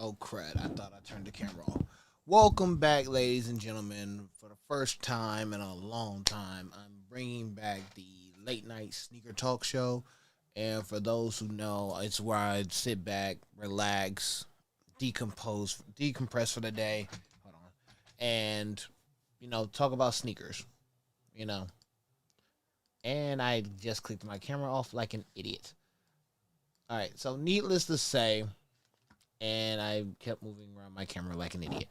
Oh crap, I thought I turned the camera off. Welcome back, ladies and gentlemen. For the first time in a long time, I'm bringing back the late night sneaker talk show. And for those who know, it's where I sit back, relax, decompress for the day. Hold on. And, talk about sneakers, you know. And I just clicked my camera off like an idiot. All right, so needless to say, and I kept moving around my camera like an idiot.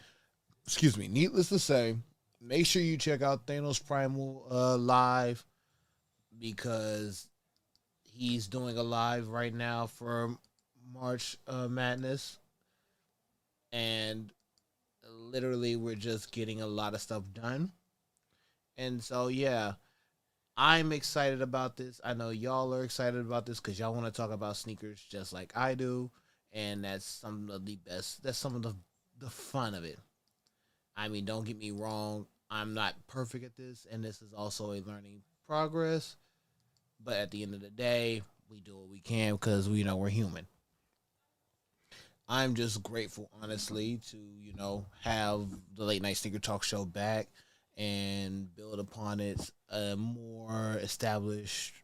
Excuse me. Needless to say, make sure you check out Thanos Primal live because he's doing a live right now for March Madness, and literally we're just getting a lot of stuff done. And so yeah, I'm excited about this. I know y'all are excited about this because y'all want to talk about sneakers just like I do, and that's some of the best. That's some of the fun of it. I mean, don't get me wrong. I'm not perfect at this, and this is also a learning progress. But at the end of the day, we do what we can because we know we're human. I'm just grateful, honestly, to have the late night sneaker talk show back and build upon its more established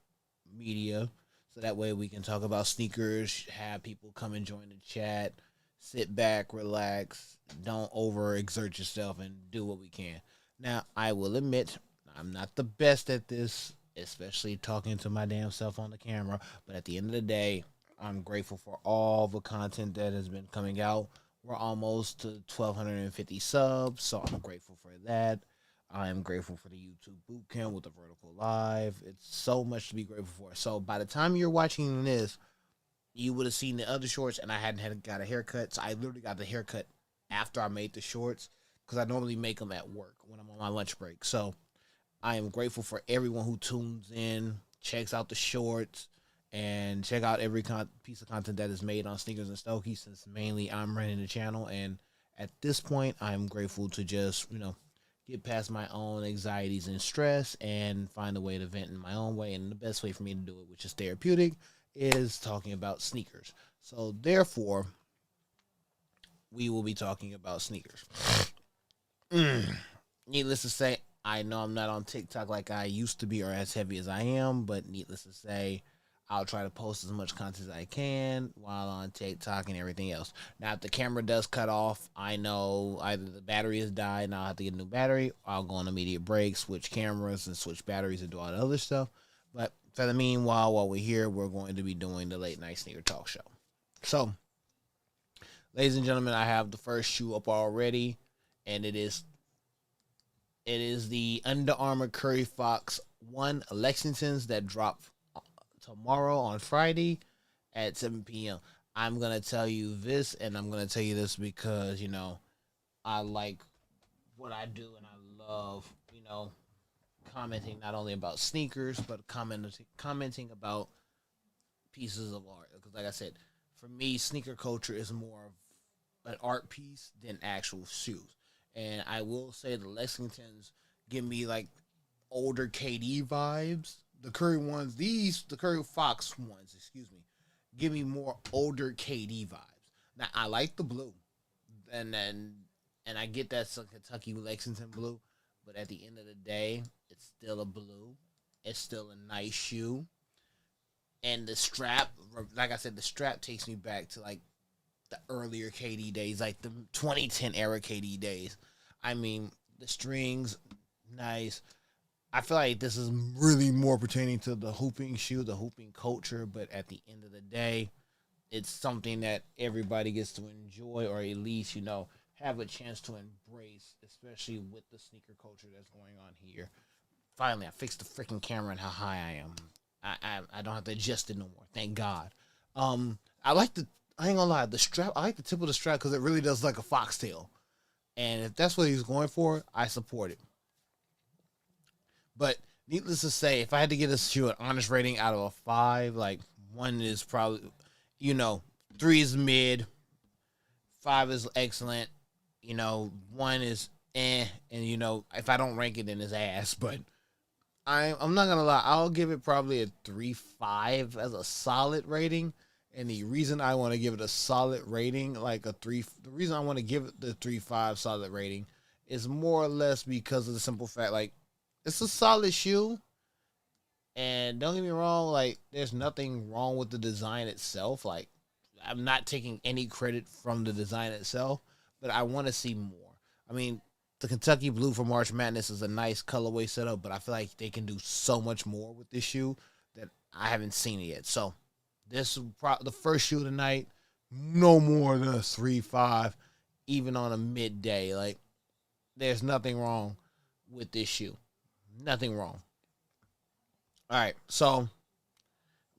media, so that way we can talk about sneakers, have people come and join the chat, sit back, relax, don't overexert yourself, and do what we can. Now, I will admit, I'm not the best at this, especially talking to my damn self on the camera, but at the end of the day, I'm grateful for all the content that has been coming out. We're almost to 1,250 subs, so I'm grateful for that. I am grateful for the YouTube bootcamp with the vertical live. It's so much to be grateful for. So by the time you're watching this, you would have seen the other shorts, and I hadn't got a haircut. So I literally got the haircut after I made the shorts because I normally make them at work when I'm on my lunch break. So I am grateful for everyone who tunes in, checks out the shorts, and check out every piece of content that is made on Sneakers and Stogies. Since mainly I'm running the channel, and at this point, I'm grateful to just get past my own anxieties and stress and find a way to vent in my own way. And the best way for me to do it, which is therapeutic, is talking about sneakers. So therefore, we will be talking about sneakers. Needless to say, I know I'm not on TikTok like I used to be or as heavy as I am, but needless to say, I'll try to post as much content as I can while on TikTok and everything else. Now, if the camera does cut off, I know either the battery has died and I'll have to get a new battery, or I'll go on immediate break, switch cameras, and switch batteries and do all the other stuff. But for the meanwhile, while we're here, we're going to be doing the late night sneaker talk show. So, ladies and gentlemen, I have the first shoe up already, and it is the Under Armour Curry Fox 1 Lexingtons that drop tomorrow on Friday at 7 p.m. I'm going to tell you this, and I'm going to tell you this because, I like what I do, and I love, commenting not only about sneakers, but commenting about pieces of art. Because, like I said, for me, sneaker culture is more of an art piece than actual shoes. And I will say the Lexingtons give me like older KD vibes. The Curry ones, the Curry Fox ones, excuse me, give me more older KD vibes. Now I like the blue, and and I get that's a Kentucky Lexington blue, but at the end of the day, it's still a blue. It's still a nice shoe, and the strap, like I said, the strap takes me back to like the earlier KD days, like the 2010 era KD days. I mean, the strings, nice. I feel like this is really more pertaining to the hooping shoe, the hooping culture, but at the end of the day, it's something that everybody gets to enjoy or at least, have a chance to embrace, especially with the sneaker culture that's going on here. Finally, I fixed the freaking camera and how high I am. I don't have to adjust it no more. Thank God. I like the I ain't gonna lie, the strap. I like the tip of the strap because it really does like a foxtail. And if that's what he's going for, I support it. But needless to say, if I had to get a shoe an honest rating out of a five, like one is probably, you know, three is mid, five is excellent, one is and if I don't rank it, then it's ass. But I'm not gonna lie, I'll give it probably a 3.5 as a solid rating, And the reason I want to give it a solid rating, like a 3, the reason I want to give it the 3.5 solid rating is more or less because of the simple fact, like, it's a solid shoe. And don't get me wrong, like, there's nothing wrong with the design itself. Like, I'm not taking any credit from the design itself, but I want to see more. I mean, the Kentucky Blue for March Madness is a nice colorway setup, but I feel like they can do so much more with this shoe that I haven't seen it yet. So, this is the first shoe tonight, no more than a 3.5, even on a midday. Like, there's nothing wrong with this shoe. Nothing wrong. All right, so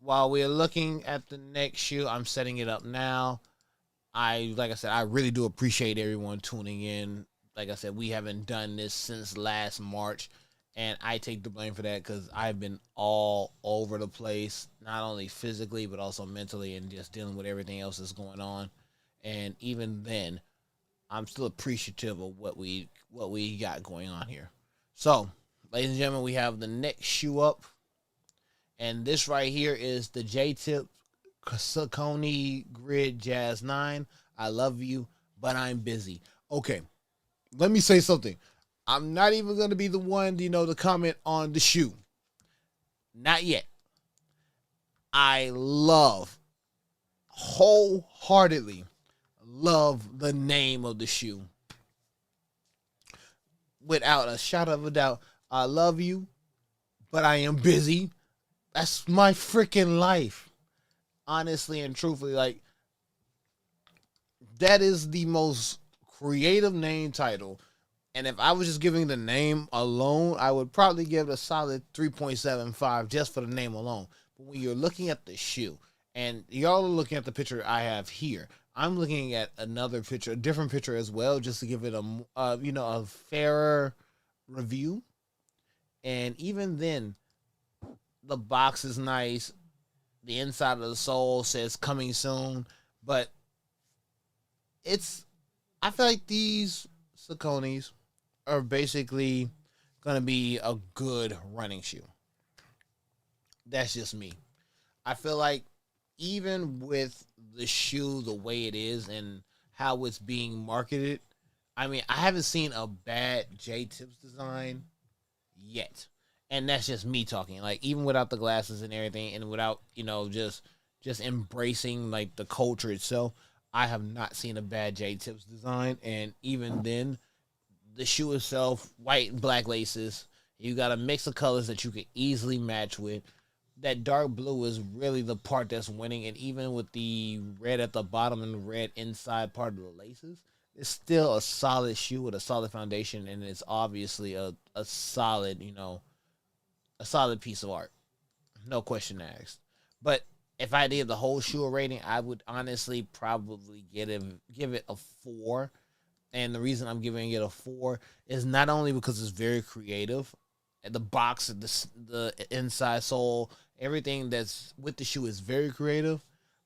while we're looking at the next shoe, I'm setting it up now. Like I said, I really do appreciate everyone tuning in. Like I said, we haven't done this since last March, and I take the blame for that because I've been all over the place, not only physically but also mentally, and just dealing with everything else that's going on. And even then, I'm still appreciative of what we got going on here. So, ladies and gentlemen, we have the next shoe up. And this right here is the J-Tip Saucony Grid Jazz 9. I love you, but I'm busy. Okay, let me say something. I'm not even going to be the one, to comment on the shoe. Not yet. I wholeheartedly love the name of the shoe. Without a shadow of a doubt, I love you, but I am busy. That's my freaking life. Honestly and truthfully, like, that is the most creative name title. And if I was just giving the name alone, I would probably give it a solid 3.75 just for the name alone. But when you're looking at the shoe, and y'all are looking at the picture I have here, I'm looking at another picture, a different picture as well, just to give it a fairer review. And even then, the box is nice. The inside of the sole says coming soon. But I feel like these Sauconys are basically going to be a good running shoe. That's just me. I feel like even with the shoe the way it is and how it's being marketed, I mean, I haven't seen a bad J-Tips design yet. And that's just me talking. Like, even without the glasses and everything, and without, just embracing, like, the culture itself, I have not seen a bad J-Tips design. And even then, the shoe itself, white and black laces, you got a mix of colors that you can easily match with. That dark blue is really the part that's winning. And even with the red at the bottom and the red inside part of the laces, it's still a solid shoe with a solid foundation. And it's obviously a solid, a solid piece of art. No question asked. But if I did the whole shoe rating, I would honestly probably give it a 4. And the reason I'm giving it a 4 is not only because it's very creative. The box, the inside sole, everything that's with the shoe is very creative.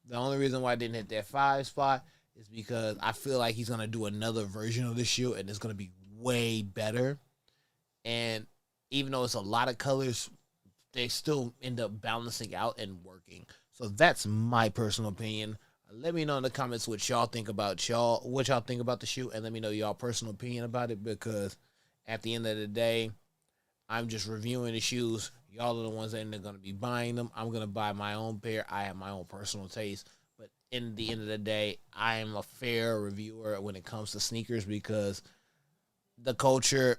The only reason why I didn't hit that 5 spot is because I feel like he's going to do another version of the shoe, and it's going to be way better. And even though it's a lot of colors, they still end up balancing out and working. So that's my personal opinion. Let me know in the comments what y'all think about the shoe, and let me know y'all personal opinion about it, because at the end of the day, I'm just reviewing the shoes. Y'all are the ones that are going to be buying them. I'm going to buy my own pair. I have my own personal taste. But in the end of the day, I am a fair reviewer when it comes to sneakers, because the culture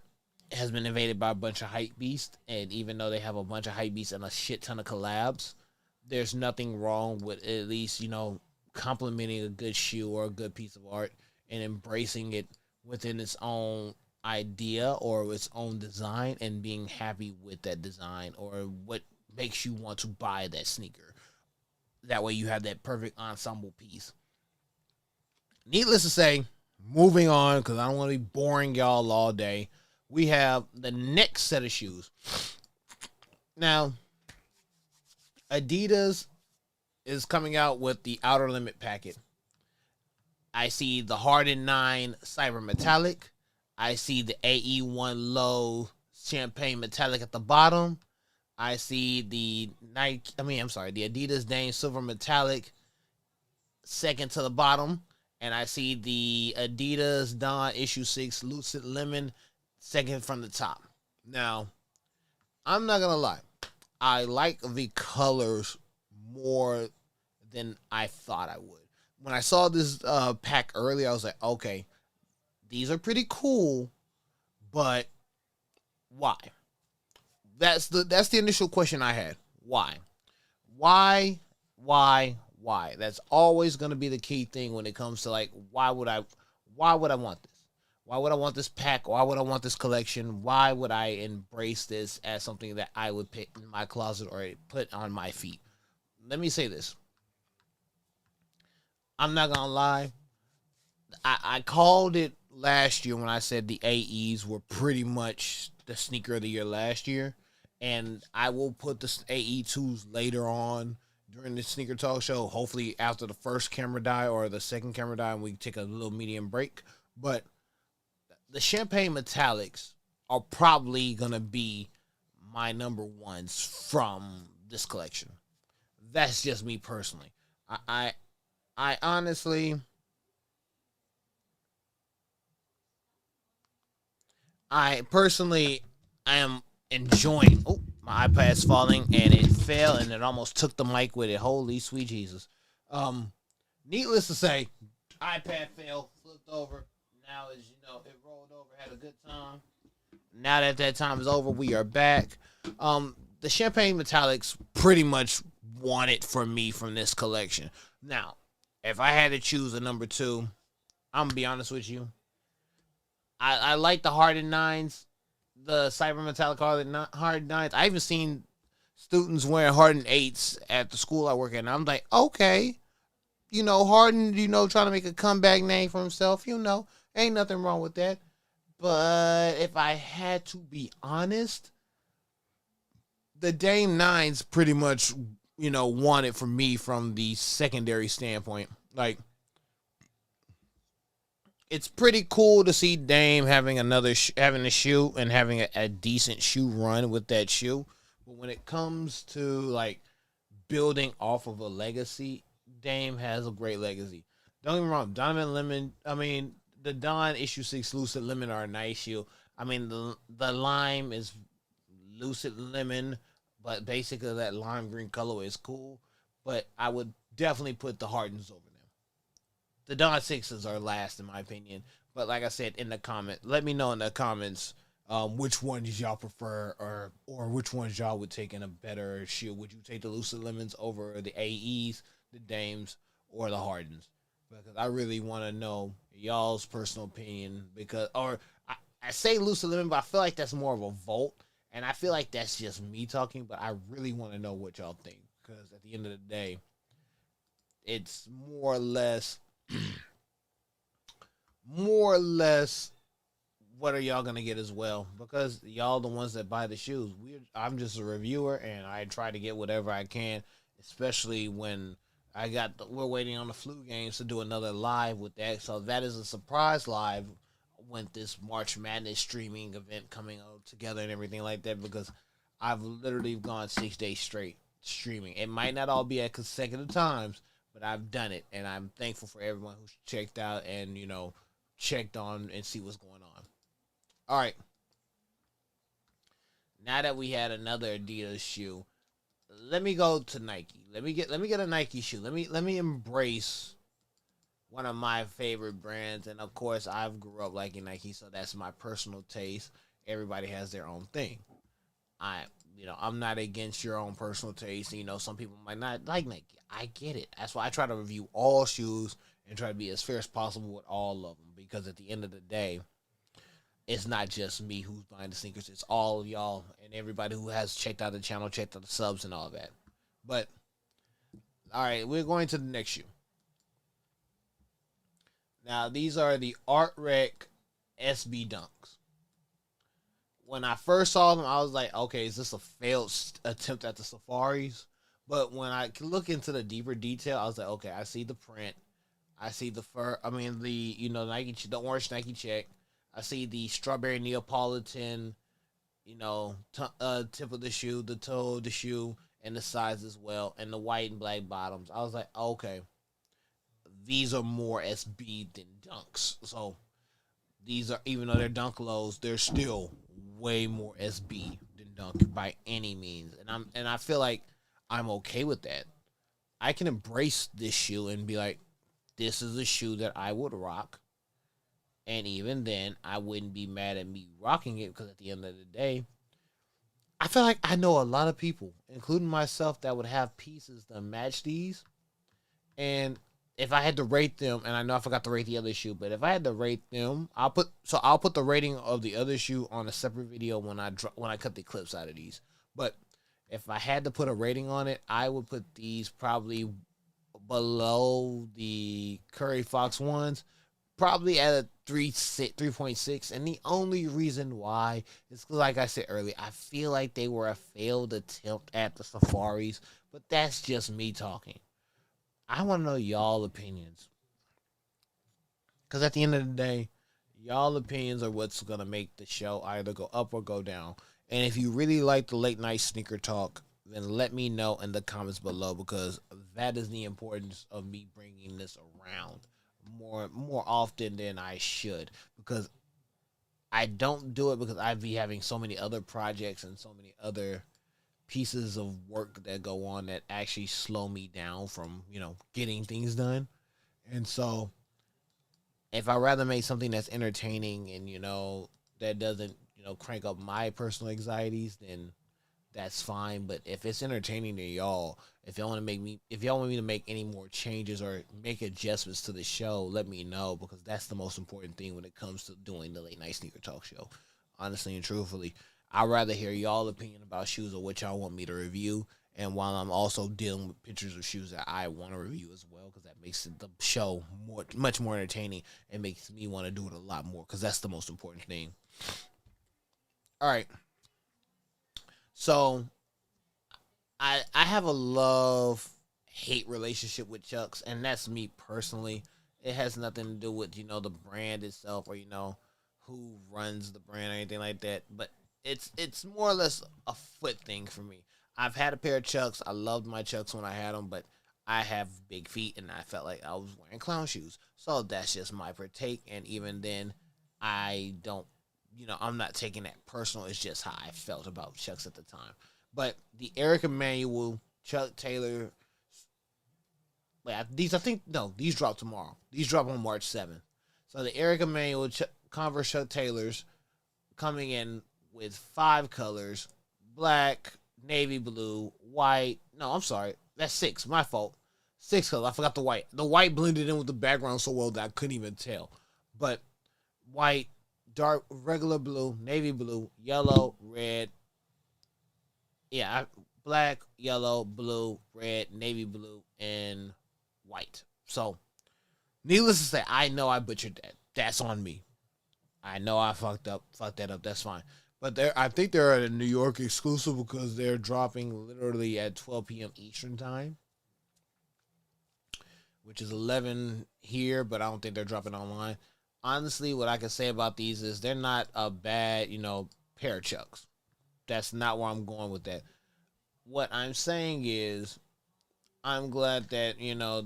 has been invaded by a bunch of hype beasts, and even though they have a bunch of hype beasts and a shit ton of collabs, there's nothing wrong with at least, complimenting a good shoe or a good piece of art and embracing it within its own idea or its own design and being happy with that design or what makes you want to buy that sneaker. That way you have that perfect ensemble piece. Needless to say, moving on, because I don't want to be boring y'all all day, we have the next set of shoes. Now, Adidas is coming out with the Outer Limit packet. I see the Harden 9 Cyber Metallic. I see the AE1 Low Champagne Metallic at the bottom. I see the Adidas Dame Silver Metallic second to the bottom, and I see the Adidas Don Issue 6 Lucid Lemon second from the top. Now, I'm not gonna lie, I like the colors more than I thought I would. When I saw this pack earlier, I was like, okay, these are pretty cool, but why? That's the initial question I had. Why? Why? Why? That's always gonna be the key thing when it comes to like why would I want this? Why would I want this pack? Why would I want this collection? Why would I embrace this as something that I would put in my closet or put on my feet? Let me say this. I'm not gonna lie. I called it last year when I said the AEs were pretty much the sneaker of the year last year. And I will put the AE2s later on during the sneaker talk show, hopefully after the first camera die or the second camera die and we take a little medium break. But the champagne metallics are probably going to be my number ones from this collection. That's just me personally. I, I, I honestly, I personally am enjoying. Oh, my iPad's falling and it fell and it almost took the mic with it. Holy sweet Jesus. Um, Needless to say, iPad fell, flipped over. Now as you know, it rolled over, had a good time. Now that that time is over, we are back. The Champagne Metallics pretty much won it for me from this collection. Now, if I had to choose a number two, I'm gonna be honest with you. I like the Hardened Nines, the Cyber Metallic Hardened Nines. I even seen students wearing Hardened Eights at the school I work at, and I'm like, okay, Harden, trying to make a comeback name for himself, ain't nothing wrong with that. But if I had to be honest, the Dame Nines pretty much, won it for me from the secondary standpoint. Like, it's pretty cool to see Dame having having a shoe and having a decent shoe run with that shoe. But when it comes to like building off of a legacy, Dame has a great legacy. Don't get me wrong, Donovan Lemon. I mean, the Don Issue 6 Lucid Lemon are a nice shoe. I mean, the lime is Lucid Lemon, but basically that lime green color is cool. But I would definitely put the Hardens over them. The Don Sixes are last in my opinion. But like I said in the comment, let me know in the comments which ones y'all prefer or which ones y'all would take in a better shoe. Would you take the Lucid Lemons over the AEs, the Dames, or the Hardens? Because I really want to know y'all's personal opinion. I say Lucid Lemon, but I feel like that's more of a vote. And I feel like that's just me talking, but I really want to know what y'all think. Because at the end of the day, it's more or less what are y'all gonna get as well, because y'all the ones that buy the shoes. I'm just a reviewer and I try to get whatever I can, especially when we're waiting on the flu games to do another live with that. So that is a surprise live with this March Madness streaming event coming out together and everything like that, because I've literally gone 6 days straight streaming. It might not all be at consecutive times, but I've done it, and I'm thankful for everyone who's checked out and checked on and see what's going on. All right, now that we had another Adidas shoe, let me go to Nike. Let me get a Nike shoe. Let me embrace one of my favorite brands, and of course I've grew up liking Nike, so that's my personal taste. Everybody has their own thing. I I'm not against your own personal taste. Some people might not like Nike. I get it. That's why I try to review all shoes and try to be as fair as possible with all of them, because at the end of the day, it's not just me who's buying the sneakers. It's all of y'all and everybody who has checked out the channel, checked out the subs and all that. But all right, we're going to the next shoe. Now these are the Art Rec SB Dunks. When I first saw them, I was like, okay, is this a failed attempt at the Safaris? But when I look into the deeper detail, I was like, okay, I see the print. I see the fur. I mean, Nike, the orange Nike check. I see the strawberry Neapolitan, tip of the shoe, the toe of the shoe, and the size as well, and the white and black bottoms. I was like, okay, these are more SB than dunks. So these are, even though they're dunk lows, they're still way more SB than dunk by any means. And I feel like I'm okay with that. I can embrace this shoe and be like, this is a shoe that I would rock. And even then, I wouldn't be mad at me rocking it because at the end of the day, I feel like I know a lot of people, including myself, that would have pieces that match these. And if I had to rate them, and I know I forgot to rate the other shoe, but if I had to rate them, I'll put the rating of the other shoe on a separate video when I cut the clips out of these. But if I had to put a rating on it, I would put these probably below the Curry Fox ones, probably at a 3.6. And the only reason why is 'cause, like I said earlier, I feel like they were a failed attempt at the Safaris, but that's just me talking. I want to know y'all opinions, because at the end of the day, y'all opinions are what's gonna make the show either go up or go down. And if you really like the late night sneaker talk, then let me know in the comments below, because that is the importance of me bringing this around more often than I should, because I don't do it because I'd be having so many other projects and so many other pieces of work that go on that actually slow me down from, getting things done. And so if I rather make something that's entertaining and, that doesn't, crank up my personal anxieties, then that's fine. But if it's entertaining to y'all, if y'all want me to make any more changes or make adjustments to the show, let me know, because that's the most important thing when it comes to doing the late night sneaker talk show. Honestly and truthfully, I'd rather hear y'all opinion about shoes or what y'all want me to review. And while I'm also dealing with pictures of shoes that I want to review as well, because that makes the show much more entertaining and makes me want to do it a lot more, because that's the most important thing. All right. So I have a love hate relationship with Chucks, and that's me personally. It has nothing to do with the brand itself, or who runs the brand or anything like that. But it's more or less a foot thing for me. I've had a pair of Chucks. I loved my Chucks when I had them, but I have big feet, and I felt like I was wearing clown shoes. So that's just my partake. And even then, I don't, I'm not taking that personal. It's just how I felt about Chucks at the time. But the Eric Emanuel, Chuck Taylor, these, I think, no, these drop tomorrow. These drop on March 7th. So the Eric Emanuel Converse Chuck Taylors coming in with 5 colors: black, navy blue, white. No, I'm sorry. That's 6. My fault. 6 colors. I forgot the white. The white blended in with the background so well that I couldn't even tell. But white, dark, regular blue, navy blue, yellow, red. Yeah, black, yellow, blue, red, navy blue, and white. So, needless to say, I know I butchered that. That's on me. I know I fucked that up. That's fine. But I think they're at a New York exclusive, because they're dropping literally at 12 p.m. Eastern time, which is 11 here, but I don't think they're dropping online. Honestly, what I can say about these is they're not a bad, pair of Chucks. That's not where I'm going with that. What I'm saying is, I'm glad that,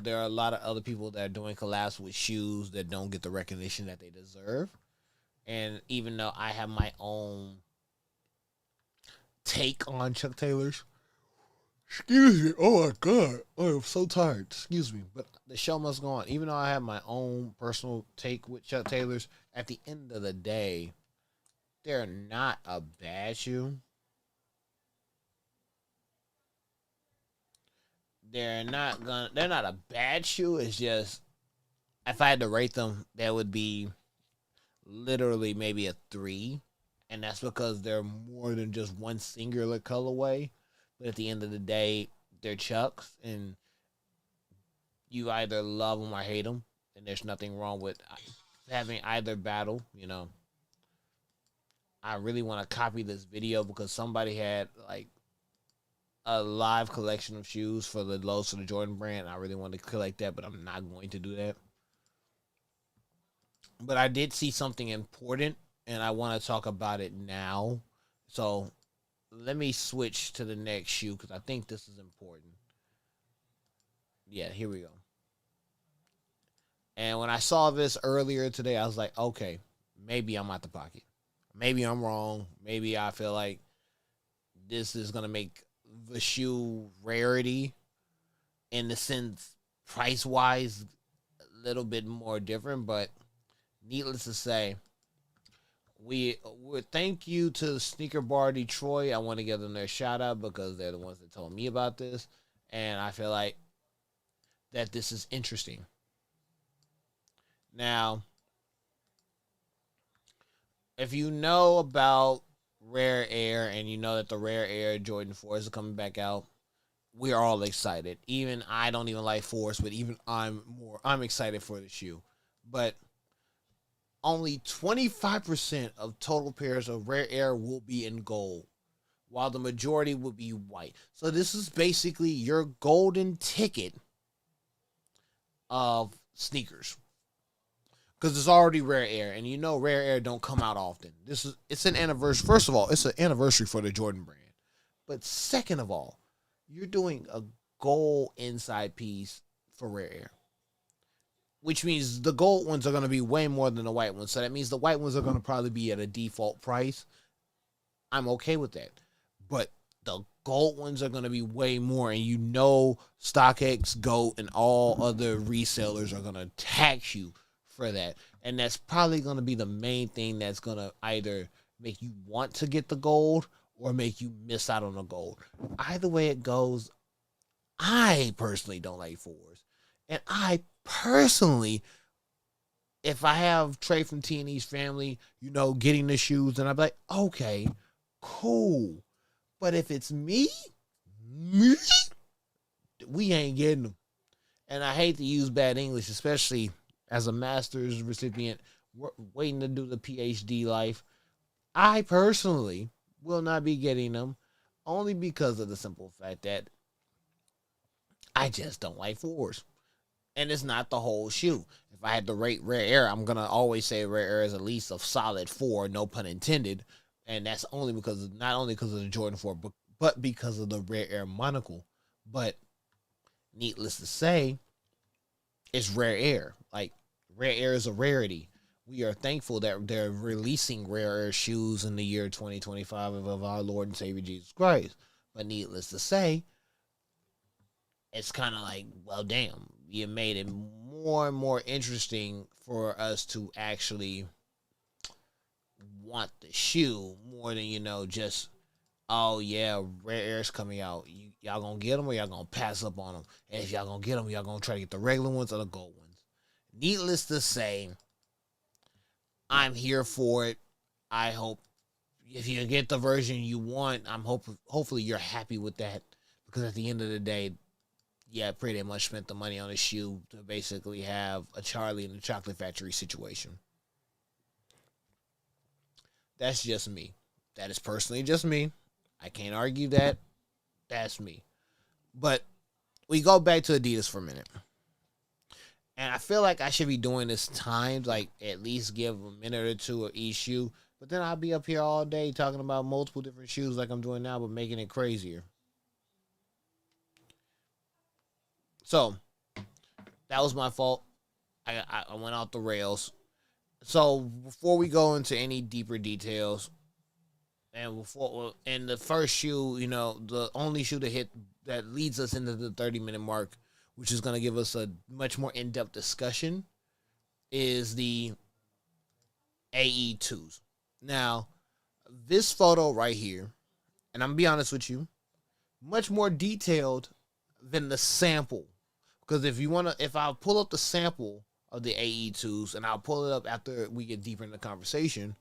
there are a lot of other people that are doing collabs with shoes that don't get the recognition that they deserve. And even though I have my own take on Chuck Taylor's, excuse me, oh my god, oh, I'm so tired, excuse me, but the show must go on. Even though I have my own personal take with Chuck Taylor's, at the end of the day, they're not a bad shoe. They're not a bad shoe. It's just, if I had to rate them, that would be literally maybe a 3. And that's because they're more than just one singular colorway. But at the end of the day, they're Chucks, and you either love them or hate them. And there's nothing wrong with having either battle. I really want to copy this video, because somebody had like a live collection of shoes for the lows for the Jordan brand. I really want to collect that, but I'm not going to do that. But I did see something important, and I want to talk about it now. So let me switch to the next shoe, because I think this is important. Yeah, here we go. And when I saw this earlier today, I was like, okay, maybe I'm out the pocket. Maybe I'm wrong. Maybe I feel like this is gonna make the shoe rarity in the sense price wise a little bit more different. But needless to say, we thank you to Sneaker Bar Detroit. I want to give them their shout out because they're the ones that told me about this, and I feel like that this is interesting. Now, if you know about Rare Air and you know that the Rare Air Jordan 4s are coming back out, we're all excited. Even I don't even like 4s, but even I'm excited for the shoe. But only 25% of total pairs of Rare Air will be in gold, while the majority will be white. So this is basically your golden ticket of sneakers. Because it's already Rare Air, and you know Rare Air don't come out often. It's an anniversary. First of all, it's an anniversary for the Jordan brand. But second of all, you're doing a gold inside piece for Rare Air, which means the gold ones are going to be way more than the white ones. So that means the white ones are going to probably be at a default price. I'm okay with that. But the gold ones are going to be way more, and you know StockX, GOAT, and all other resellers are going to tax you for that. And that's probably going to be the main thing that's going to either make you want to get the gold or make you miss out on the gold. Either way it goes, I personally don't like 4s. And I personally, if I have Trey from T&E's family, getting the shoes, and I'd be like, okay, cool. But if it's me, we ain't getting them. And I hate to use bad English, especially as a master's recipient waiting to do the PhD life. I personally will not be getting them only because of the simple fact that I just don't like 4s. And it's not the whole shoe. If I had to rate Rare Air, I'm going to always say Rare Air is at least a solid 4, no pun intended. And that's only because not only because of the Jordan 4, but because of the Rare Air monocle. But needless to say, it's Rare Air. Like, Rare Air is a rarity. We are thankful that they're releasing Rare Air shoes in the year 2025 of our Lord and Savior Jesus Christ. But needless to say, it's kind of like, well, damn, you made it more and more interesting for us to actually want the shoe more than, just, oh, yeah, Rare Air's coming out. Y'all gonna get them or y'all gonna pass up on them? And if y'all gonna get them, y'all gonna try to get the regular ones or the gold ones? Needless to say, I'm here for it. I hope if you get the version you want, hopefully you're happy with that. Because at the end of the day, yeah, pretty much spent the money on a shoe to basically have a Charlie in the Chocolate Factory situation. That's just me. That is personally just me. I can't argue that. That's me. But we go back to Adidas for a minute. And I feel like I should be doing this timed, like at least give a minute or two of each shoe. But then I'll be up here all day talking about multiple different shoes like I'm doing now, but making it crazier. So, that was my fault. I went off the rails. So, before we go into any deeper details, and the first shoe, the only shoe that leads us into the 30-minute mark, which is going to give us a much more in-depth discussion, is the AE2s. Now, this photo right here, and I'm going to be honest with you, much more detailed than the sample. Because if I pull up the sample of the AE2s, and I'll pull it up after we get deeper in the conversation,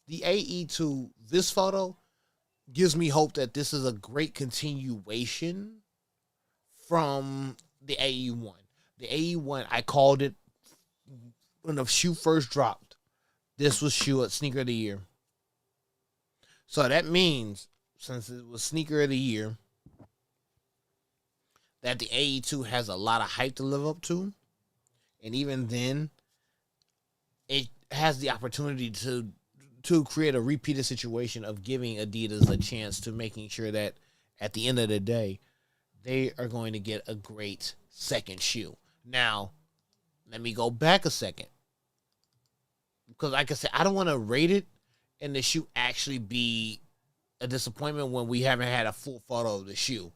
the AE2, this photo gives me hope that this is a great continuation from the AE1. The AE1, I called it when the shoe first dropped. This was Sneaker of the Year. So that means, since it was Sneaker of the Year, that the AE2 has a lot of hype to live up to. And even then, it has the opportunity to create a repeated situation of giving Adidas a chance to making sure that at the end of the day, they are going to get a great second shoe. Now, Let me go back a second. Because like I said, I don't want to rate it and the shoe actually be a disappointment when we haven't had a full photo of the shoe.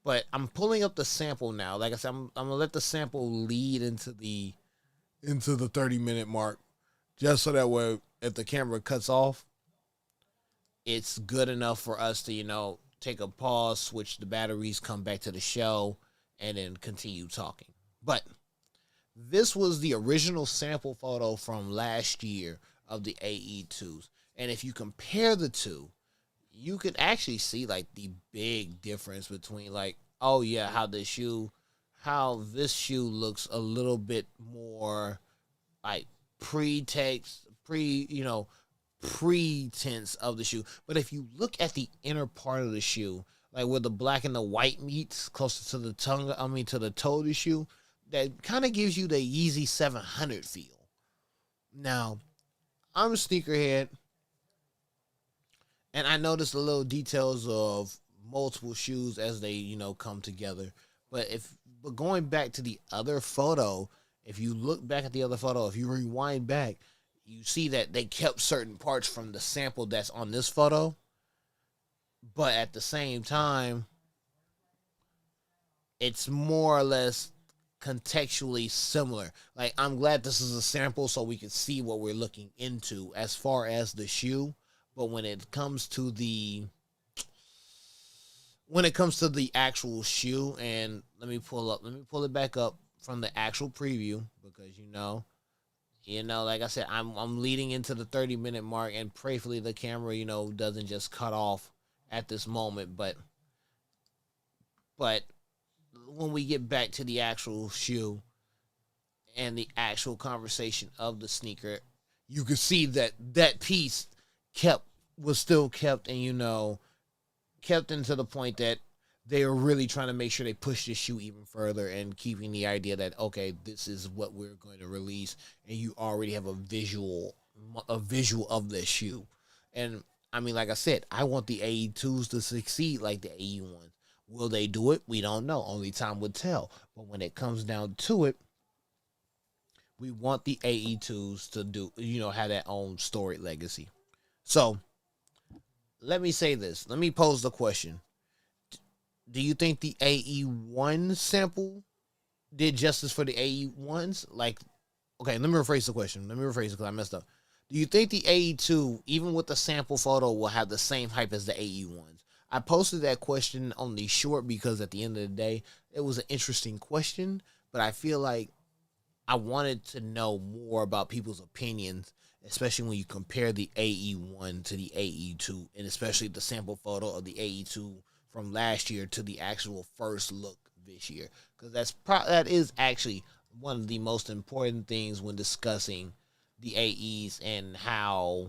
But I'm pulling up the sample now. Like I said, I'm gonna let the sample lead into the 30-minute mark, just so that way if the camera cuts off, it's good enough for us to take a pause, switch the batteries, come back to the show, and then continue talking. But this was the original sample photo from last year of the AE2s. And if you compare the two, you can actually see like the big difference between like, oh yeah, how this shoe looks a little bit more like pretext, pretense of the shoe. But if you look at the inner part of the shoe, like where the black and the white meets closer to the to the toe of the shoe, that kind of gives you the Yeezy 700 feel. Now, I'm a sneakerhead, and I noticed the little details of multiple shoes as they, come together. But going back to the other photo, if you look back at the other photo, if you rewind back, you see that they kept certain parts from the sample that's on this photo. But at the same time, it's more or less contextually similar. Like, I'm glad this is a sample so we can see what we're looking into as far as the shoe. But when it comes to the actual shoe, and let me pull it back up from the actual preview, because like I said, I'm leading into the 30-minute mark, and prayerfully the camera doesn't just cut off at this moment. But when we get back to the actual shoe and the actual conversation of the sneaker, you can see that piece was still kept, and kept into the point that they were really trying to make sure they push the shoe even further, and keeping the idea that, okay, this is what we're going to release, and you already have a visual of the shoe. And I mean, like I said, I want the AE2s to succeed like the AE1s. Will they do it? We don't know. Only time would tell. But when it comes down to it, we want the AE2s to do, have their own storied legacy. So, let me say this. Let me pose the question. Do you think the AE1 sample did justice for the AE1s? Like, okay, let me rephrase the question. Let me rephrase it because I messed up. Do you think the AE2, even with the sample photo, will have the same hype as the AE1s? I posted that question on the short because at the end of the day, it was an interesting question, but I feel like I wanted to know more about people's opinions, especially when you compare the AE1 to the AE2, and especially the sample photo of the AE2 from last year to the actual first look this year, because that is actually one of the most important things when discussing the AEs, and how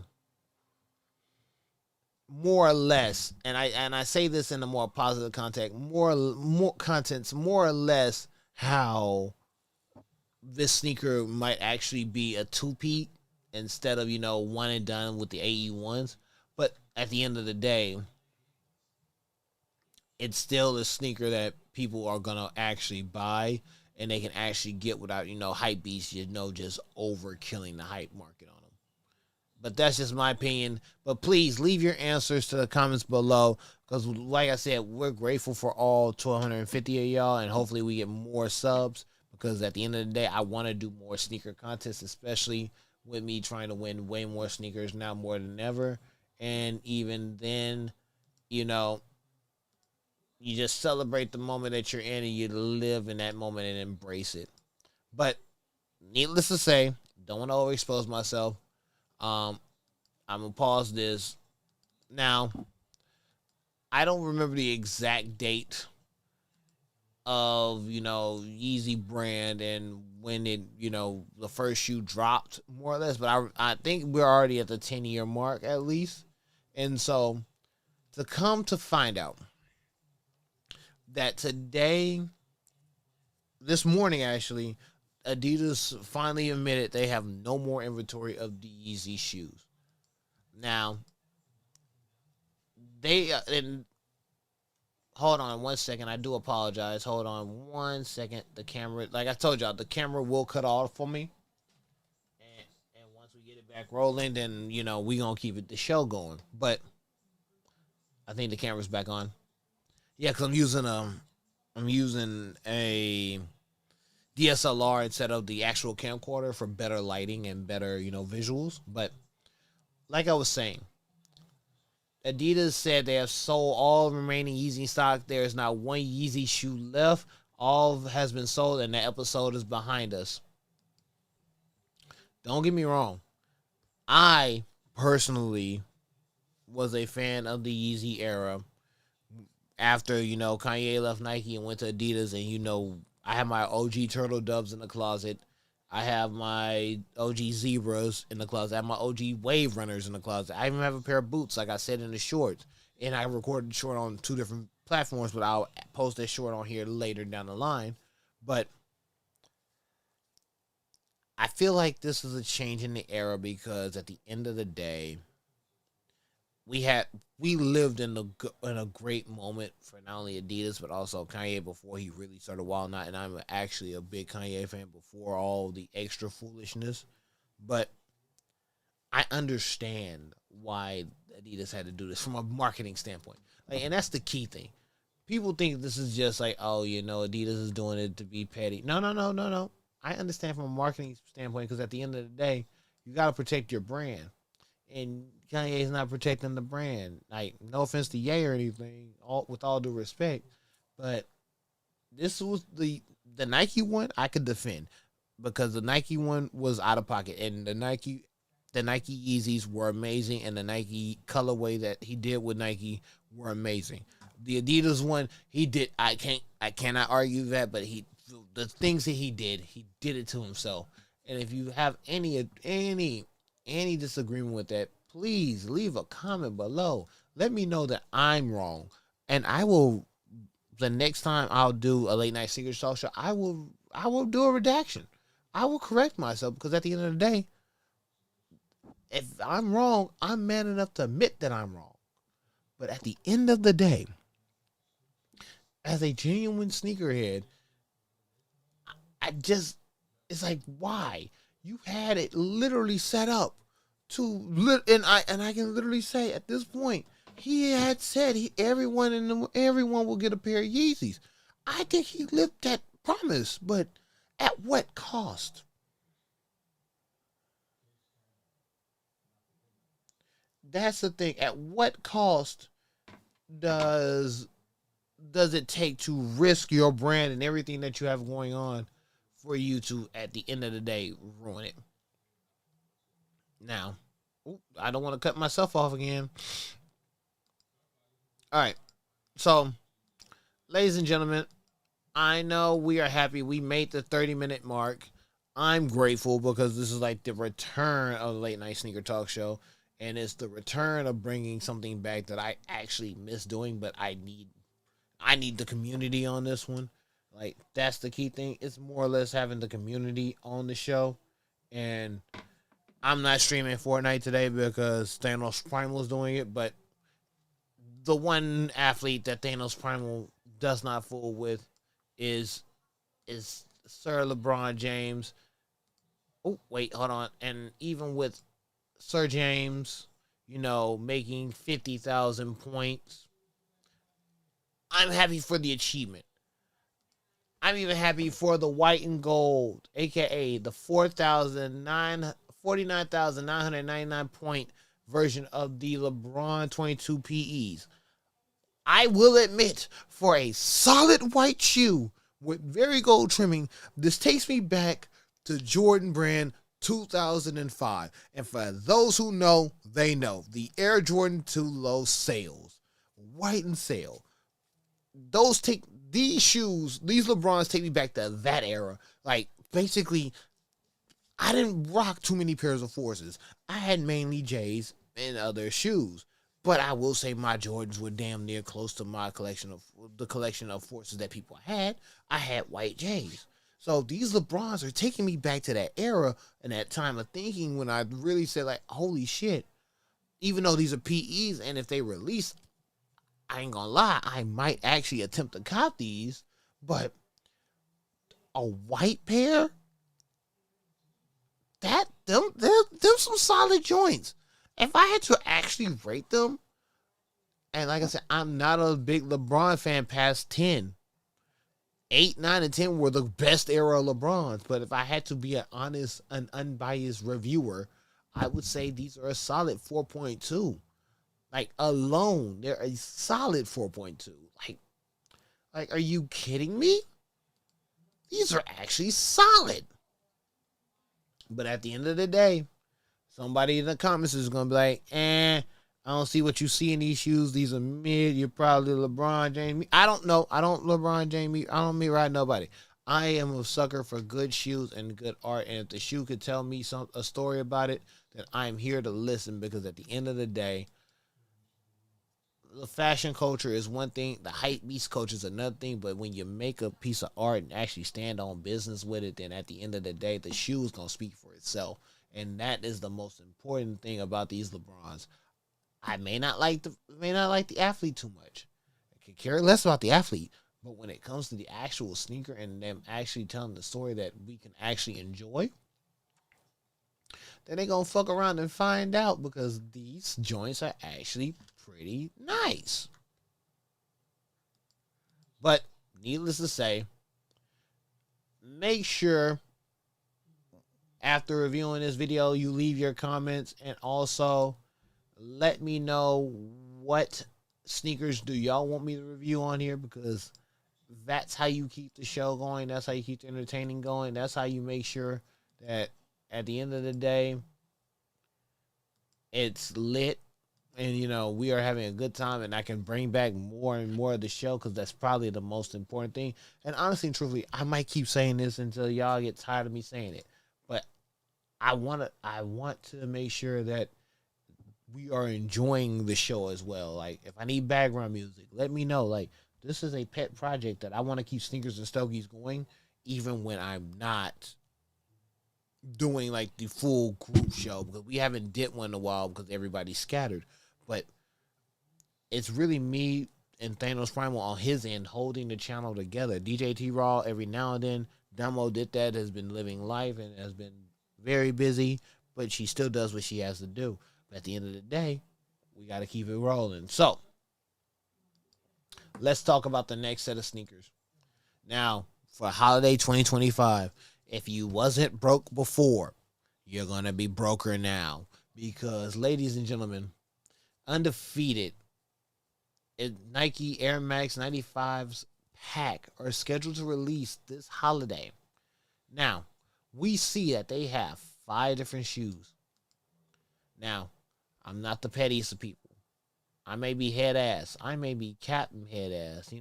more or less, and I say this in a more positive context, more or less how this sneaker might actually be a two-peat instead of one and done with the AE1s. But at the end of the day, it's still a sneaker that people are gonna actually buy, and they can actually get without hype beasts just overkilling the hype market on them. But that's just my opinion. But please leave your answers to the comments below, because like I said, we're grateful for all 1,250 of y'all, and hopefully we get more subs, because at the end of the day, I want to do more sneaker contests, especially with me trying to win way more sneakers now more than ever. And even then, you just celebrate the moment that you're in, and you live in that moment and embrace it. But needless to say, don't want to overexpose myself. I'm gonna pause this now. I don't remember the exact date of Yeezy brand and when it the first shoe dropped, more or less, but I think we're already at the 10-year mark at least. And so to come to find out that this morning actually, Adidas finally admitted they have no more inventory of the Yeezy shoes. Now, they and hold on 1 second. I do apologize. Hold on 1 second. The camera, like I told y'all, the camera will cut off for me. And once we get it back rolling, then we gonna keep the show going. But I think the camera's back on. Yeah, because I'm using a DSLR instead of the actual camcorder for better lighting and better visuals. But like I was saying, Adidas said they have sold all remaining Yeezy stock. There is not one Yeezy shoe left. All has been sold, and the episode is behind us. Don't get me wrong. I personally was a fan of the Yeezy era. After, Kanye left Nike and went to Adidas, and, I have my OG Turtle Doves in the closet. I have my OG Zebras in the closet. I have my OG Wave Runners in the closet. I even have a pair of boots, like I said, in the shorts. And I recorded the short on 2 different platforms, but I'll post that short on here later down the line. But I feel like this is a change in the era because at the end of the day, we lived in a great moment for not only Adidas but also Kanye before he really started wilding out, and I'm actually a big Kanye fan before all the extra foolishness. But I understand why Adidas had to do this from a marketing standpoint, and that's the key thing. People think this is just like, oh, Adidas is doing it to be petty. No, no, no, no, no. I understand from a marketing standpoint because at the end of the day, you got to protect your brand. And Kanye's not protecting the brand. Like, no offense to Ye or anything, with all due respect, but this was the Nike one I could defend because the Nike one was out of pocket, and the Nike Yeezys were amazing, and the Nike colorway that he did with Nike were amazing. The Adidas one, he did. I cannot argue that, but the things that he did it to himself. And if you have any disagreement with that, please leave a comment below. Let me know that I'm wrong, and I will. The next time I'll do a late night Sneakers talk show, I will do a redaction. I will correct myself because at the end of the day, if I'm wrong, I'm man enough to admit that I'm wrong. But at the end of the day, as a genuine sneakerhead, it's like, why? You had it literally set up and I can literally say at this point, he had said everyone will get a pair of Yeezys. I think he lived that promise, but at what cost? That's the thing. At what cost does it take to risk your brand and everything that you have going on for you to, at the end of the day, ruin it? Now, I don't want to cut myself off again. All right. So, ladies and gentlemen, I know we are happy we made the 30-minute mark. I'm grateful because this is like the return of the Late Night Sneaker Talk Show. And it's the return of bringing something back that I actually miss doing, but I need the community on this one. Like, that's the key thing. It's more or less having the community on the show. And I'm not streaming Fortnite today because Thanos Primal is doing it, but the one athlete that Thanos Primal does not fool with is Sir LeBron James. Oh, wait, hold on. And even with Sir James, making 50,000 points, I'm happy for the achievement. I'm even happy for the white and gold, aka the 49,999 point version of the LeBron 22 PEs. I will admit, for a solid white shoe with very gold trimming, this takes me back to Jordan Brand 2005. And for those who know, they know. The Air Jordan 2 Low sales. White and sale. These shoes, these LeBrons take me back to that era. Like, basically, I didn't rock too many pairs of Forces. I had mainly J's and other shoes. But I will say my Jordans were damn near close to my collection of Forces that people had. I had white J's. So these LeBrons are taking me back to that era and that time of thinking when I really said, like, holy shit, even though these are PEs and if they release, I ain't gonna lie, I might actually attempt to cop these, but a white pair, them some solid joints. If I had to actually rate them, and like I said, I'm not a big LeBron fan past 10. 8, 9, and 10 were the best era of LeBron's. But if I had to be an honest, an unbiased reviewer, I would say these are a solid 4.2. Like, alone, they're a solid 4.2. Like, are you kidding me? These are actually solid. But at the end of the day, somebody in the comments is going to be like, I don't see what you see in these shoes. These are mid. You're probably LeBron James. I don't know. I don't LeBron James. I don't mean right nobody. I am a sucker for good shoes and good art. And if the shoe could tell me a story about it, then I'm here to listen, because at the end of the day, the fashion culture is one thing. The hype beast culture is another thing. But when you make a piece of art and actually stand on business with it, then at the end of the day, the shoe is going to speak for itself. And that is the most important thing about these LeBrons. I may not like the athlete too much. I could care less about the athlete. But when it comes to the actual sneaker and them actually telling the story that we can actually enjoy, then they gonna fuck around and find out, because these joints are actually pretty nice. But needless to say, make sure after reviewing this video you leave your comments, and also let me know what sneakers do y'all want me to review on here, because that's how you keep the show going. That's how you keep the entertaining going. That's how you make sure that at the end of the day, it's lit and, we are having a good time, and I can bring back more and more of the show, because that's probably the most important thing. And honestly and truthfully, I might keep saying this until y'all get tired of me saying it. But I want to make sure that we are enjoying the show as well. Like, if I need background music, let me know. Like, this is a pet project that I want to keep Sneakers and Stogies going, even when I'm not doing like the full group show, because we haven't did one in a while because everybody's scattered. But it's really me and Thanos Primal on his end holding the channel together. DJ T Raw every now and then. Damo did that, has been living life and has been very busy, but she still does what she has to do. But at the end of the day, we got to keep it rolling. So, let's talk about the next set of sneakers. Now, for holiday 2025, if you wasn't broke before, you're going to be broker now. Because, ladies and gentlemen, Undefeated, Nike Air Max 95's pack are scheduled to release this holiday. Now, we see that they have 5 different shoes. Now, I'm not the pettiest of people. I may be head ass. I may be captain head ass.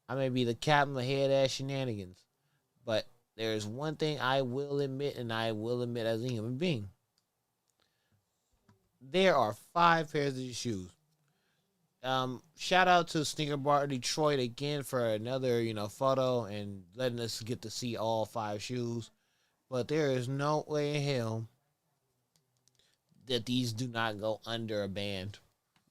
I may be the captain of head ass shenanigans. But there's one thing I will admit, and I will admit as a human being. There are 5 pairs of shoes. Shout out to Sneaker Bar Detroit again for another, photo and letting us get to see all 5 shoes. But there is no way in hell that these do not go under a band.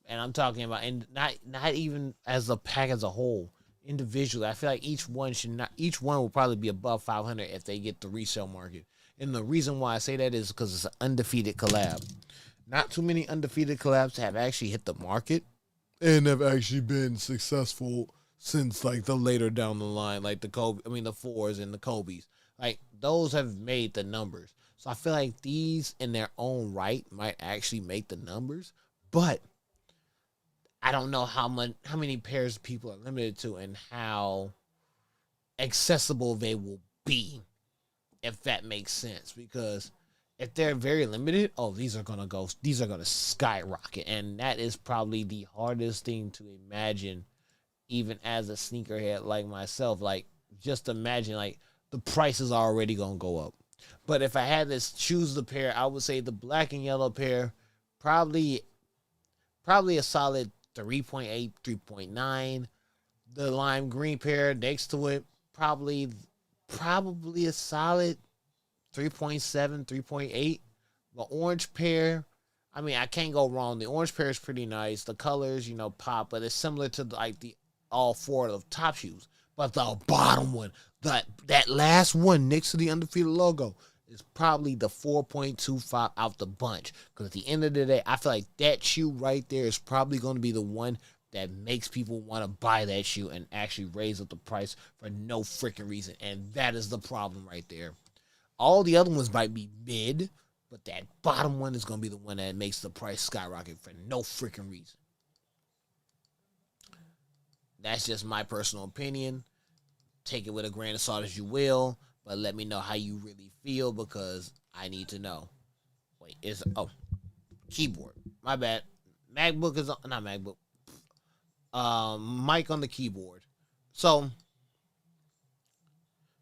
And I'm talking about, and not even as a pack as a whole, individually. I feel like each one will probably be above 500 if they get the resale market. And the reason why I say that is because it's an undefeated collab. Not too many undefeated collabs have actually hit the market and have actually been successful since like the later down the line, like the 4s and the Kobe's. Like, those have made the numbers. So I feel like these in their own right might actually make the numbers, but I don't know how many pairs people are limited to and how accessible they will be, if that makes sense. Because if they're very limited, these are gonna skyrocket, and that is probably the hardest thing to imagine, even as a sneakerhead like myself. Like, just imagine, like, the price is already gonna go up. But if I had to choose the pair, I would say the black and yellow pair, probably a solid 3.8, 3.9. The lime green pair next to it, probably a solid 3.7, 3.8. The orange pair, I mean, I can't go wrong. The orange pair is pretty nice. The colors, pop, but it's similar to like the all four of the top shoes. But the bottom one, that last one next to the undefeated logo, is probably the 4.25 out the bunch. Because at the end of the day, I feel like that shoe right there is probably going to be the one that makes people want to buy that shoe and actually raise up the price for no freaking reason. And that is the problem right there. All the other ones might be mid, but that bottom one is going to be the one that makes the price skyrocket for no freaking reason. That's just my personal opinion. Take it with a grain of salt as you will, but let me know how you really feel because I need to know. Wait, keyboard. My bad. MacBook is not MacBook. Mic on the keyboard. So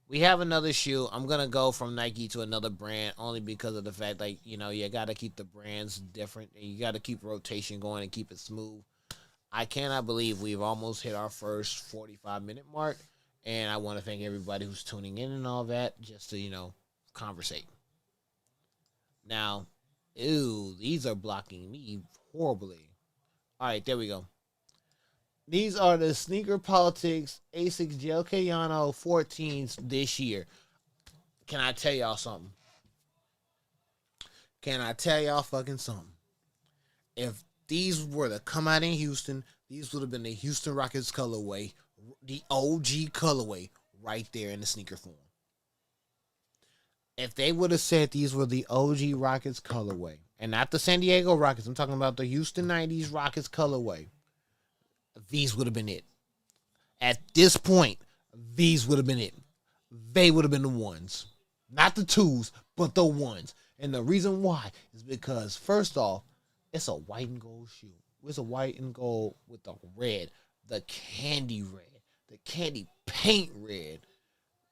we have another shoe. I'm gonna go from Nike to another brand only because of the fact, like, you gotta keep the brands different and you gotta keep rotation going and keep it smooth. I cannot believe we've almost hit our first 45-minute mark, and I want to thank everybody who's tuning in and all that just to conversate. Now, these are blocking me horribly. All right, there we go. These are the Sneaker Politics Asics Gel Kayano 14s this year. Can I tell y'all something? Can I tell y'all fucking something? If these were to come out in Houston, these would have been the Houston Rockets colorway, the OG colorway, right there in the sneaker form. If they would have said these were the OG Rockets colorway, and not the San Diego Rockets, I'm talking about the Houston 90s Rockets colorway, these would have been it. At this point, these would have been it. They would have been the ones. Not the twos, but the ones. And the reason why is because, first off, it's a white and gold shoe. It's a white and gold with the red, the candy red, the candy paint red.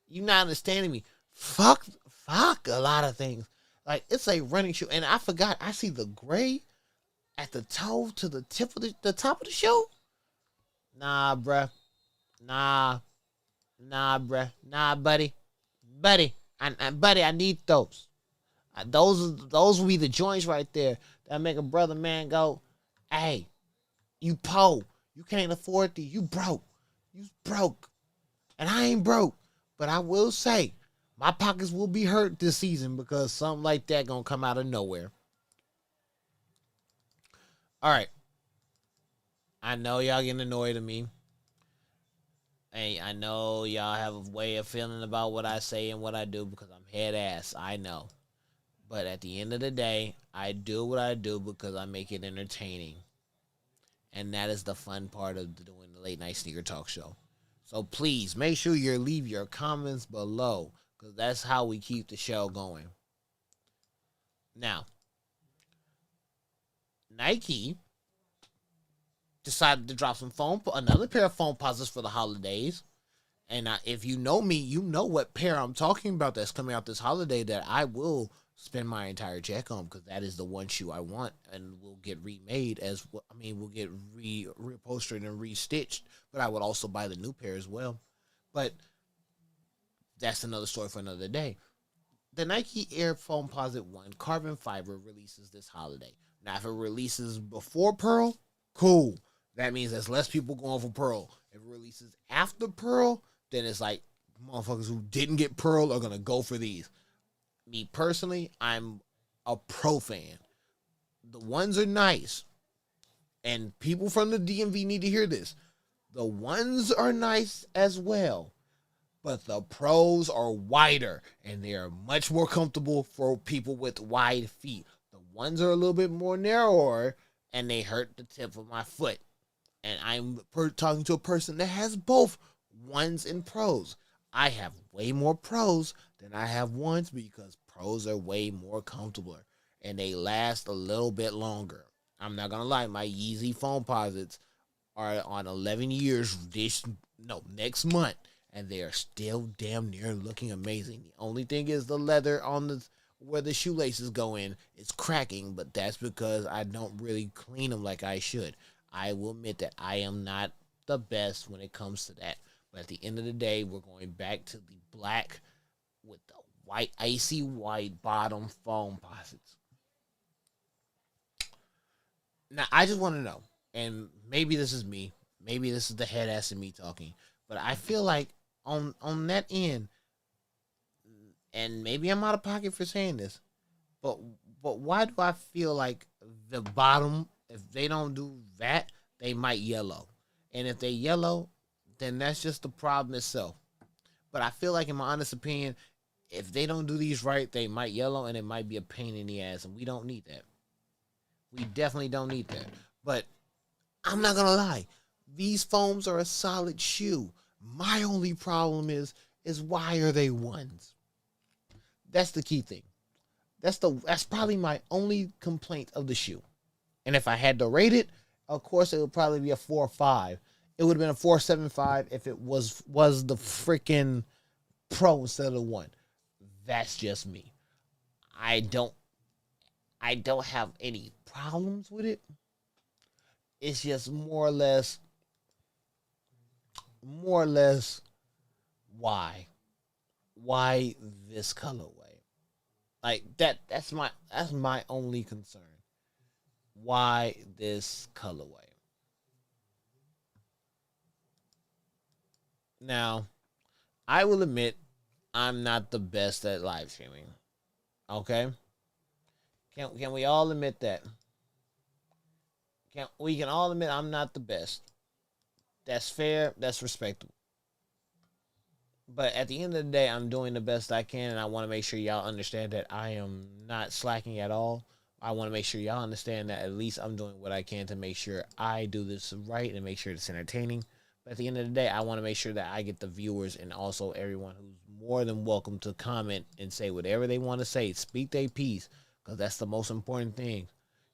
You not understanding me? Fuck a lot of things. Like, it's a running shoe, and I forgot. I see the gray at the toe to the tip of the top of the shoe. Nah, bruh. Nah, bruh. Nah, buddy. Buddy, I need those. Those will be the joints right there that make a brother man go, hey, you po, you can't afford these. You broke. And I ain't broke. But I will say, my pockets will be hurt this season because something like that gonna come out of nowhere. All right. I know y'all getting annoyed at me. Hey, I know y'all have a way of feeling about what I say and what I do because I'm head ass. I know. But at the end of the day, I do what I do because I make it entertaining. And that is the fun part of doing the late night sneaker talk show. So please make sure you leave your comments below because that's how we keep the show going. Now, Nike decided to drop another pair of foam posits for the holidays. And if you know me, you know what pair I'm talking about that's coming out this holiday that I will spend my entire check on because that is the one shoe I want and will get remade will get reupholstered and restitched, but I would also buy the new pair as well. But that's another story for another day. The Nike Air Foamposite 1 carbon fiber releases this holiday. Now, if it releases before Pearl, cool. That means there's less people going for Pearl. If it releases after Pearl, then it's like motherfuckers who didn't get Pearl are going to go for these. Me personally, I'm a pro fan. The ones are nice. And people from the DMV need to hear this. The ones are nice as well. But the pros are wider and they are much more comfortable for people with wide feet. The ones are a little bit more narrower and they hurt the tip of my foot. And I'm talking to a person that has both ones and pros. I have way more pros than I have ones because pros are way more comfortable and they last a little bit longer. I'm not going to lie, my Yeezy Foamposites are on 11 years next month. And they are still damn near looking amazing. The only thing is the leather on where the shoelaces go in is cracking, but that's because I don't really clean them like I should. I will admit that I am not the best when it comes to that. But at the end of the day, we're going back to the black with the white, icy white bottom Foamposites. Now I just want to know, and maybe this is me, maybe this is the head ass in me talking, but I feel like on that end, and maybe I'm out of pocket for saying this, but why do I feel like the bottom, if they don't do that, they might yellow, and if they yellow, then that's just the problem itself. But I feel like, in my honest opinion, if they don't do these right, they might yellow, and it might be a pain in the ass, and we don't need that. We definitely don't need that. But I'm not gonna lie, these foams are a solid shoe. My only problem is why are they ones? That's the key thing. That's probably my only complaint of the shoe. And if I had to rate it, of course it would probably be a 4 or 5. It would have been a 4.75 if it was the freaking pro instead of the one. That's just me. I don't have any problems with it. It's just more or less why this colorway? Like that's my only concern. Why this colorway? Now, I will admit I'm not the best at live streaming. Okay? Can we all admit that? We can all admit I'm not the best. That's fair, that's respectable. But at the end of the day, I'm doing the best I can, and I want to make sure y'all understand that I am not slacking at all. I want to make sure y'all understand that at least I'm doing what I can to make sure I do this right and make sure it's entertaining. But at the end of the day, I want to make sure that I get the viewers and also everyone who's more than welcome to comment and say whatever they want to say. Speak their piece, because that's the most important thing.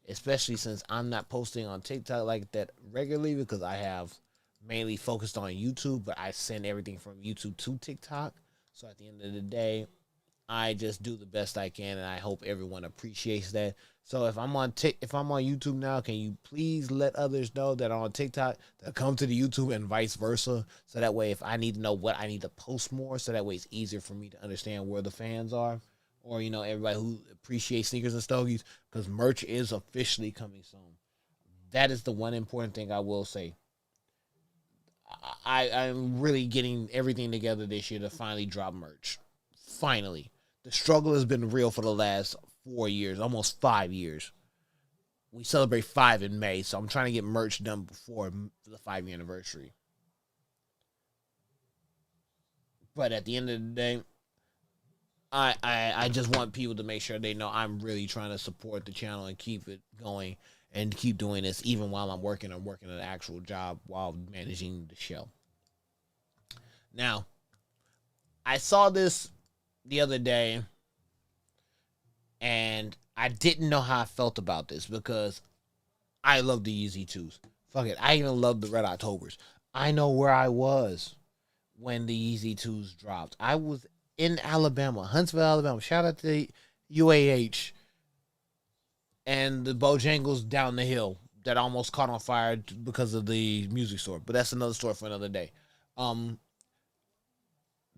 Especially since I'm not posting on TikTok like that regularly, because I have mainly focused on YouTube, but I send everything from YouTube to TikTok. So at the end of the day, I just do the best I can, and I hope everyone appreciates that. So if I'm on YouTube now, can you please let others know that I'm on TikTok, that come to the YouTube and vice versa, so that way if I need to know what I need to post more, so that way it's easier for me to understand where the fans are, or everybody who appreciates Sneakers and Stogies, because merch is officially coming soon. That is the one important thing I will say. I'm really getting everything together this year to finally drop merch. Finally. The struggle has been real for the last 4 years, almost 5 years. We celebrate 5 in May, so I'm trying to get merch done before the 5-year anniversary. But at the end of the day, I just want people to make sure they know I'm really trying to support the channel and keep it going and keep doing this even while I'm working an actual job while managing the show. Now, I saw this the other day, and I didn't know how I felt about this because I love the Yeezy 2s. Fuck it, I even love the Red Octobers. I know where I was when the Yeezy 2s dropped. I was in Alabama, Huntsville, Alabama. Shout out to UAH and the Bojangles down the hill that almost caught on fire because of the music store. But that's another story for another day.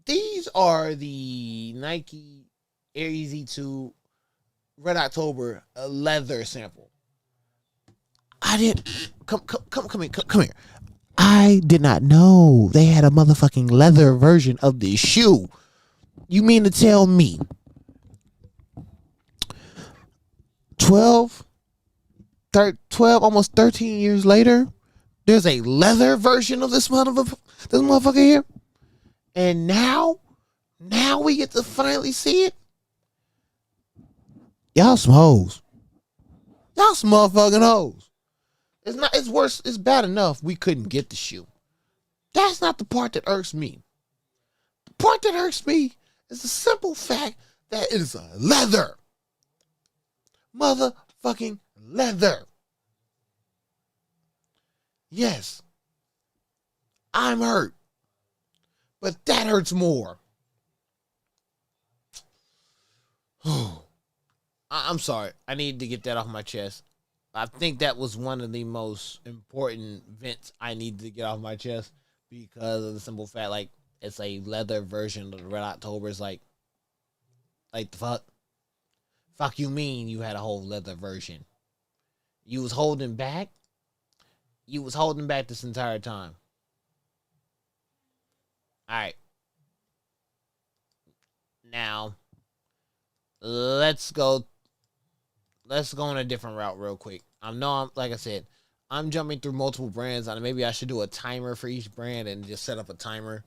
These are the Nike Air Yeezy 2 Red October leather sample. I didn't come here. I did not know they had a motherfucking leather version of this shoe. You mean to tell me 12, almost 13 years later, there's a leather version of this motherfucker here? And now we get to finally see it? Y'all some hoes. Y'all some motherfucking hoes. It's worse, it's bad enough we couldn't get the shoe. That's not the part that irks me. The part that irks me is the simple fact that it is a leather. Motherfucking leather. Yes. I'm hurt. But that hurts more. I'm sorry. I need to get that off my chest. I think that was one of the most important vents I need to get off my chest because of the simple fact, like, it's a leather version of the Red October. It's like the fuck? Fuck you mean you had a whole leather version? You was holding back. You was holding back this entire time. All right. Now, let's go. Let's go on a different route real quick. I'm like I said, I'm jumping through multiple brands, and maybe I should do a timer for each brand and just set up a timer,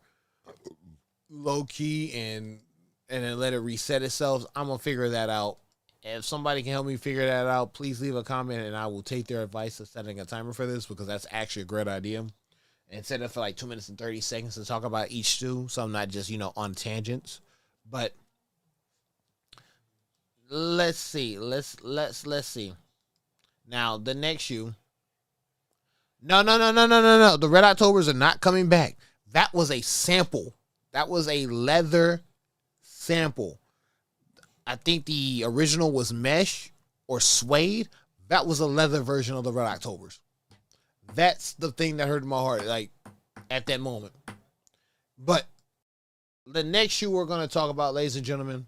low key, and then let it reset itself. I'm gonna figure that out. If somebody can help me figure that out, please leave a comment, and I will take their advice of setting a timer for this because that's actually a great idea. And set it for like 2 minutes and 30 seconds to talk about each shoe, so I'm not just on tangents. But let's see. Let's see. Now the next shoe. No. The Red Octobers are not coming back. That was a sample. That was a leather sample. I think the original was mesh or suede. That was a leather version of the Red Octobers. That's the thing that hurt my heart, like, at that moment. But the next shoe we're going to talk about, ladies and gentlemen,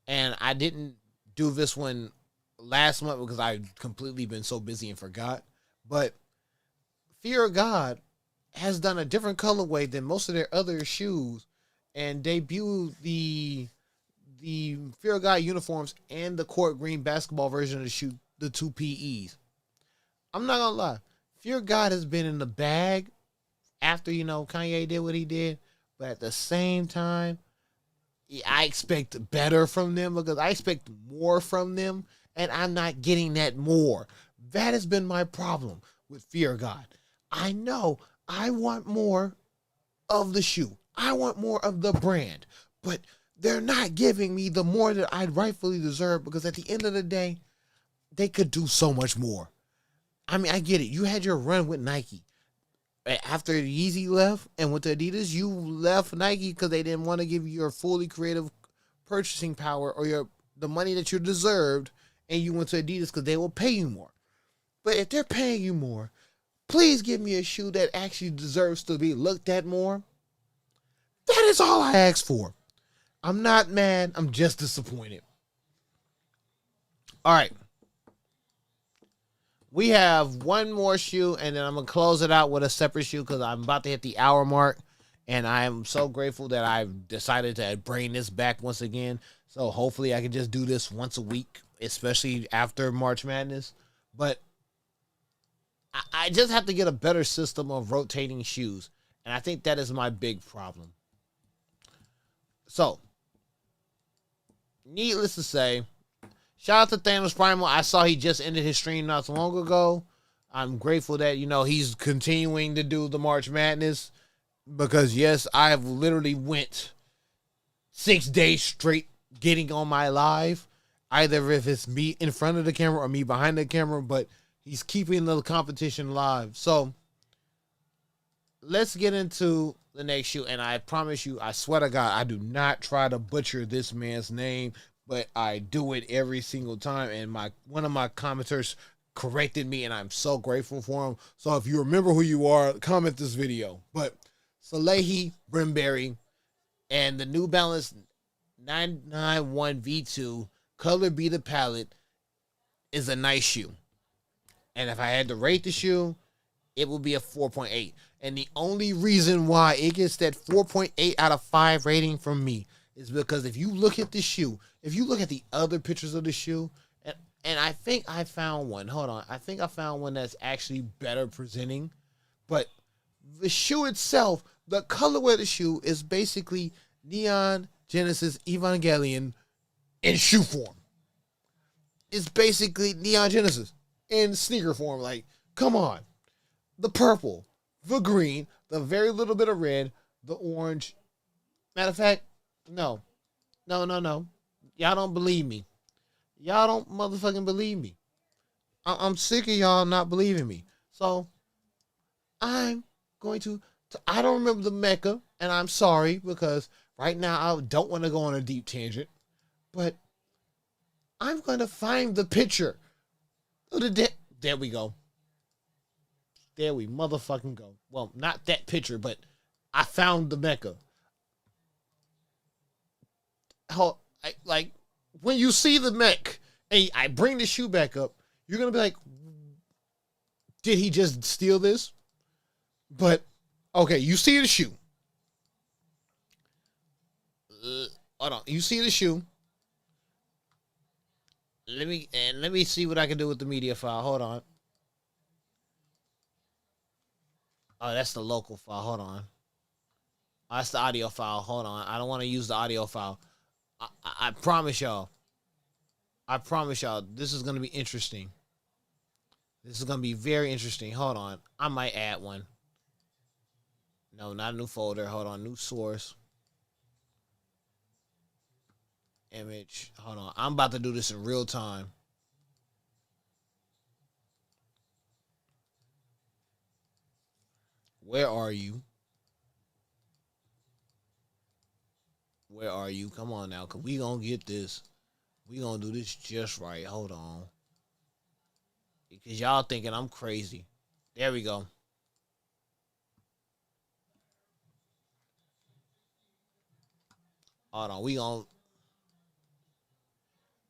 and I didn't do this one last month because I've completely been so busy and forgot, but Fear of God has done a different colorway than most of their other shoes and debuted the Fear of God uniforms and the court green basketball version of the shoe, the 2 PEs. I'm not going to lie. Fear of God has been in the bag after, Kanye did what he did. But at the same time, I expect better from them because I expect more from them. And I'm not getting that more. That has been my problem with Fear of God. I know I want more of the shoe. I want more of the brand. But they're not giving me the more that I'd rightfully deserve because at the end of the day, they could do so much more. I mean, I get it. You had your run with Nike. After Yeezy left and with Adidas, you left Nike because they didn't want to give you your fully creative purchasing power or the money that you deserved, and you went to Adidas because they will pay you more. But if they're paying you more, please give me a shoe that actually deserves to be looked at more. That is all I ask for. I'm not mad. I'm just disappointed. All right. We have one more shoe, and then I'm going to close it out with a separate shoe because I'm about to hit the hour mark, and I am so grateful that I've decided to bring this back once again. So hopefully I can just do this once a week, especially after March Madness. But I just have to get a better system of rotating shoes, and I think that is my big problem. So, needless to say, shout out to Thanos Primal. I saw he just ended his stream not so long ago. I'm grateful that, he's continuing to do the March Madness because, yes, I've literally went 6 days straight getting on my live, either if it's me in front of the camera or me behind the camera, but he's keeping the competition live. So, let's get into the next shoe, and I promise you, I swear to God, I do not try to butcher this man's name, but I do it every single time, and one of my commenters corrected me, and I'm so grateful for him. So if you remember who you are, comment this video. But Salehi Brimberry and the New Balance 991 V2 Color Be the Palette is a nice shoe. And if I had to rate the shoe, it would be a 4.8. And the only reason why it gets that 4.8 out of 5 rating from me is because if you look at the shoe, if you look at the other pictures of the shoe, and I think I found one. Hold on. I think I found one that's actually better presenting. But the shoe itself, the colorway of the shoe is basically Neon Genesis Evangelion in shoe form. It's basically Neon Genesis in sneaker form. Like, come on. The purple, the green, the very little bit of red, the orange. Matter of fact, no. Y'all don't believe me. Y'all don't motherfucking believe me. I'm sick of y'all not believing me. So, I'm going to I don't remember the Mecca, and I'm sorry because right now I don't want to go on a deep tangent, but I'm going to find the picture. There we go. There we motherfucking go. Well, not that picture, but I found the Mecca. Like, when you see the mech and I bring the shoe back up, you're going to be like, Did he just steal this? But okay, you see the shoe. Hold on, you see the shoe. Let me see what I can do with the media file. Hold on. Oh, that's the local file. Hold on. Oh, that's the audio file. Hold on. I don't want to use the audio file. I promise y'all. I promise y'all. This is gonna be interesting. This is gonna be very interesting. Hold on. I might add one. No, not a new folder. Hold on. New source. Image. Hold on. I'm about to do this in real time. Where are you? Where are you? Come on now, cause we gonna get this. We gonna do this just right. Hold on, because y'all thinking I'm crazy. There we go. Hold on, we gonna.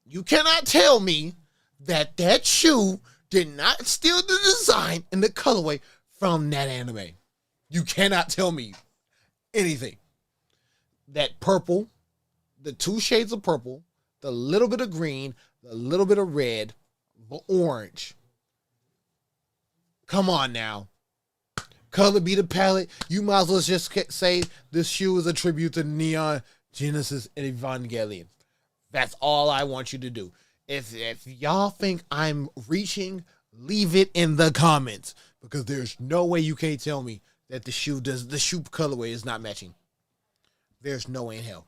You cannot tell me that that shoe did not steal the design and the colorway from that anime. You cannot tell me anything. That purple, the two shades of purple, the little bit of green, the little bit of red, the orange. Come on now. Color be the palette. You might as well just say this shoe is a tribute to Neon Genesis and Evangelion. That's all I want you to do. If y'all think I'm reaching, leave it in the comments, because there's no way you can't tell me that the shoe colorway is not matching. There's no way in hell.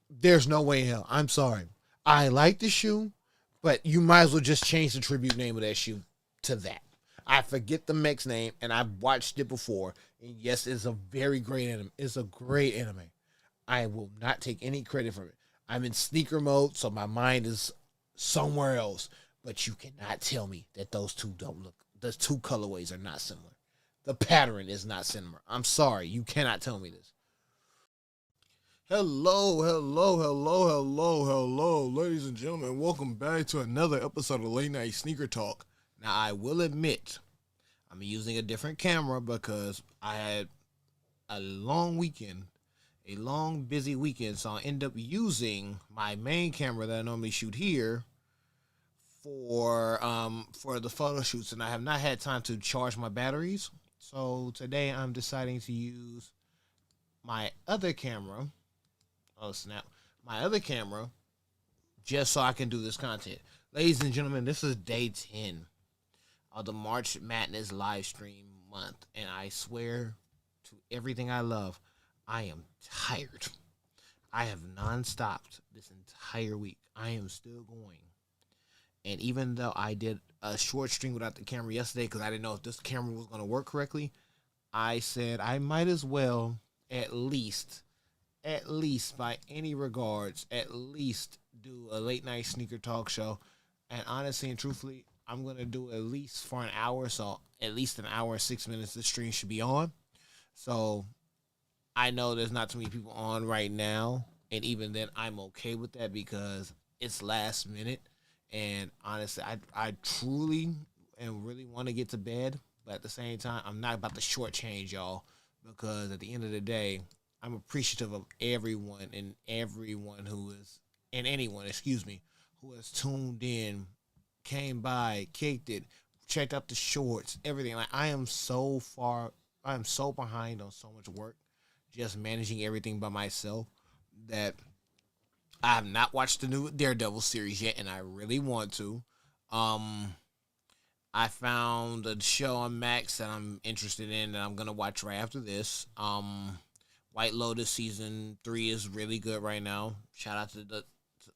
There's no way in hell. I'm sorry. I like the shoe, but you might as well just change the tribute name of that shoe to that. I forget the mech's name, and I've watched it before. And yes, it's a very great anime. It's a great anime. I will not take any credit for it. I'm in sneaker mode, so my mind is somewhere else. But you cannot tell me that those two don't look. The two colorways are not similar. The pattern is not similar. I'm sorry. You cannot tell me this. Hello, hello, hello, hello, hello, ladies and gentlemen. Welcome back to another episode of Late Night Sneaker Talk. Now, I will admit, I'm using a different camera because I had a long weekend, a long, busy weekend. So I end up using my main camera that I normally shoot here for the photo shoots, and I have not had time to charge my batteries. So today I'm deciding to use my other camera. Oh, snap. My other camera, just so I can do this content. Ladies and gentlemen, this is day 10 of the March Madness live stream month. And I swear to everything I love, I am tired. I have non-stopped this entire week. I am still going. And even though I did a short stream without the camera yesterday because I didn't know if this camera was going to work correctly, I said I might as well at least by any regards, at least do a late night sneaker talk show. And honestly and truthfully, I'm going to do at least for an hour. So at least an hour and 6 minutes the stream should be on. So I know there's not too many people on right now. And even then, I'm okay with that because it's last minute. And honestly, I truly and really want to get to bed. But at the same time, I'm not about to shortchange y'all. Because at the end of the day, I'm appreciative of everyone and anyone, who has tuned in, came by, kicked it, checked out the shorts, everything. Like I am so behind on so much work, just managing everything by myself, that I have not watched the new Daredevil series yet, and I really want to. I found a show on Max that I'm interested in that I'm gonna watch right after this. White Lotus season 3 is really good right now. Shout out to the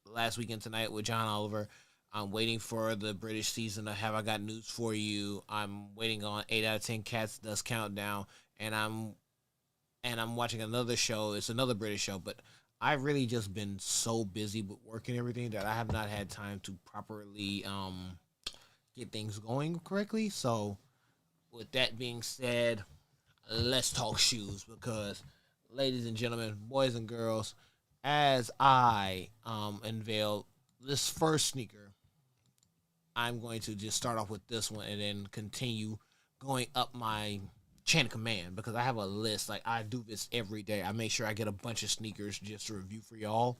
Last Weekend Tonight with John Oliver. I'm waiting for the British season of Have I Got News for You. I'm waiting on 8 out of 10 Cats Does Countdown, and I'm watching another show. It's another British show, but I've really just been so busy with work and everything that I have not had time to properly get things going correctly. So, with that being said, let's talk shoes because, ladies and gentlemen, boys and girls, as I unveil this first sneaker, I'm going to just start off with this one and then continue going up my chain of command because I have a list. Like I do this every day. I make sure I get a bunch of sneakers just to review for y'all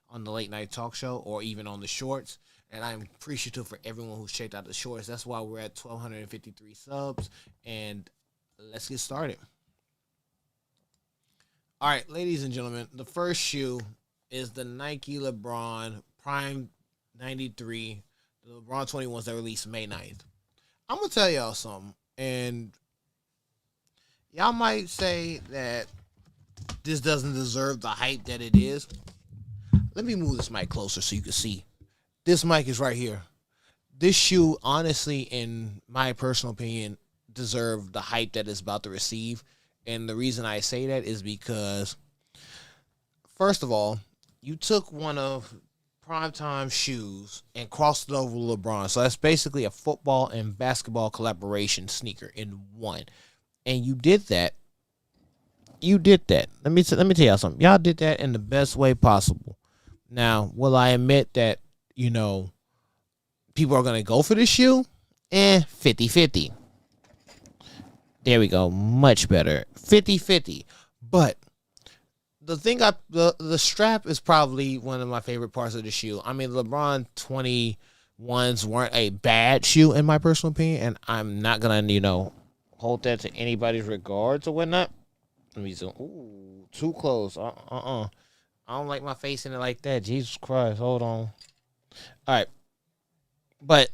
on the late night talk show or even on the shorts. And I'm appreciative for everyone who's checked out the shorts. That's why we're at 1,253 subs. And let's get started. All right, ladies and gentlemen, the first shoe is the Nike LeBron Prime 93, the LeBron 21s that released May 9th. I'm going to tell y'all something. And y'all might say that this doesn't deserve the hype that it is. Let me move this mic closer so you can see. This mic is right here. This shoe, honestly, in my personal opinion, deserved the hype that it's about to receive. And the reason I say that is because, first of all, you took one of primetime shoes and crossed it over LeBron. So that's basically a football and basketball collaboration sneaker in one. And you did that. You did that. Let me tell y'all something. Y'all did that in the best way possible. Now, will I admit that, people are going to go for this shoe? 50-50. There we go. Much better. 50-50. But the thing the strap is probably one of my favorite parts of the shoe. I mean, LeBron 21s weren't a bad shoe in my personal opinion, and I'm not going to, hold that to anybody's regards or whatnot. Let me zoom. Ooh, too close. I don't like my face in it like that. Jesus Christ. Hold on. All right. But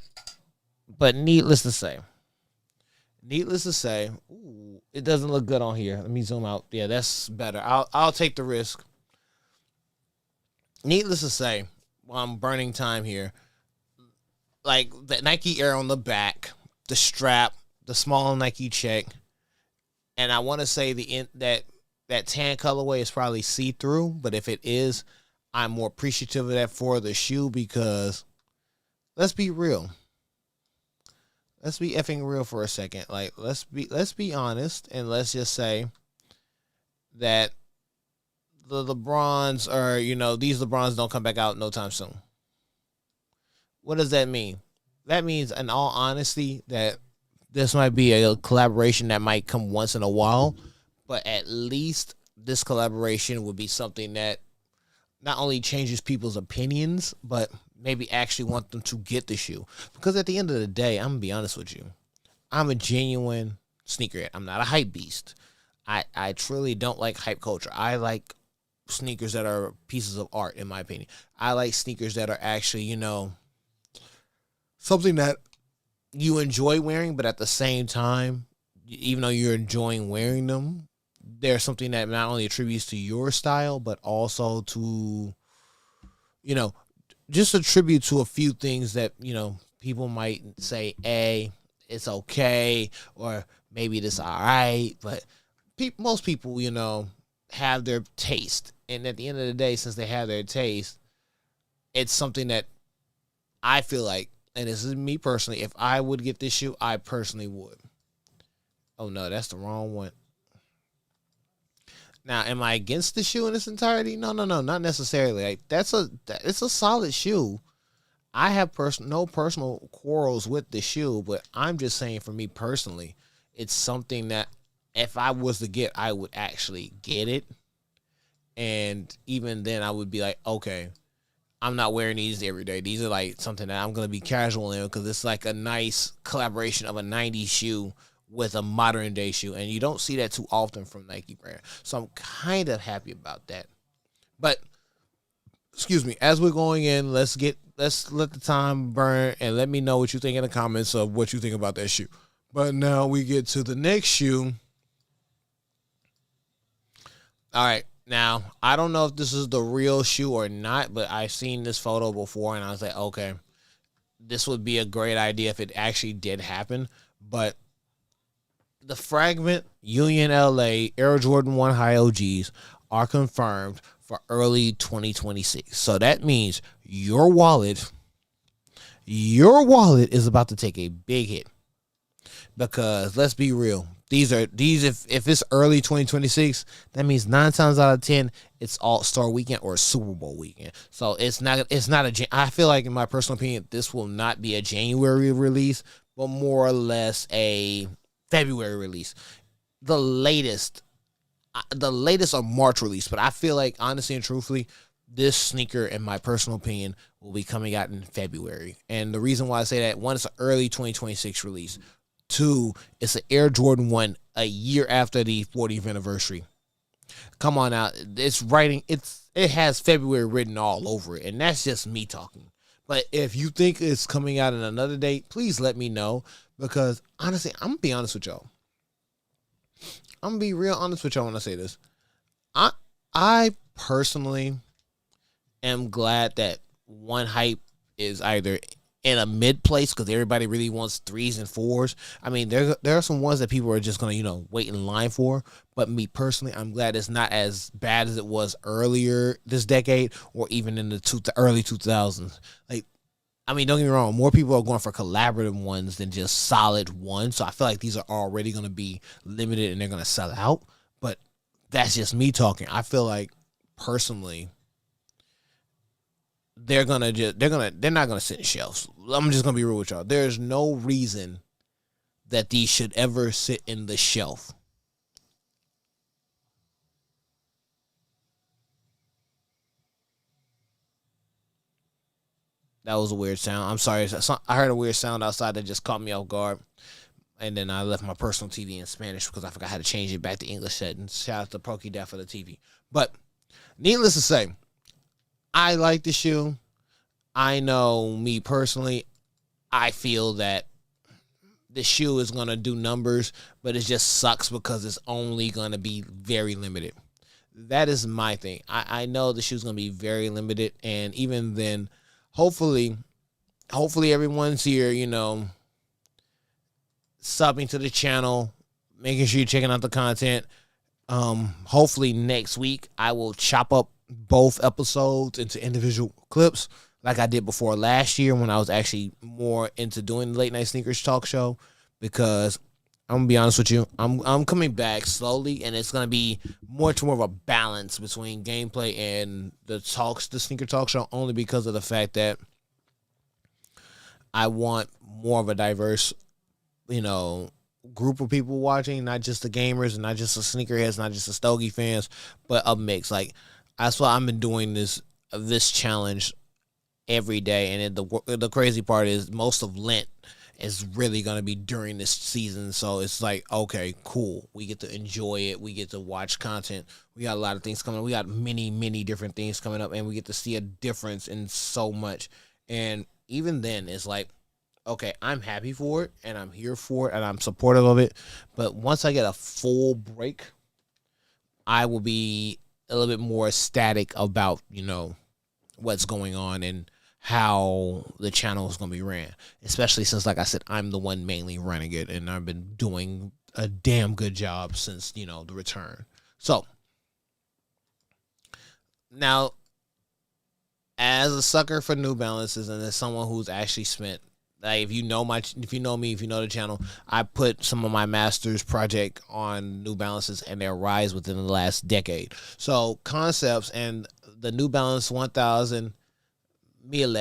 needless to say, ooh, it doesn't look good on here. Let me zoom out. Yeah, that's better. I'll take the risk. Needless to say, while I'm burning time here, like the Nike Air on the back, the strap, the small Nike check, and I want to say that tan colorway is probably see-through, but if it is, I'm more appreciative of that for the shoe because let's be real. Let's be effing real for a second. Like let's be honest and let's just say that the LeBrons are, these LeBrons don't come back out no time soon. What does that mean? That means, in all honesty, that this might be a collaboration that might come once in a while, but at least this collaboration would be something that not only changes people's opinions, but maybe actually want them to get the shoe. Because at the end of the day, I'm going to be honest with you. I'm a genuine sneakerhead. I'm not a hype beast. I truly don't like hype culture. I like sneakers that are pieces of art, in my opinion. I like sneakers that are actually, something that you enjoy wearing, but at the same time, even though you're enjoying wearing them, there's something that not only attributes to your style, but also to, just attribute to a few things that, people might say, hey, it's okay, or maybe this all right. But most people, have their taste. And at the end of the day, since they have their taste, it's something that I feel like, and this is me personally, if I would get this shoe, I personally would. Oh, no, that's the wrong one. Now, am I against the shoe in its entirety? No, not necessarily. Like it's a solid shoe. I have no personal quarrels with the shoe, but I'm just saying for me personally, it's something that if I was to get, I would actually get it. And even then I would be like, okay, I'm not wearing these every day. These are like something that I'm going to be casual in because it's like a nice collaboration of a 90s shoe with a modern day shoe, and you don't see that too often from Nike brand. So I'm kind of happy about that. But excuse me, as we're going in, let's let the time burn and let me know what you think in the comments of what you think about that shoe. But now we get to the next shoe. All right. Now, I don't know if this is the real shoe or not, but I've seen this photo before and I was like, okay, this would be a great idea if it actually did happen. But the Fragment Union LA Air Jordan 1 High OGs are confirmed for early 2026. So that means your wallet is about to take a big hit. Because let's be real, These if it's early 2026, that means 9 times out of 10 it's All-Star weekend or Super Bowl weekend. So it's not I feel like, in my personal opinion, this will not be a January release, but more or less a February release. The latest a March release, but I feel like, honestly and truthfully, this sneaker, in my personal opinion, will be coming out in February. And the reason why I say that, one, it's an early 2026 release. Two, it's an Air Jordan 1 a year after the 40th anniversary. Come on out. It has February written all over it, and that's just me talking. But if you think it's coming out in another date, please let me know, because honestly, I'm gonna be honest with y'all. I'm gonna be real honest with y'all when I say this. I personally am glad that One Hype is either in a mid place, because everybody really wants threes and fours. I mean, there are some ones that people are just gonna wait in line for. But me personally, I'm glad it's not as bad as it was earlier this decade, or even in the early 2000s. Like, I mean, don't get me wrong, more people are going for collaborative ones than just solid ones. So I feel like these are already going to be limited and they're going to sell out. But that's just me talking. I feel like, personally, they're not gonna sit in shelves. I'm just gonna be real with y'all. There's no reason that these should ever sit in the shelf. That was a weird sound. I'm sorry. I heard a weird sound outside that just caught me off guard. And then I left my personal TV in Spanish because I forgot how to change it back to English settings. Shout out to PokeDad for the TV. But needless to say, I like the shoe. I know, me personally, I feel that the shoe is going to do numbers, but it just sucks because it's only going to be very limited. That is my thing. I know the shoe's going to be very limited, and even then, hopefully everyone's here, subbing to the channel, making sure you're checking out the content. Hopefully next week I will chop up both episodes into individual clips like I did before last year, when I was actually more into doing the late night sneakers talk show, because I'm gonna be honest with you, I'm coming back slowly, and it's gonna be more of a balance between gameplay and the sneaker talk show, only because of the fact that I want more of a diverse, group of people watching, not just the gamers and not just the sneakerheads, not just the Stogie fans, but a mix. Like, that's why I've been doing this challenge every day. And the crazy part is, most of Lent is really going to be during this season. So it's like, okay, cool. We get to enjoy it. We get to watch content. We got a lot of things coming up. We got many different things coming up, and we get to see a difference in so much. And even then, it's like, okay, I'm happy for it, and I'm here for it, and I'm supportive of it. But once I get a full break, I will be a little bit more ecstatic about, what's going on and how the channel is going to be ran. Especially since, like I said, I'm the one mainly running it, and I've been doing a damn good job since, the return. So, now, as a sucker for New Balances, and as someone who's actually spent, like, if you know me, if you know the channel, I put some of my master's project on New Balances and their rise within the last decade. So Concepts and the New Balance 1000 Mille,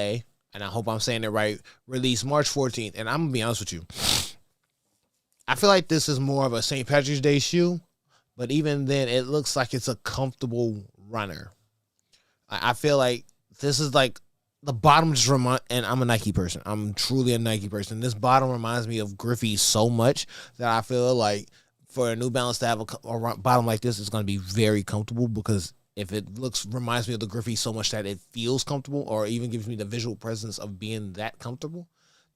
and I hope I'm saying it right, released March 14th. And I'm gonna be honest with you, I feel like this is more of a St. Patrick's Day shoe, but even then, it looks like it's a comfortable runner. I feel like this is like, the bottom just and I'm a Nike person. I'm truly a Nike person. This bottom reminds me of Griffey so much that I feel like for a New Balance to have a bottom like this, it's going to be very comfortable, because if it reminds me of the Griffey so much that it feels comfortable, or even gives me the visual presence of being that comfortable,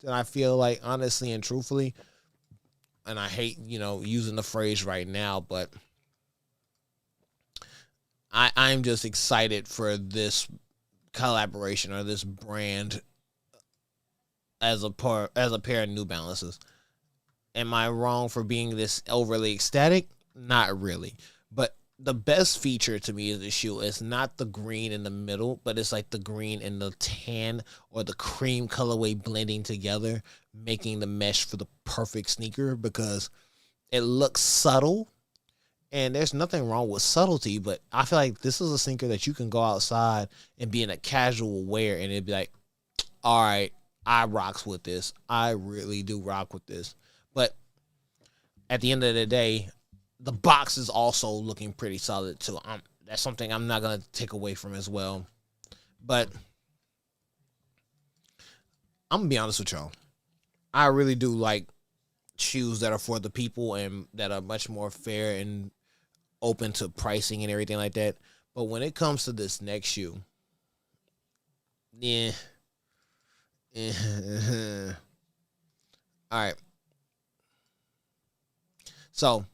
then I feel like, honestly and truthfully, and I hate, using the phrase right now, but I'm just excited for this collaboration, or this brand, as a pair of New Balances. Am I wrong for being this overly ecstatic? Not really. But the best feature to me of the shoe is not the green in the middle, but it's like the green and the tan or the cream colorway blending together, making the mesh for the perfect sneaker. Because It looks subtle, and there's nothing wrong with subtlety, but I feel like this is a sneaker that you can go outside and be in a casual wear, and it'd be like, all right, I rocks with this. I really do rock with this. But at the end of the day, the box is also looking pretty solid too. That's something I'm not gonna take away from as well. But I'm gonna be honest with y'all. I really do like shoes that are for the people and that are much more fair and open to pricing and everything like that. But when it comes to this next shoe, yeah. All right. So,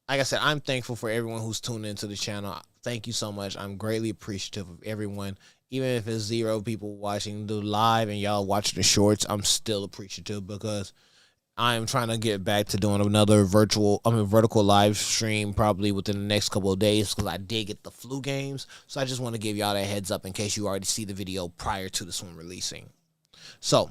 like I said, I'm thankful for everyone who's tuned into the channel. Thank you so much. I'm greatly appreciative of everyone. Even if it's 0 people watching the live and y'all watching the shorts, I'm still appreciative because I am trying to get back to doing another vertical live stream probably within the next couple of days because I did get the flu games. So I just want to give y'all that heads up in case you already see the video prior to this one releasing. So,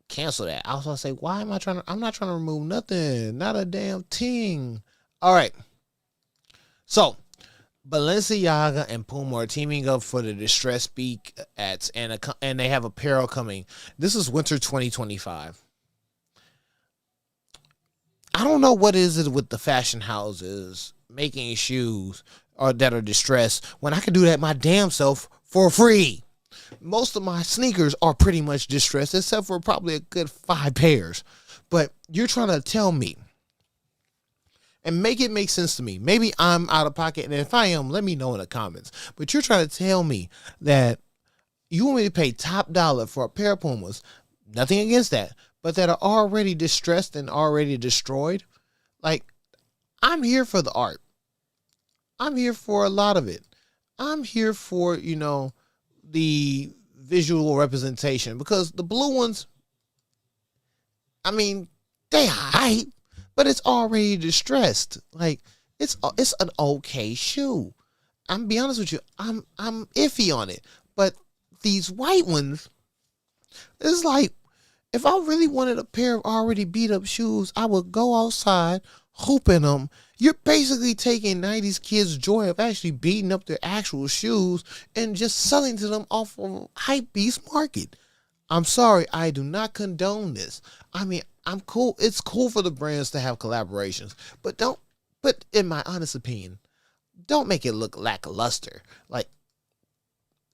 cancel that. I was going to say, why am I trying to, I'm not trying to remove nothing. Not a damn thing. All right. So, Balenciaga and Puma are teaming up for the Distress Speak ads, and they have apparel coming. This is winter 2025. I don't know what is it with the fashion houses making shoes or that are distressed when I could do that my damn self for free. Most of my sneakers are pretty much distressed, except for probably a good 5 pairs. But you're trying to tell me, and make it make sense to me. Maybe I'm out of pocket, and if I am, let me know in the comments. But you're trying to tell me that you want me to pay top dollar for a pair of Pumas, nothing against that, but that are already distressed and already destroyed? Like, I'm here for the art. I'm here for a lot of it. I'm here for, the visual representation, because the blue ones, I mean, they hype, but it's already distressed. Like, it's an okay shoe. I'm be honest with you, I'm iffy on it. But these white ones, it's like, if I really wanted a pair of already beat up shoes, I would go outside, hoop in them. You're basically taking 90s kids' joy of actually beating up their actual shoes and just selling to them off of hype beast market. I'm sorry, I do not condone this. I mean, I'm cool. It's cool for the brands to have collaborations, but in my honest opinion, don't make it look lackluster. Like,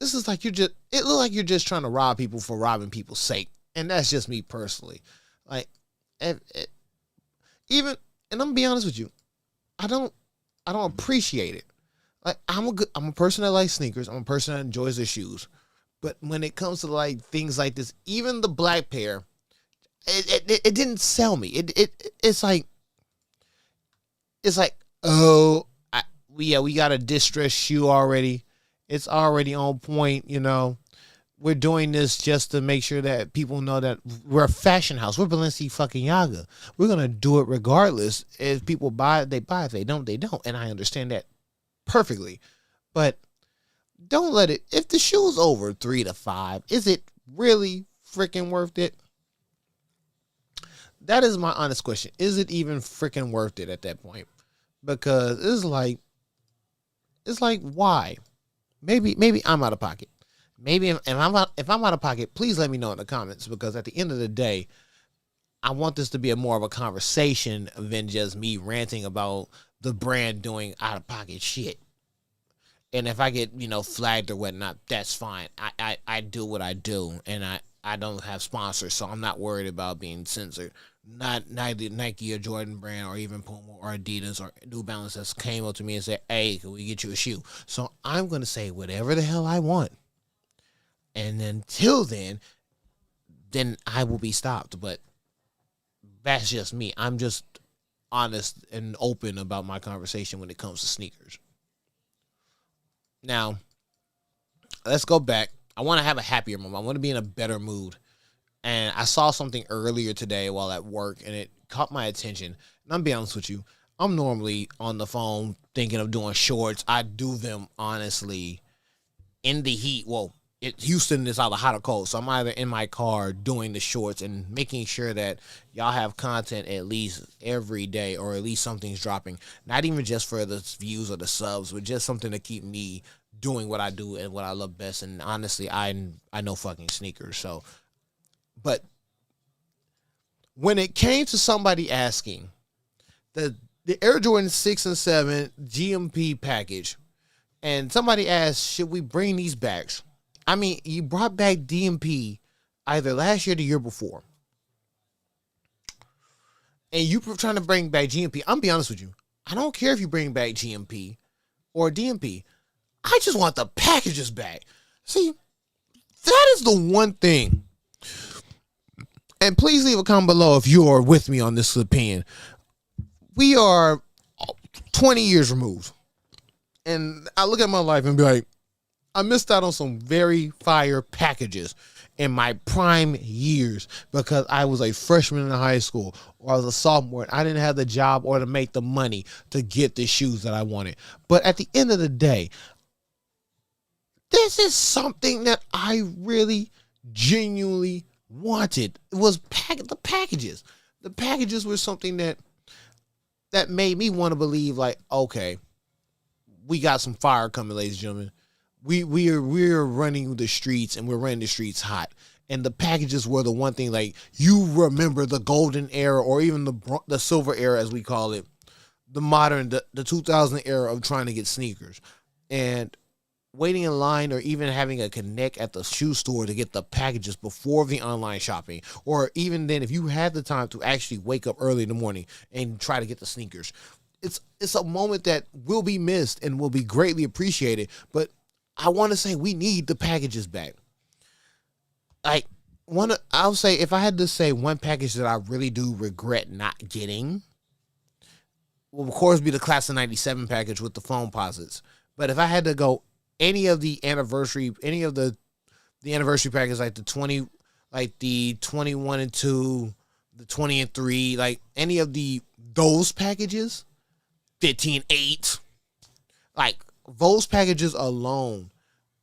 this is like it looks like you're just trying to rob people for robbing people's sake. And that's just me personally. Like, and I'm gonna be honest with you, I don't appreciate it. Like, I'm a person that likes sneakers. I'm a person that enjoys their shoes. But when it comes to like things like this, even the black pair, it didn't sell me. It's like oh, we got a distressed shoe already. It's already on point. We're doing this just to make sure that people know that we're a fashion house. We're Balenciaga. We're going to do it regardless. If people buy it, they buy it. If they don't, they don't. And I understand that perfectly. But don't let it, if the shoe's over 3 to 5, is it really freaking worth it? That is my honest question. Is it even freaking worth it at that point? Because it's like, why? Maybe I'm out of pocket. Maybe if I'm out of pocket, please let me know in the comments, because at the end of the day, I want this to be more of a conversation than just me ranting about the brand doing out of pocket shit. And if I get, flagged or whatnot, that's fine. I do what I do, and I don't have sponsors, so I'm not worried about being censored. Not neither Nike or Jordan brand or even Puma or Adidas or New Balance has came up to me and said, hey, can we get you a shoe? So I'm going to say whatever the hell I want. And until then I will be stopped. But that's just me. I'm just honest and open about my conversation when it comes to sneakers. Now, let's go back. I want to have a happier moment. I want to be in a better mood. And I saw something earlier today while at work, and it caught my attention. And I'm being honest with you, I'm normally on the phone thinking of doing shorts. I do them, honestly, in the heat. Well, Houston is either hot or cold, so I'm either in my car doing the shorts and making sure that y'all have content at least every day, or at least something's dropping. Not even just for the views or the subs, but just something to keep me doing what I do and what I love best. And honestly, I know fucking sneakers. So, but when it came to somebody asking the Air Jordan 6 and 7 GMP package, and somebody asked, should we bring these back? I mean, you brought back DMP either last year or the year before. And you trying to bring back GMP. I'm be honest with you. I don't care if you bring back GMP or DMP. I just want the packages back. See, that is the one thing. And please leave a comment below if you are with me on this opinion. We are 20 years removed. And I look at my life and be like, I missed out on some very fire packages in my prime years because I was a freshman in high school, or I was a sophomore and I didn't have the job or to make the money to get the shoes that I wanted. But at the end of the day, this is something that I really genuinely wanted. It was the packages. The packages were something that made me want to believe, like, okay, we got some fire coming, ladies and gentlemen. We're running the streets, and we're running the streets hot. And the packages were the one thing, like, you remember the golden era, or even the silver era, as we call it, the modern, the 2000 era of trying to get sneakers. And waiting in line, or even having a connect at the shoe store to get the packages before the online shopping. Or even then, if you had the time to actually wake up early in the morning and try to get the sneakers. It's a moment that will be missed and will be greatly appreciated. But I want to say we need the packages back. I'll say, if I had to say one package that I really do regret not getting, will of course be the class of 97 package with the foam posits. But if I had to go any of the anniversary package, like the 20, like the 21 and 2, the 20 and 3, like any of those packages, 15-8, like those packages alone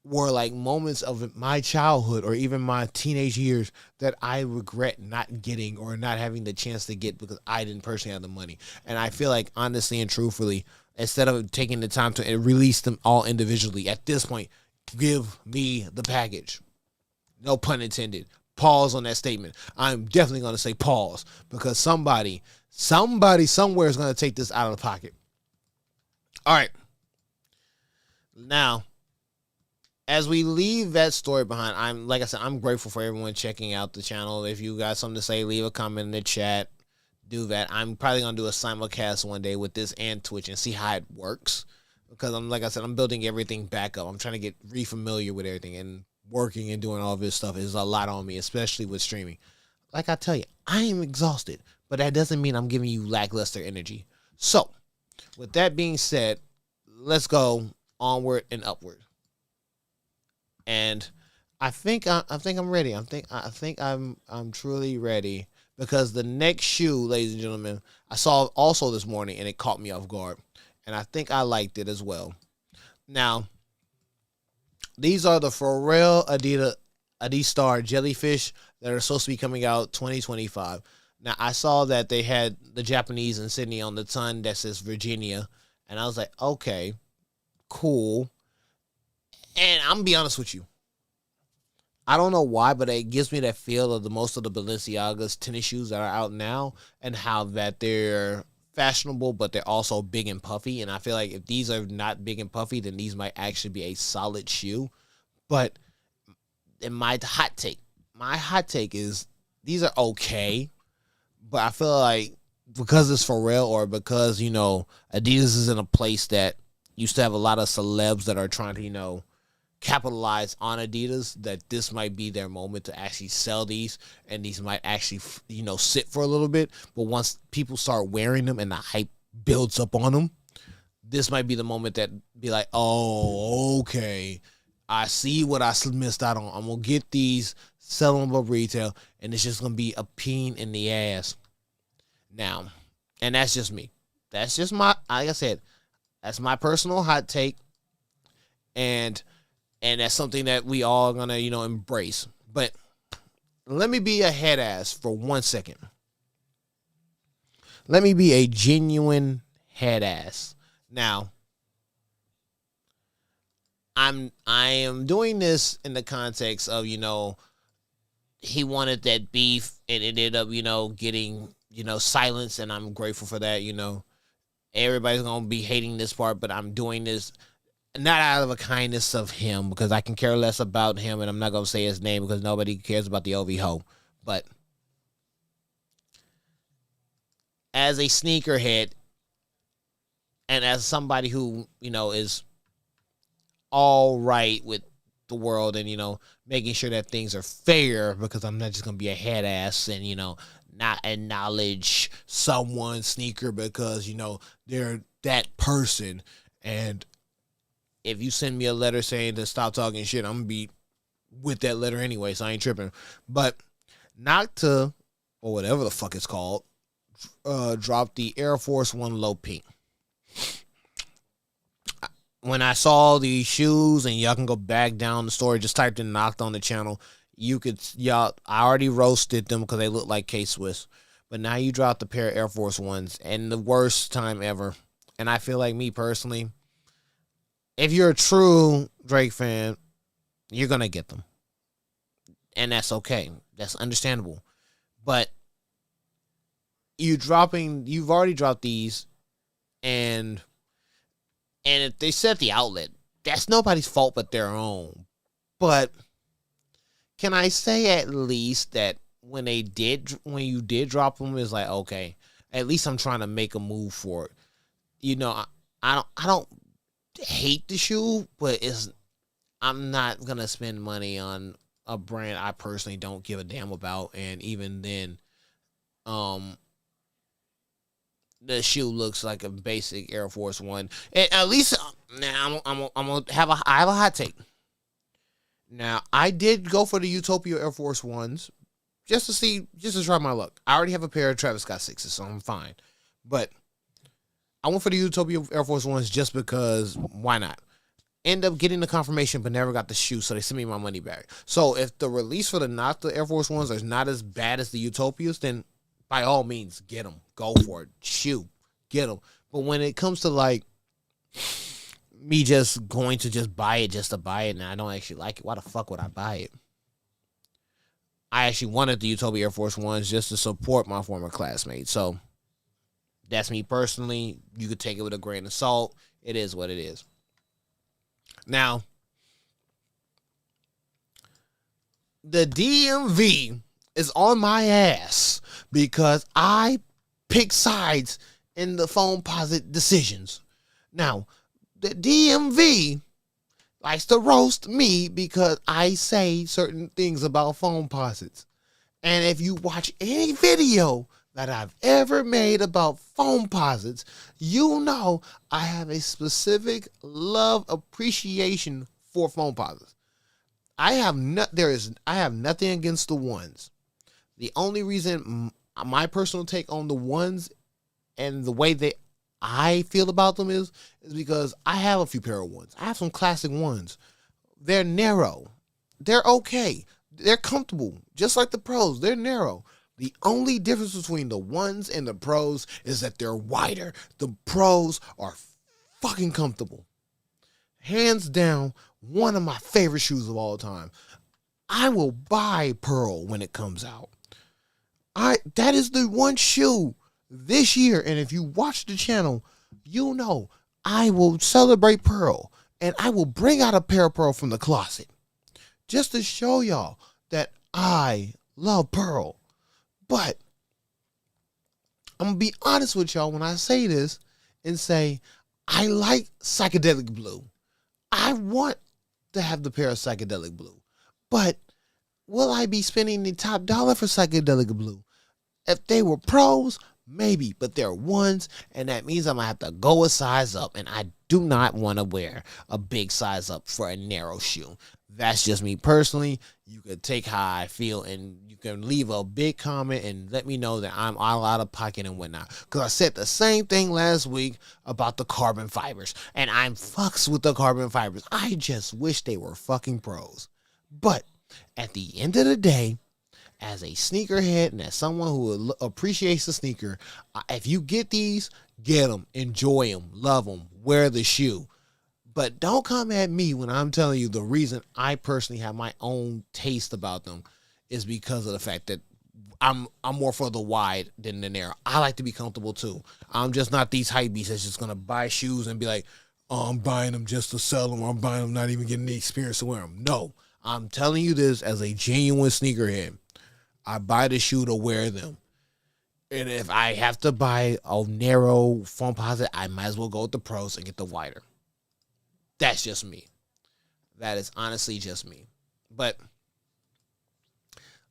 were like moments of my childhood or even my teenage years that I regret not getting or not having the chance to get because I didn't personally have the money. And I feel like, honestly and truthfully, instead of taking the time to release them all individually, at this point, give me the package. No pun intended. Pause on that statement. I'm definitely going to say pause, because somebody somewhere is going to take this out of the pocket. All right. Now, as we leave that story behind, I'm grateful for everyone checking out the channel. If you got something to say, leave a comment in the chat. Do that. I'm probably gonna do a simulcast one day with this and Twitch and see how it works, because I'm building everything back up. I'm trying to get re-familiar with everything, and working and doing all this stuff is a lot on me, especially with streaming. Like I tell you, I am exhausted, but that doesn't mean I'm giving you lackluster energy. So, with that being said, let's go onward and upward. And I think I'm ready. I think I'm truly ready, because the next shoe, ladies and gentlemen, I saw also this morning and it caught me off guard, and I think I liked it as well. Now, these are the Pharrell Adidas Star Jellyfish that are supposed to be coming out 2025. Now, I saw that they had the Japanese insignia on the ton that says Virginia, and I was like, okay, cool. And I'm gonna be honest with you, I don't know why, but it gives me that feel of most of the Balenciaga's tennis shoes that are out now, and how that they're fashionable, but they're also big and puffy. And I feel like if these are not big and puffy, then these might actually be a solid shoe. But in my hot take is these are okay, but I feel like because it's Pharrell, or because, Adidas is in a place that used to have a lot of celebs that are trying to, capitalize on Adidas, that this might be their moment to actually sell these, and these might actually, sit for a little bit. But once people start wearing them and the hype builds up on them, this might be the moment that be like, oh, okay, I see what I missed out on. I'm going to get these, sell them above retail, and it's just going to be a pain in the ass. Now, and that's just me. That's just like I said, that's my personal hot take. And and that's something that we all gonna embrace. But let me be a head ass for 1 second. Let me be a genuine head ass. Now, I am doing this in the context of, he wanted that beef and it ended up, getting, silence, and I'm grateful for that, Everybody's gonna be hating this part, but I'm doing this not out of a kindness of him, because I can care less about him, and I'm not gonna say his name because nobody cares about the OV ho. But as a sneakerhead and as somebody who, is all right with the world and, making sure that things are fair, because I'm not just going to be a head ass and, not acknowledge someone's sneaker because, they're that person. And if you send me a letter saying to stop talking shit, I'm going to be with that letter anyway, so I ain't tripping. But Nocta, or whatever the fuck it's called, dropped the Air Force One Low Pink. When I saw the shoes, and y'all can go back down the story, just typed in Nocta on the channel, I already roasted them because they look like K-Swiss. But now you dropped the pair of Air Force Ones, and the worst time ever. And I feel like, me personally, if you're a true Drake fan, you're going to get them. And that's okay. That's understandable. But you've already dropped these, and if they set the outlet, that's nobody's fault but their own. But can I say at least that when you did drop them, it's like, okay, at least I'm trying to make a move for it. I don't hate the shoe, but I'm not gonna spend money on a brand I personally don't give a damn about. And even then, the shoe looks like a basic Air Force One. And at least now I'm gonna have a hot take. Now, I did go for the Utopia Air Force Ones just to try my luck. I already have a pair of Travis Scott 6s, so I'm fine. But I went for the Utopia Air Force Ones just because, why not? End up getting the confirmation, but never got the shoe, so they sent me my money back. So if the release for the Nocta Air Force Ones is not as bad as the Utopias, then by all means, get them. Go for it. Shoot. Get them. But when it comes to, like, me just going to just buy it just to buy it, and I don't actually like it, why the fuck would I buy it? I actually wanted the Utopia Air Force Ones just to support my former classmates. So that's me personally. You could take it with a grain of salt. It is what it is. Now, the DMV is on my ass because I pick sides in the Foamposite decisions. Now, the DMV likes to roast me because I say certain things about Foamposites. And if you watch any video that I've ever made about Foamposites, you know I have a specific love appreciation for Foamposites. I have nothing against the ones. The only reason, my personal take on the ones and the way that I feel about them is because I have a few pair of ones. I have some classic ones. They're narrow. They're okay. They're comfortable. Just like the pros. They're narrow. The only difference between the ones and the pros is that they're wider. The pros are fucking comfortable. Hands down, one of my favorite shoes of all time. I will buy Pearl when it comes out. That is the one shoe this year, and if you watch the channel, you know I will celebrate Pearl, and I will bring out a pair of Pearl from the closet just to show y'all that I love Pearl. But I'm gonna be honest with y'all when I say this and say I like psychedelic blue. I want to have the pair of psychedelic blue, but will I be spending the top dollar for psychedelic blue? If they were pros, maybe, but they're ones, and that means I'm going to have to go a size up, and I do not want to wear a big size up for a narrow shoe. That's just me personally. You can take how I feel, and you can leave a big comment and let me know that I'm all out of pocket and whatnot. Because I said the same thing last week about the carbon fibers, and I'm fucks with the carbon fibers. I just wish they were fucking pros. But at the end of the day, as a sneakerhead and as someone who appreciates the sneaker, if you get these, get them, enjoy them, love them, wear the shoe. But don't come at me when I'm telling you the reason I personally have my own taste about them is because of the fact that I'm more for the wide than the narrow. I like to be comfortable too. I'm just not these hype beasts that's just gonna buy shoes and be like, oh, I'm buying them just to sell them, or I'm buying them not even getting the experience to wear them. No, I'm telling you this as a genuine sneakerhead. I buy the shoe to wear them. And if I have to buy a narrow foam posit, I might as well go with the pros and get the wider. That's just me. That is honestly just me. But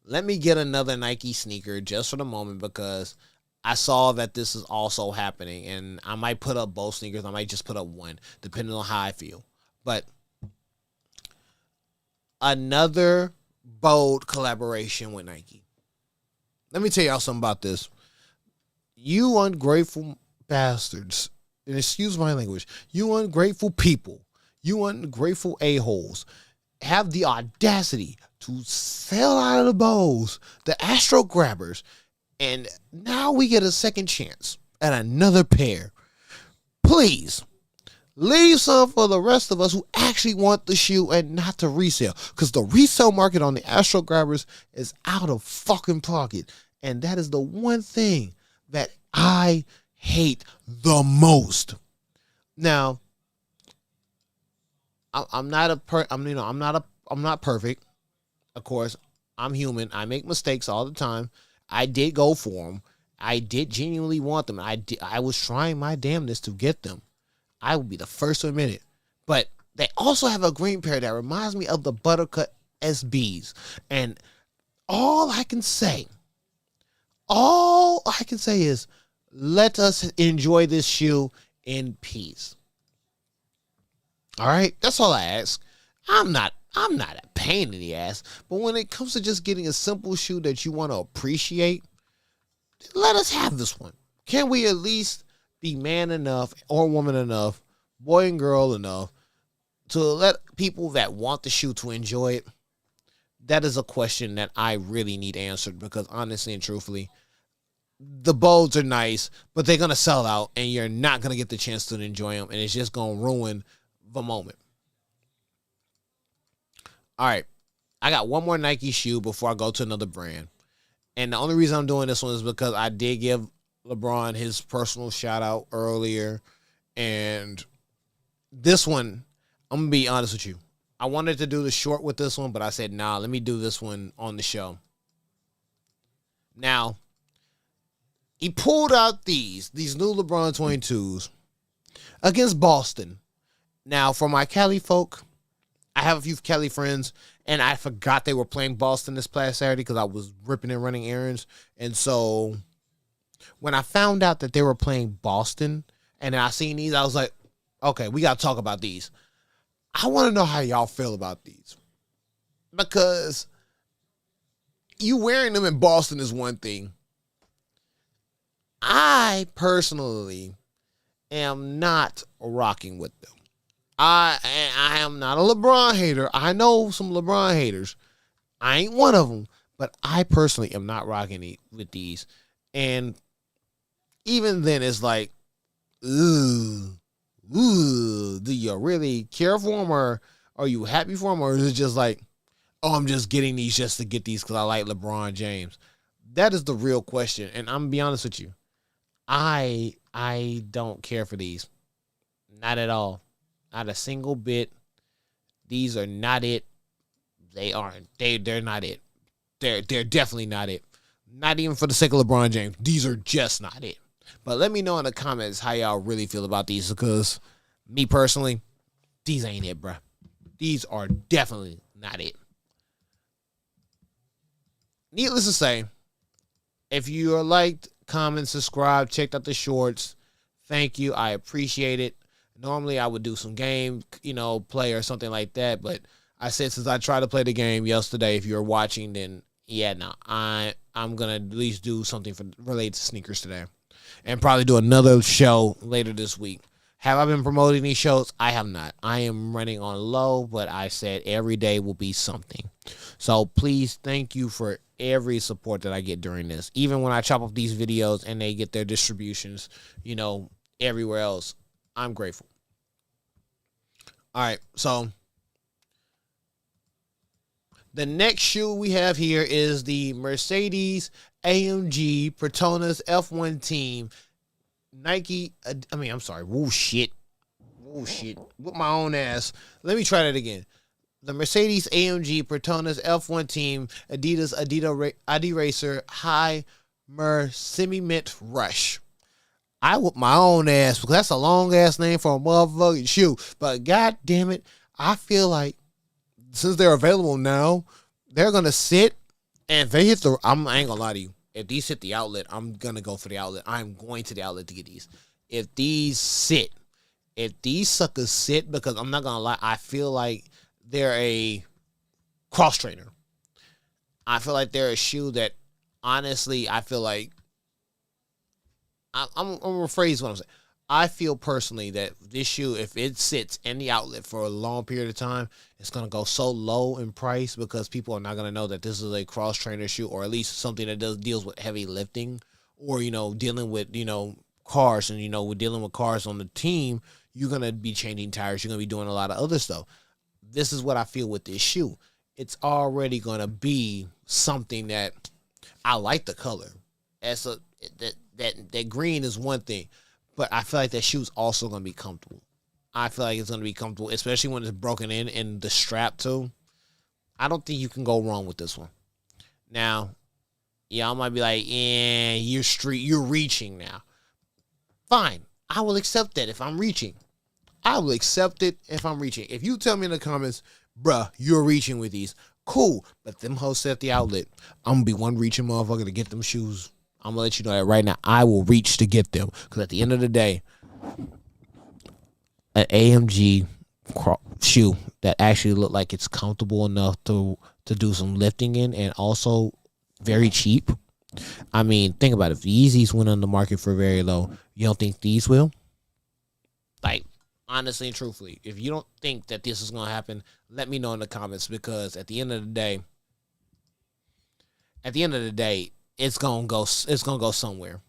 let me get another Nike sneaker just for the moment because I saw that this is also happening. And I might put up both sneakers. I might just put up one, depending on how I feel. But another bold collaboration with Nike. Let me tell y'all something about this. You ungrateful bastards, and excuse my language, you ungrateful people, you ungrateful a-holes, have the audacity to sell out of the bows, the Astro Grabbers, and now we get a second chance at another pair. Please, leave some for the rest of us who actually want the shoe and not to resell. Because the resale market on the Astro Grabbers is out of fucking pocket. And that is the one thing that I hate the most. Now, I'm not perfect. Of course, I'm human. I make mistakes all the time. I did go for them. I did genuinely want them. I was trying my damnness to get them. I will be the first to admit it. But they also have a green pair that reminds me of the Buttercut SBs. And all I can say is let us enjoy this shoe in peace. All right? That's all I ask. I'm not a pain in the ass, but when it comes to just getting a simple shoe that you want to appreciate, let us have this one. Can we at least be man enough or woman enough, boy and girl enough, to let people that want the shoe to enjoy it? That is a question that I really need answered because honestly and truthfully, the bows are nice, but they're going to sell out and you're not going to get the chance to enjoy them, and it's just going to ruin the moment. All right, I got one more Nike shoe before I go to another brand. And the only reason I'm doing this one is because I did give LeBron his personal shout out earlier. And this one, I'm going to be honest with you. I wanted to do the short with this one, but I said, nah, let me do this one on the show. Now, he pulled out these new LeBron 22s against Boston. Now, for my Cali folk, I have a few Cali friends, and I forgot they were playing Boston this past Saturday because I was ripping and running errands. And so when I found out that they were playing Boston and I seen these, I was like, okay, we got to talk about these. I want to know how y'all feel about these. Because you wearing them in Boston is one thing. I personally am not rocking with them. I am not a LeBron hater. I know some LeBron haters. I ain't one of them, but I personally am not rocking with these. And even then, it's like, ooh, do you really care for them, or are you happy for them, or is it just like, oh, I'm just getting these just to get these because I like LeBron James? That is the real question, and I'm gonna be honest with you. I don't care for these, not at all. Not a single bit. These are not it. They aren't. They're not it. They're definitely not it. Not even for the sake of LeBron James. These are just not it. But let me know in the comments how y'all really feel about these, because me personally, these ain't it, bruh. These are definitely not it. Needless to say, if you are liked, comment, subscribe, checked out the shorts, thank you. I appreciate it. Normally, I would do some game, play or something like that, but I said since I tried to play the game yesterday, if you're watching, then yeah, no, I'm gonna at least do something related to sneakers today, and probably do another show later this week. Have I been promoting these shows? I have not. I am running on low, but I said every day will be something. So please, thank you for every support that I get during this. Even when I chop up these videos and they get their distributions, everywhere else, I'm grateful. All right, so the next shoe we have here is the Mercedes AMG Protonas F1 Team Nike. Woo shit. With my own ass. Let me try that again. The Mercedes AMG Protonas F1 Team Adidas Racer High Mer Semi Mint Rush. I whip my own ass because that's a long ass name for a motherfucking shoe. But god damn it, I feel like since they're available now, they're gonna sit, and if they hit I ain't gonna lie to you. If these hit the outlet, I'm gonna go for the outlet. I'm going to the outlet to get these. If these suckers sit, because I'm not gonna lie, I feel like they're a cross trainer. I feel like they're a shoe that, honestly, I feel like I'm gonna rephrase what I'm saying. I feel personally that this shoe, if it sits in the outlet for a long period of time, it's going to go so low in price because people are not going to know that this is a cross trainer shoe, or at least something that deals with heavy lifting, or, dealing with, cars, and, we're dealing with cars on the team. You're going to be changing tires. You're going to be doing a lot of other stuff. This is what I feel with this shoe. It's already going to be something that I like the color. That green is one thing. But I feel like that shoe's also going to be comfortable. I feel like it's going to be comfortable, especially when it's broken in and the strap too. I don't think you can go wrong with this one. Now, y'all might be like, you're reaching now. Fine. I will accept that if I'm reaching. I will accept it if I'm reaching. If you tell me in the comments, bruh, you're reaching with these, cool. But them hosts at the outlet, I'm going to be one reaching motherfucker to get them shoes. I'm going to let you know that right now. I will reach to get them. Because at the end of the day, an AMG shoe that actually look like it's comfortable enough to do some lifting in, and also very cheap. I mean, think about it. If the Yeezys went on the market for very low, you don't think these will? Like, honestly and truthfully, if you don't think that this is going to happen, let me know in the comments, because at the end of the day, it's gonna go somewhere.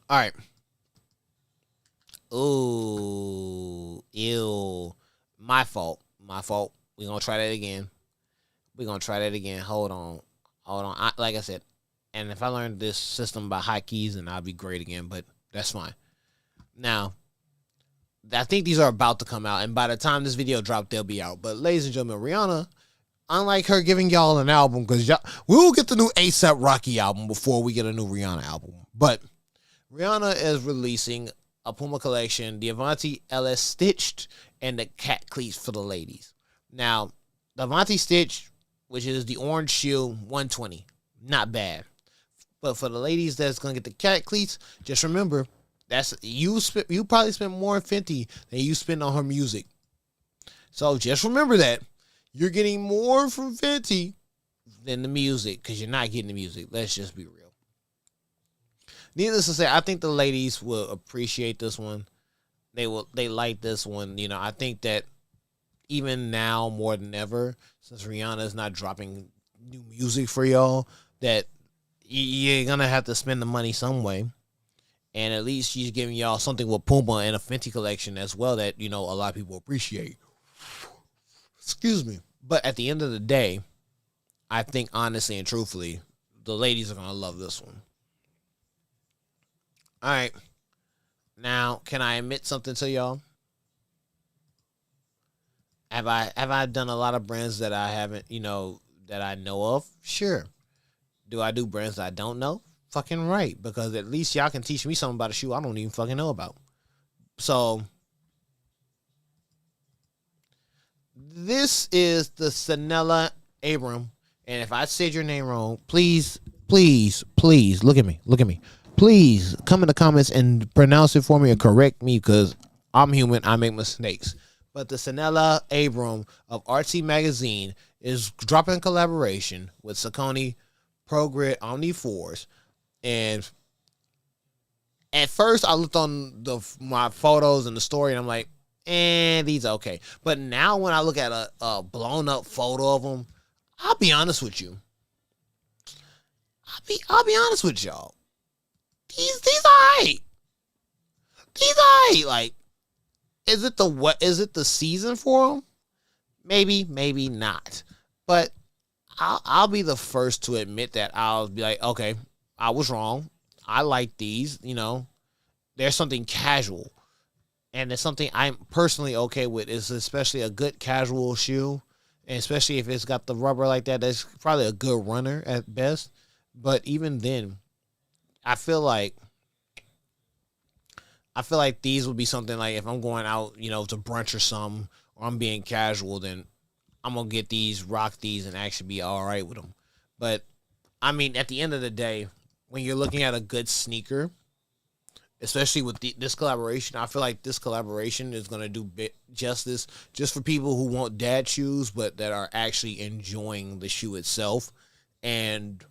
All right. Ooh, ew. My fault. We're gonna try that again. Hold on. Like I said, and if I learned this system by hotkeys, then I'll be great again. But that's fine. Now, I think these are about to come out, and by the time this video drops, they'll be out. But ladies and gentlemen, Rihanna, unlike her giving y'all an album, because we'll get the new A$AP Rocky album before we get a new Rihanna album. But Rihanna is releasing a Puma collection, the Avanti LS Stitched and the cat cleats for the ladies. Now, the Avanti Stitch, which is the orange shoe, $120. Not bad. But for the ladies that's going to get the cat cleats, just remember, that's you probably spent more on Fenty than you spend on her music. So just remember that. You're getting more from Fenty than the music, because you're not getting the music. Let's just be real. Needless to say, I think the ladies will appreciate this one. They like this one. I think that even now more than ever, since Rihanna is not dropping new music for y'all, that you're gonna have to spend the money some way. And at least she's giving y'all something with Puma and a Fenty collection as well that a lot of people appreciate. Excuse me. But at the end of the day, I think honestly and truthfully, the ladies are going to love this one. All right. Now, can I admit something to y'all? Have I done a lot of brands that I haven't, that I know of? Sure. Do I do brands that I don't know? Fucking right. Because at least y'all can teach me something about a shoe I don't even fucking know about. So, this is the Sanella Abram. And if I said your name wrong, please, look at me. Please come in the comments and pronounce it for me or correct me, because I'm human. I make mistakes. but the Sanella Abram of Artsy Magazine is dropping a collaboration with Saucony Pro Grid Omni 4s. And at first, I looked on my photos and the story, and I'm like, these are okay. But now when I look at a blown up photo of them, I'll be honest with you. I'll be honest with y'all. These alright. These alright. Like, is it the season for them? Maybe not. But I'll be the first to admit that. I'll be like, okay, I was wrong. I like these. There's something casual, and it's something I'm personally okay with. Is especially a good casual shoe, and especially if it's got the rubber like that. That's probably a good runner at best. But even then, I feel like these would be something like if I'm going out, to brunch or something, or I'm being casual, then I'm gonna get these, rock these, and actually be all right with them. But I mean, at the end of the day, when you're looking at a good sneaker, especially with this collaboration, I feel like this collaboration is gonna do justice just for people who want dad shoes, but that are actually enjoying the shoe itself. And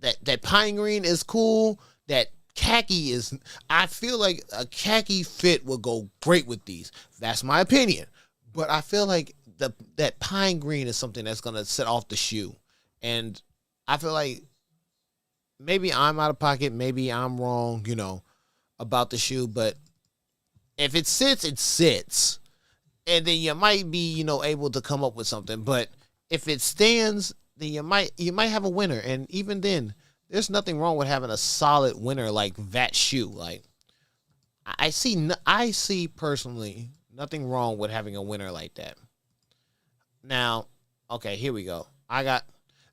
that pine green is cool. That khaki is, I feel like a khaki fit will go great with these. That's my opinion. But I feel like that pine green is something that's going to set off the shoe. And I feel like maybe I'm out of pocket. Maybe I'm wrong, about the shoe. But if it sits, it sits. And then you might be, able to come up with something. But if it stands, then you might have a winner. And even then, there's nothing wrong with having a solid winner like that shoe. Like, I see personally nothing wrong with having a winner like that. Now, okay, here we go.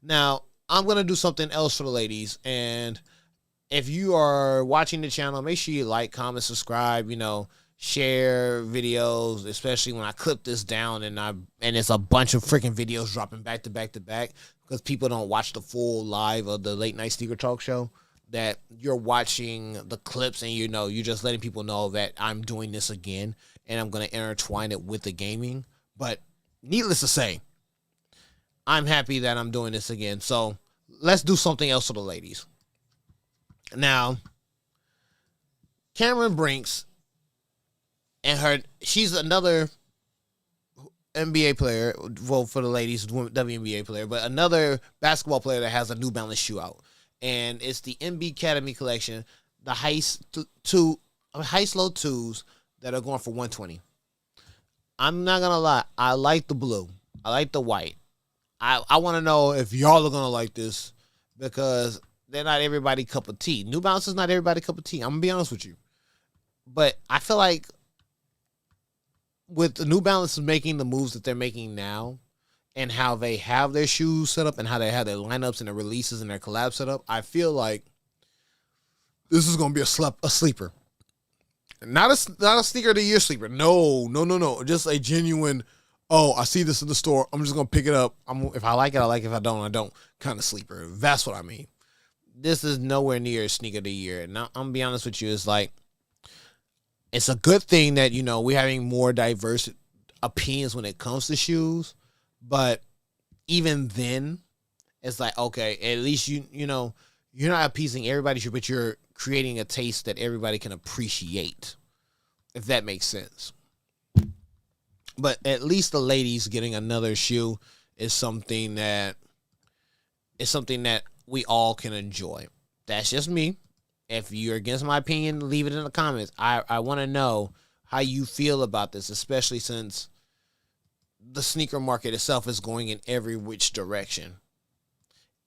Now, I'm going to do something else for the ladies. And if you are watching the channel, make sure you like, comment, subscribe, share videos, especially when I clip this down and it's a bunch of freaking videos dropping back to back to back because people don't watch the full live of the late night sneaker talk show. That you're watching the clips and you're just letting people know that I'm doing this again and I'm going to intertwine it with the gaming. But needless to say, I'm happy that I'm doing this again. So let's do something else for the ladies. Now, Cameron Brinks and she's another NBA player, well, for the ladies, WNBA player, but another basketball player that has a New Balance shoe out. And it's the NB Academy collection, the Heist Low 2s that are going for $120. I'm not going to lie. I like the blue. I like the white. I want to know if y'all are going to like this because they're not everybody's cup of tea. New Balance is not everybody's cup of tea. I'm going to be honest with you. But I feel like with the New Balance making the moves that they're making now and how they have their shoes set up and how they have their lineups and their releases and their collabs set up, I feel like this is going to be a sleeper. Not a sneaker of the year sleeper. No. Just a genuine, I see this in the store, I'm just going to pick it up. If I like it, I like it. If I don't, I don't kind of sleeper. That's what I mean. This is nowhere near a sneaker of the year. And I'm going to be honest with you. It's like, it's a good thing that, we're having more diverse opinions when it comes to shoes. But even then, it's like, okay, at least you're not appeasing everybody, but you're creating a taste that everybody can appreciate, if that makes sense. But at least the ladies getting another shoe is something that we all can enjoy. That's just me. If you're against my opinion, leave it in the comments. I want to know how you feel about this, especially since the sneaker market itself is going in every which direction.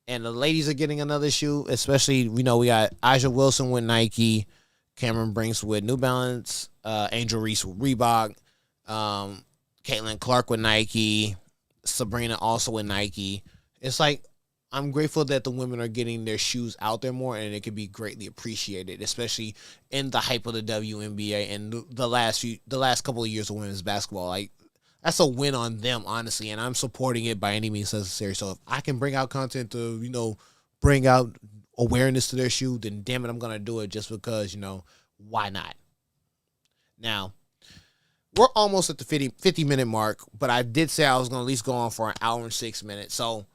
And the ladies are getting another shoe, especially, we got Aja Wilson with Nike, Cameron Brinks with New Balance, Angel Reese with Reebok, Caitlin Clark with Nike, Sabrina also with Nike. It's like, I'm grateful that the women are getting their shoes out there more, and it can be greatly appreciated, especially in the hype of the WNBA and the last couple of years of women's basketball. Like, that's a win on them, honestly, and I'm supporting it by any means necessary. So if I can bring out content to, bring out awareness to their shoe, then damn it, I'm gonna do it just because, why not? Now, we're almost at the 50-minute mark, but I did say I was going to at least go on for an hour and 6 minutes. So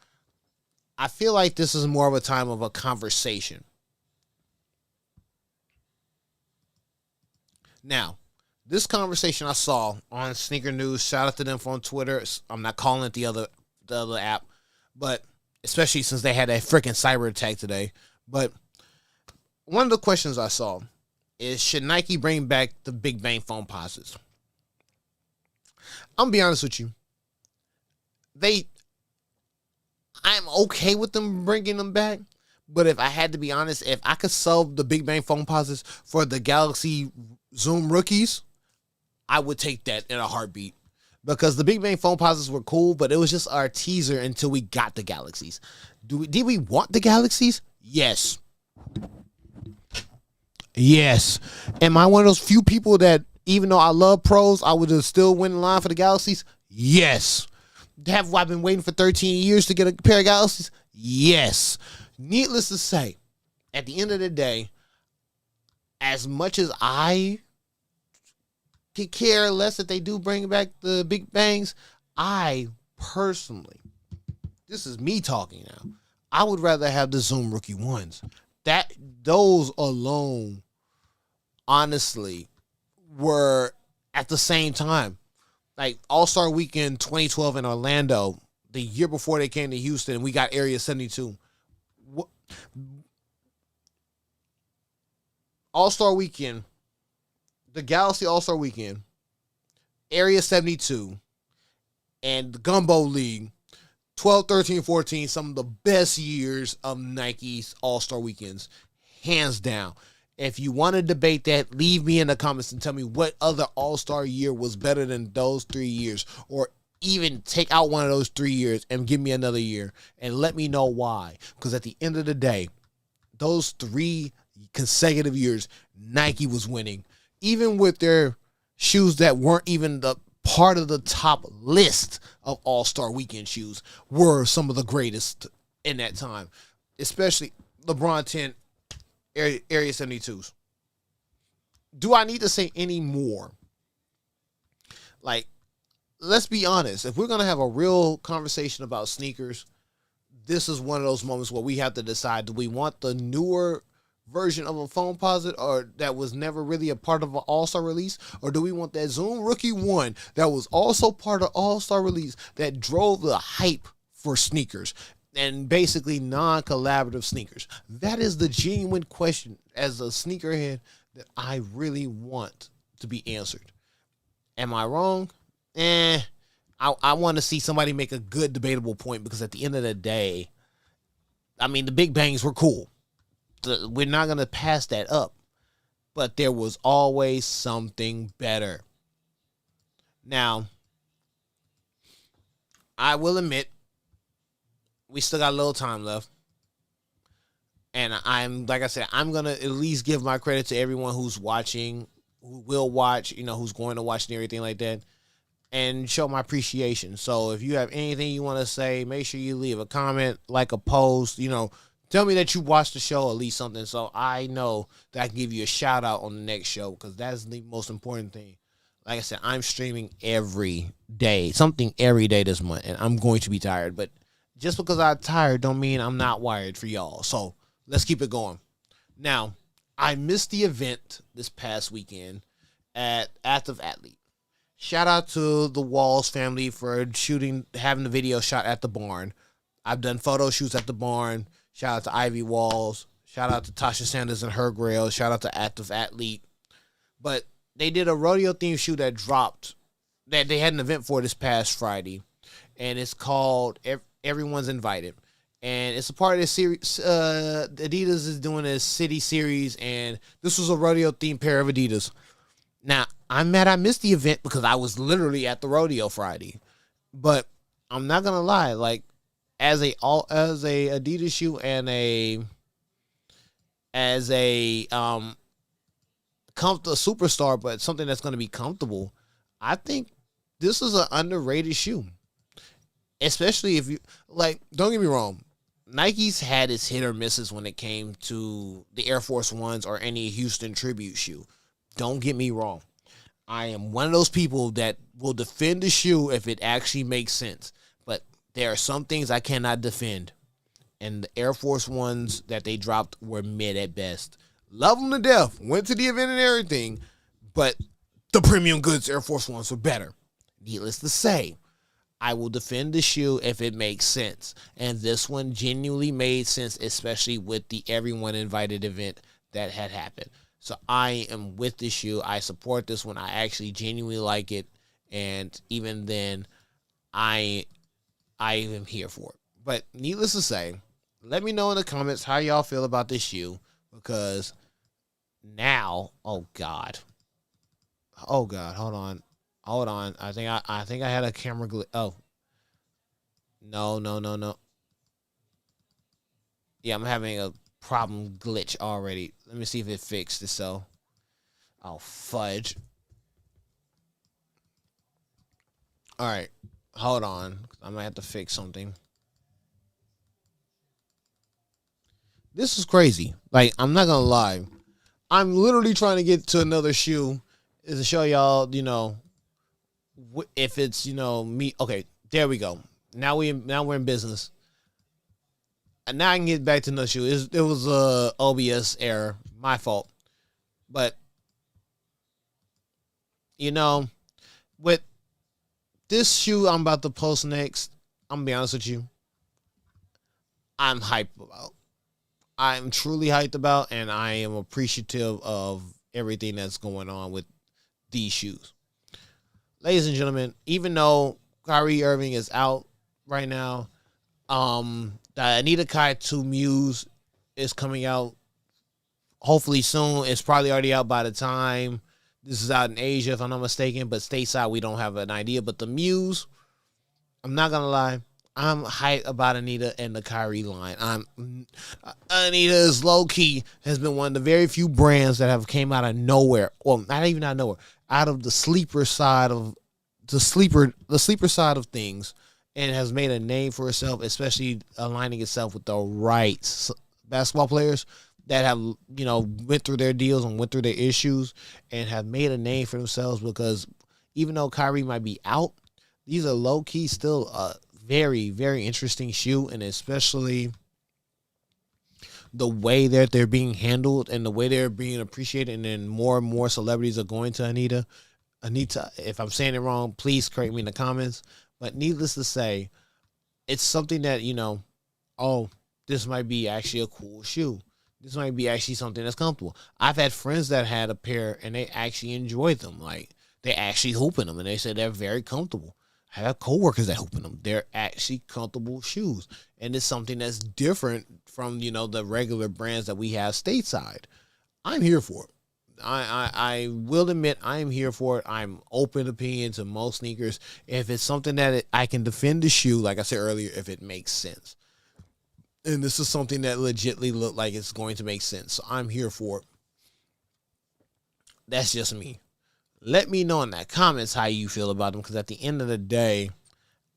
I feel like this is more of a time of a conversation. Now, this conversation I saw on Sneaker News, shout out to them on Twitter. I'm not calling it the other app, but especially since they had that freaking cyber attack today. But one of the questions I saw is, should Nike bring back the Big Bang foam posits? I'm gonna be honest with you. I'm okay with them bringing them back, but if I had to be honest, if I could sell the Big Bang foam posits for the Galaxy Zoom rookies, I would take that in a heartbeat. Because the Big Bang foam posits were cool, but it was just our teaser until we got the Galaxies. Did we want the Galaxies? Yes. Yes. Am I one of those few people that, even though I love pros, I would have still went in line for the Galaxies? Yes. Have I been waiting for 13 years to get a pair of Galaxies? Yes. Needless to say, at the end of the day, as much as I could care less that they do bring back the Big Bangs, I personally, this is me talking now, I would rather have the Zoom rookie ones. Those alone, honestly, were at the same time. Like All-Star Weekend 2012 in Orlando, the year before they came to Houston, we got Area 72. All-Star Weekend, the Galaxy All-Star Weekend, Area 72, and the Gumbo League, 12, 13, 14, some of the best years of Nike's All-Star Weekends, hands down. If you want to debate that, leave me in the comments and tell me what other All-Star year was better than those 3 years, or even take out one of those 3 years and give me another year and let me know why. Because at the end of the day, those 3 consecutive years, Nike was winning. Even with their shoes that weren't even the part of the top list of All-Star Weekend shoes, were some of the greatest in that time. Especially LeBron 10 Area 72s. Do I need to say any more? Like, let's be honest. If we're going to have a real conversation about sneakers, this is one of those moments where we have to decide, do we want the newer version of a foam posit, or that was never really a part of an All-Star release, or do we want that Zoom Rookie 1 that was also part of All-Star release that drove the hype for sneakers and basically non-collaborative sneakers? That is the genuine question as a sneakerhead that I really want to be answered. Am I wrong? I want to see somebody make a good debatable point, because at the end of the day, I mean, the Big Bangs were cool. We're not going to pass that up. But there was always something better. Now, I will admit, we still got a little time left. And like I said, I'm going to at least give my credit to everyone who's watching, who will watch, who's going to watch and everything like that, and show my appreciation. So if you have anything you want to say, make sure you leave a comment, like a post, tell me that you watched the show, at least something, so I know that I can give you a shout out on the next show, because that's the most important thing. Like I said, I'm streaming every day, something every day this month, and I'm going to be tired. But just because I'm tired don't mean I'm not wired for y'all. So let's keep it going. Now, I missed the event this past weekend at Active Athlete. Shout out to the Walls family for having the video shot at the barn. I've done photo shoots at the barn. Shout out to Ivy Walls. Shout out to Tasha Sanders and her Grail. Shout out to Active Athlete. But they did a rodeo themed shoe that dropped, that they had an event for this past Friday. And it's called Everyone's Invited. And it's a part of this series. Adidas is doing a city series, and this was a rodeo themed pair of Adidas. Now, I'm mad I missed the event because I was literally at the rodeo Friday. But I'm not going to lie, like, as a Adidas shoe and as a superstar, but something that's going to be comfortable, I think this is an underrated shoe. Especially if you, like, don't get me wrong, Nike's had its hit or misses when it came to the Air Force Ones or any Houston tribute shoe. Don't get me wrong. I am one of those people that will defend the shoe if it actually makes sense. But there are some things I cannot defend. And the Air Force Ones that they dropped were mid at best. Love them to death. Went to the event and everything. But the premium goods Air Force Ones were better. Needless to say, I will defend the shoe if it makes sense. And this one genuinely made sense, especially with the everyone invited event that had happened. So I am with the shoe. I support this one. I actually genuinely like it. And even then, I am here for it. But needless to say, let me know in the comments how y'all feel about this shoe. Because now, oh God, hold on. I think I had a camera glitch. Oh, no. Yeah, I'm having a problem glitch already. Let me see if it fixed itself. Oh, fudge. All right, hold on. I might have to fix something. This is crazy. Like, I'm not gonna lie. I'm literally trying to get to another shoe is to show y'all, if it's, me. Okay, there we go. Now we're in business. And now I can get back to another shoe. It was a OBS error, my fault. But you know, with this shoe I'm about to post next, I'm gonna be honest with you. I'm hyped about. I'm truly hyped about, and I am appreciative of everything that's going on with these shoes. Ladies and gentlemen, even though Kyrie Irving is out right now, the Anita Kai 2 Muse is coming out hopefully soon. It's probably already out by the time this is out in Asia, if I'm not mistaken, but stateside we don't have an idea. But the Muse, I'm not gonna lie, I'm hyped about Anita and the Kyrie line. Anita is low key has been one of the very few brands that have came out of nowhere. Well, not even out of nowhere, out of the sleeper side of the sleeper side of things, and has made a name for itself, especially aligning itself with the right basketball players that have went through their deals and went through their issues and have made a name for themselves. Because even though Kyrie might be out, these are low key still a very, very interesting shoe, and especially the way that they're being handled and the way they're being appreciated, and then more and more celebrities are going to Anita. If I'm saying it wrong, please correct me in the comments. But needless to say, it's something that, oh, this might be actually a cool shoe. This might be actually something that's comfortable. I've had friends that had a pair and they actually enjoyed them. Like, they actually hoop in them and they said they're very comfortable. I have coworkers that hoop in them. They're actually comfortable shoes. And it's something that's different from, the regular brands that we have stateside. I'm here for it. I will admit I am here for it. I'm open opinion to most sneakers. If it's something that I can defend the shoe, like I said earlier, if it makes sense. And this is something that legitimately look like it's going to make sense. So I'm here for it. That's just me. Let me know in the comments how you feel about them, because at the end of the day,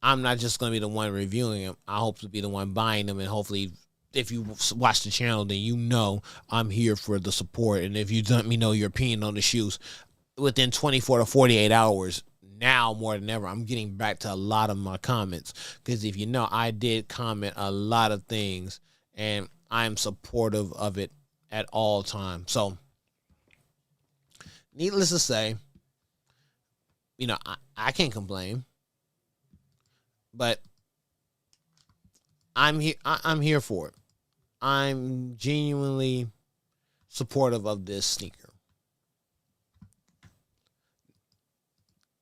I'm not just going to be the one reviewing them. I hope to be the one buying them, and hopefully if you watch the channel, then I'm here for the support. And if you let me know your opinion on the shoes within 24 to 48 hours, now more than ever, I'm getting back to a lot of my comments. Because if you know, I did comment a lot of things, and I'm supportive of it at all times. So, needless to say, I can't complain. But I'm here. I'm here for it. I'm genuinely supportive of this sneaker.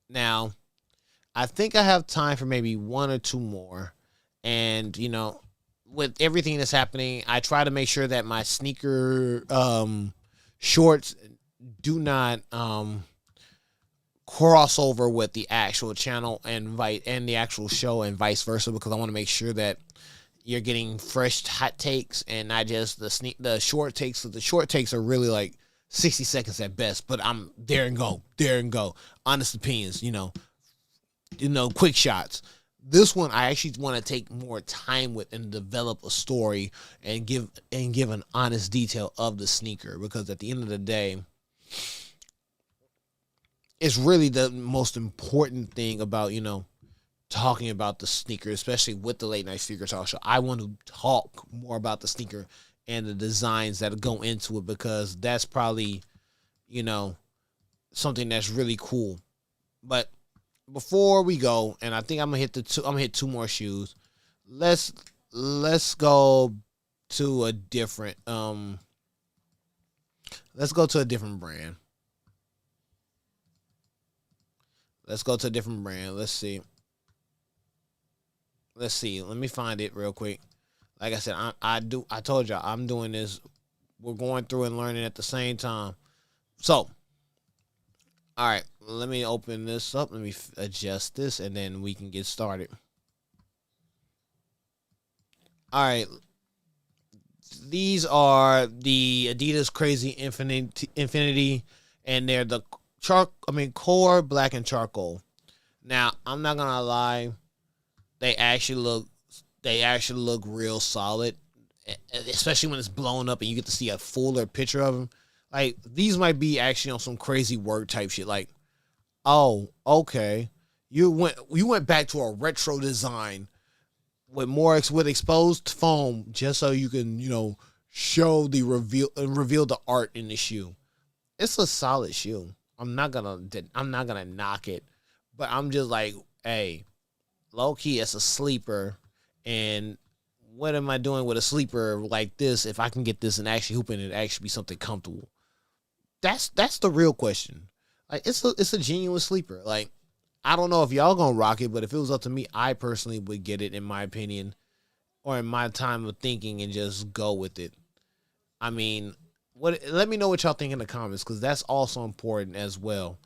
Now, I think I have time for maybe one or two more. And, with everything that's happening, I try to make sure that my sneaker shorts do not cross over with the actual channel and the actual show and vice versa, because I want to make sure that you're getting fresh hot takes and not just the short takes. So the short takes are really like 60 seconds at best, but I'm there and go. Honest opinions, quick shots. This one I actually want to take more time with and develop a story and give an honest detail of the sneaker, because at the end of the day, it's really the most important thing about, talking about the sneaker, especially with the late night sneaker talk show. I want to talk more about the sneaker and the designs that go into it, because that's probably, you know, something that's really cool. But before we go, and I think I'm gonna hit two more shoes. Let's let's go to a different let's go to a different brand. Let's go to a different brand. Let's see. Let's see. Let me find it real quick. Like I said, I told y'all I'm doing this. We're going through and learning at the same time. So, all right, let me open this up. Let me adjust this, and then we can get started. All right, these are the Adidas Crazy Infinity, and they're the core black and charcoal. Now, I'm not gonna lie, they actually look real solid, especially when it's blown up and you get to see a fuller picture of them. Like, these might be actually on some crazy word type shit. Like, oh, okay, you went back to a retro design with with exposed foam, just so you can show the reveal the art in the shoe. It's a solid shoe. I'm not gonna knock it, but I'm just like, hey, low key, it's a sleeper, and what am I doing with a sleeper like this if I can get this and actually hoop in and actually be something comfortable? That's the real question. Like, it's a genuine sleeper. Like, I don't know if y'all gonna rock it, but if it was up to me, I personally would get it, in my opinion, or in my time of thinking, and just go with it. I mean, what? Let me know what y'all think in the comments, because that's also important as well.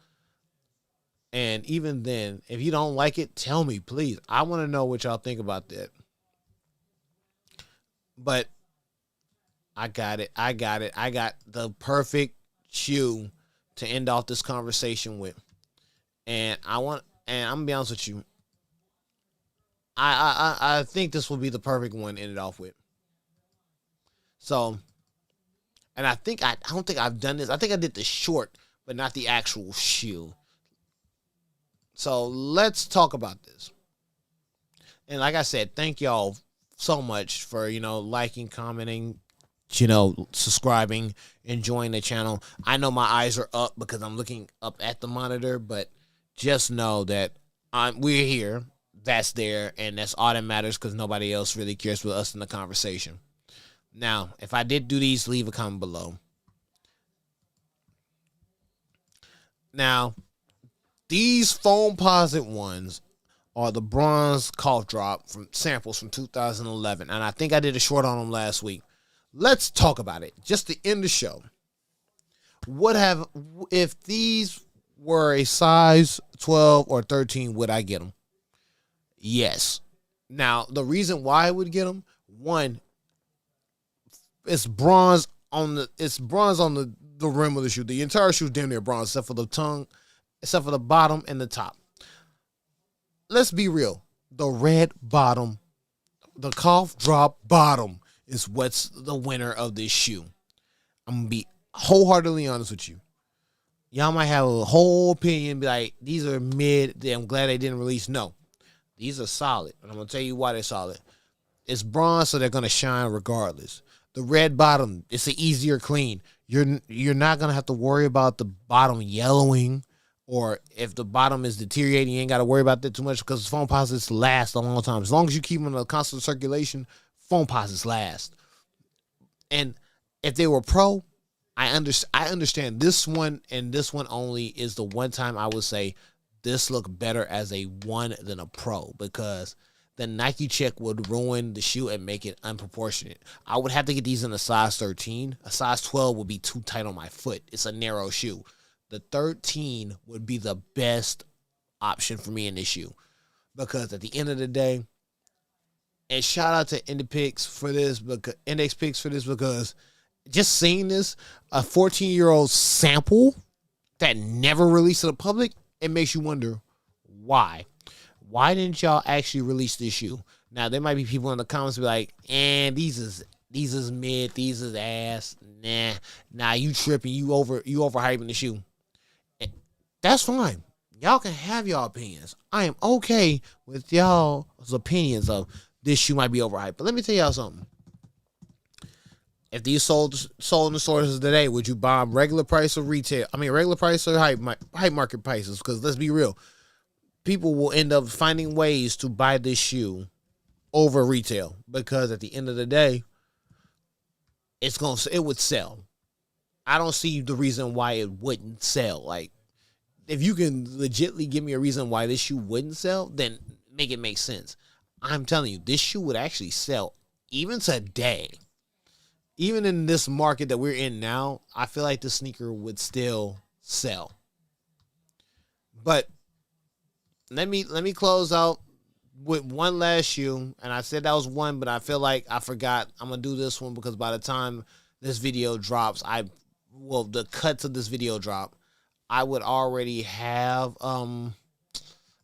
And even then, if you don't like it, tell me, please. I want to know what y'all think about that. But I got it. I got it. I got the perfect shoe to end off this conversation with. And I'm gonna be honest with you. I think this will be the perfect one to end it off with. So, and I don't think I've done this. I think I did the short, but not the actual shoe. So let's talk about this. And like I said, thank y'all so much for liking, commenting, subscribing, enjoying the channel. I know my eyes are up because I'm looking up at the monitor, but just know that we're here. That's there, and that's all that matters, because nobody else really cares with us in the conversation. Now, if I did do these, leave a comment below. Now, these foam posit ones are the bronze cough drop from samples from 2011, and I think I did a short on them last week. Let's talk about it. Just to end the show. If these were a size 12 or 13, would I get them? Yes. Now, the reason why I would get them, one, it's bronze on the rim of the shoe. The entire shoe is damn near bronze, except for the tongue, except for the bottom and the top. Let's be real. The red bottom, the cough drop bottom, is what's the winner of this shoe. I'm going to be wholeheartedly honest with you. Y'all might have a whole opinion, be like, these are mid, I'm glad they didn't release. No, these are solid, and I'm going to tell you why they're solid. It's bronze, so they're going to shine regardless. The red bottom, it's an easier clean. You're not going to have to worry about the bottom yellowing, or if the bottom is deteriorating, you ain't got to worry about that too much, because foam posits last a long time. As long as you keep them in a constant circulation, foam posits last. And if they were pro, I understand this one, and this one only is the one time I would say this look better as a one than a pro, because the Nike check would ruin the shoe and make it unproportionate. I would have to get these in a size 13. A size 12 would be too tight on my foot. It's a narrow shoe. The 13 would be the best option for me in this shoe, because at the end of the day, and shout out to Index Picks for this, because just seeing this, a 14-year-old sample that never released to the public, it makes you wonder why. Why didn't y'all actually release this shoe? Now, there might be people in the comments be like, these is mid, these is ass. Nah, you tripping, you overhyping the shoe. That's fine. Y'all can have y'all opinions. I am okay with y'all's opinions of this shoe might be overhyped. But let me tell y'all something. If these sold in the stores today, would you buy them regular price or retail? I mean, regular price or hype market prices? Because let's be real, people will end up finding ways to buy this shoe over retail because at the end of the day, it would sell. I don't see the reason why it wouldn't sell. Like, if you can legitimately give me a reason why this shoe wouldn't sell, then make it make sense. I'm telling you, this shoe would actually sell even today. Even in this market that we're in now, I feel like the sneaker would still sell. But let me close out with one last shoe. And I said that was one, but I feel like I forgot. I'm going to do this one because by the time this video drops, the cuts of this video drop, I would already have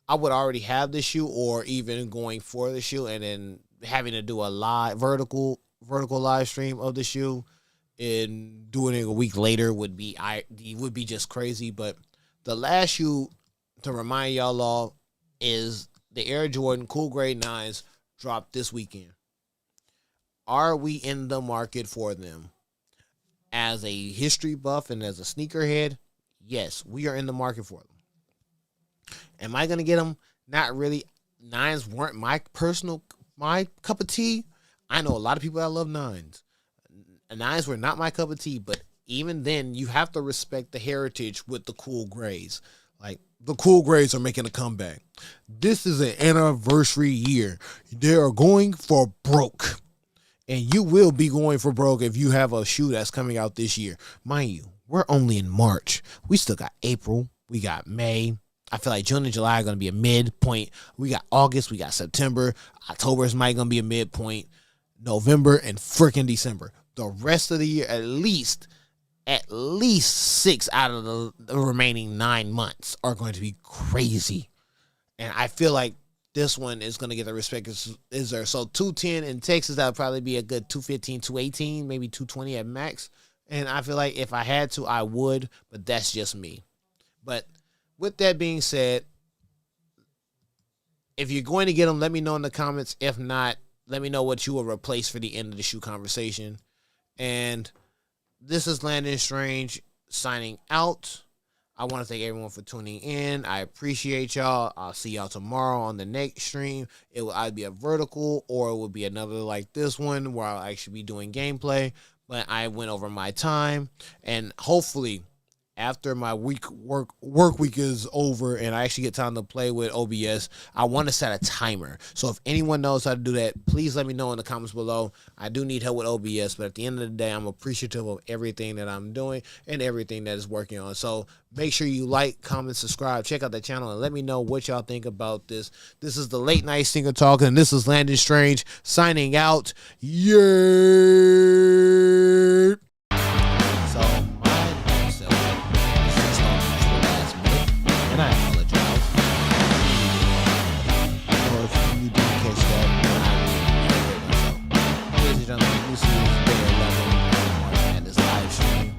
this shoe or even going for the shoe and then having to do a live vertical live stream of the shoe and doing it a week later would be just crazy. But the last shoe to remind y'all all is the Air Jordan Cool Grade 9s dropped this weekend. Are we in the market for them? As a history buff and as a sneakerhead, yes, we are in the market for them. Am I going to get them? Not really. 9s weren't my cup of tea. I know a lot of people that love 9s. 9s were not my cup of tea, but even then, you have to respect the heritage with the cool grades. Like, the cool grades are making a comeback. This is an anniversary year. They are going for broke. And you will be going for broke if you have a shoe that's coming out this year. Mind you, we're only in March. We still got April. We got May. I feel like June and July are going to be a midpoint. We got August. We got September. October is might going to be a midpoint. November and freaking December. The rest of the year, at least 6 out of the remaining 9 months are going to be crazy. And I feel like this one is going to get the respect is there. So 210 in Texas, that would probably be a good 215, 218, maybe 220 at max. And I feel like if I had to, I would, but that's just me. But with that being said, if you're going to get them, let me know in the comments. If not, let me know what you will replace for the end of the shoe conversation. And this is Landon Strange signing out. I want to thank everyone for tuning in. I appreciate y'all. I'll see y'all tomorrow on the next stream. It will either be a vertical or it will be another like this one where I'll actually be doing gameplay. But I went over my time, and hopefully after my work week is over and I actually get time to play with OBS, I want to set a timer. So if anyone knows how to do that, please let me know in the comments below. I do need help with OBS, but at the end of the day, I'm appreciative of everything that I'm doing and everything that is working on. So make sure you like, comment, subscribe, check out the channel, and let me know what y'all think about this. This is the Late Night Sneaker Talk, and this is Landon Strange signing out. Yeah. So and I apologize. Or if you didn't catch that, then I will myself. Ladies and gentlemen, this is day 11 March Madness live stream.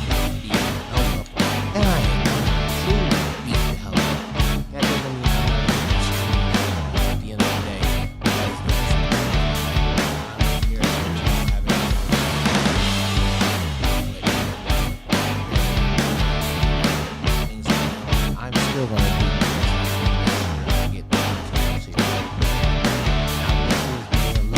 And day 11 and I am truly beat the hell up. That doesn't mean I'm not going to stream. At the end of the day, that is not true. I'm here to have it. I'm still going to do this to get the details here. Now, this is day 11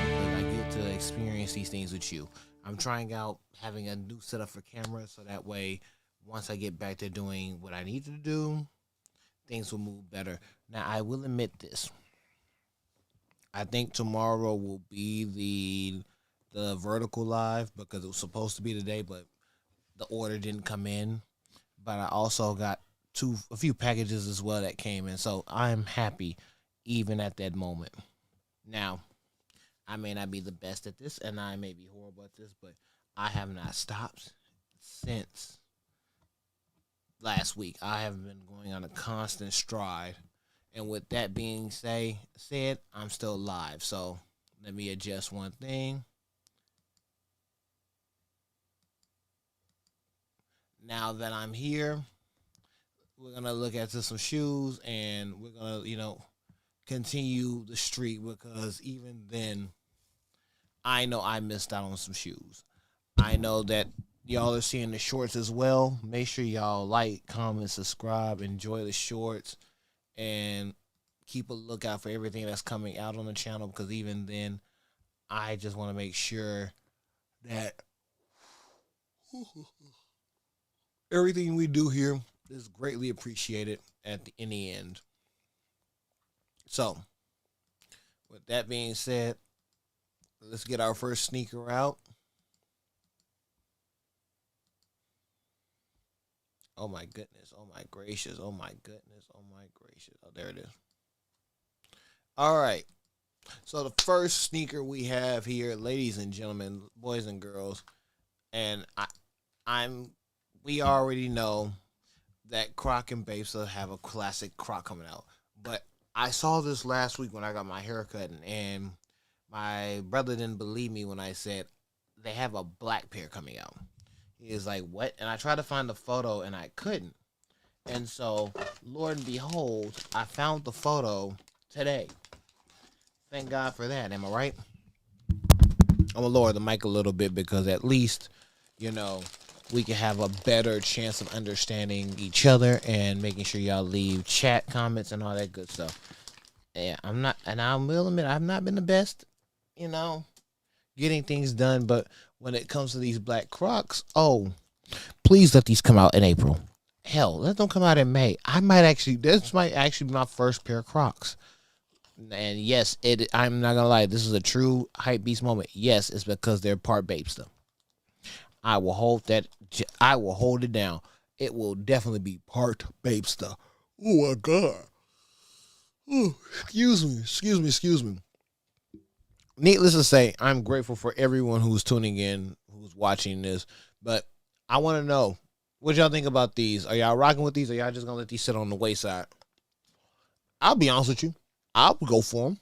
because I get to experience these things with you. I'm trying out having a new setup for camera so that way once I get back to doing what I need to do, things will move better. Now, I will admit this. I think tomorrow will be the vertical live because it was supposed to be today, but the order didn't come in. But I also got a few packages as well that came in, so I'm happy even at that moment. Now, I may not be the best at this, and I may be horrible at this, but I have not stopped since last week. I have been going on a constant stride, And with that being said, I'm still live. So let me adjust one thing. Now that I'm here, we're gonna look at some shoes, and we're gonna, continue the streak because even then, I know I missed out on some shoes. I know that y'all are seeing the shorts as well. Make sure y'all like, comment, subscribe, enjoy the shorts, and keep a lookout for everything that's coming out on the channel because even then, I just want to make sure that everything we do here is greatly appreciated in the end. So, with that being said, let's get our first sneaker out. Oh my goodness. Oh my gracious. Oh my goodness. Oh my gracious. Oh, there it is. All right. So the first sneaker we have here, ladies and gentlemen, boys and girls, and we already know that Croc and Babesa have a classic Croc coming out. But I saw this last week when I got my haircut, and my brother didn't believe me when I said they have a black pair coming out. He was like, what? And I tried to find the photo, and I couldn't. And so, Lord and behold, I found the photo today. Thank God for that. Am I right? I'm going to lower the mic a little bit because at least, we can have a better chance of understanding each other and making sure y'all leave chat comments and all that good stuff. Yeah, I will admit, I've not been the best, getting things done, but when it comes to these black Crocs, please let these come out in April. Hell, let them come out in May. This might actually be my first pair of Crocs. And yes, I'm not gonna lie, this is a true hype beast moment. Yes, it's because they're part Babesta. I will hold it down. It will definitely be part Babesta. Oh my God. Ooh, excuse me. Needless to say, I'm grateful for everyone who's tuning in, who's watching this. But I want to know, what y'all think about these? Are y'all rocking with these, or y'all just going to let these sit on the wayside? I'll be honest with you. I'll go for them.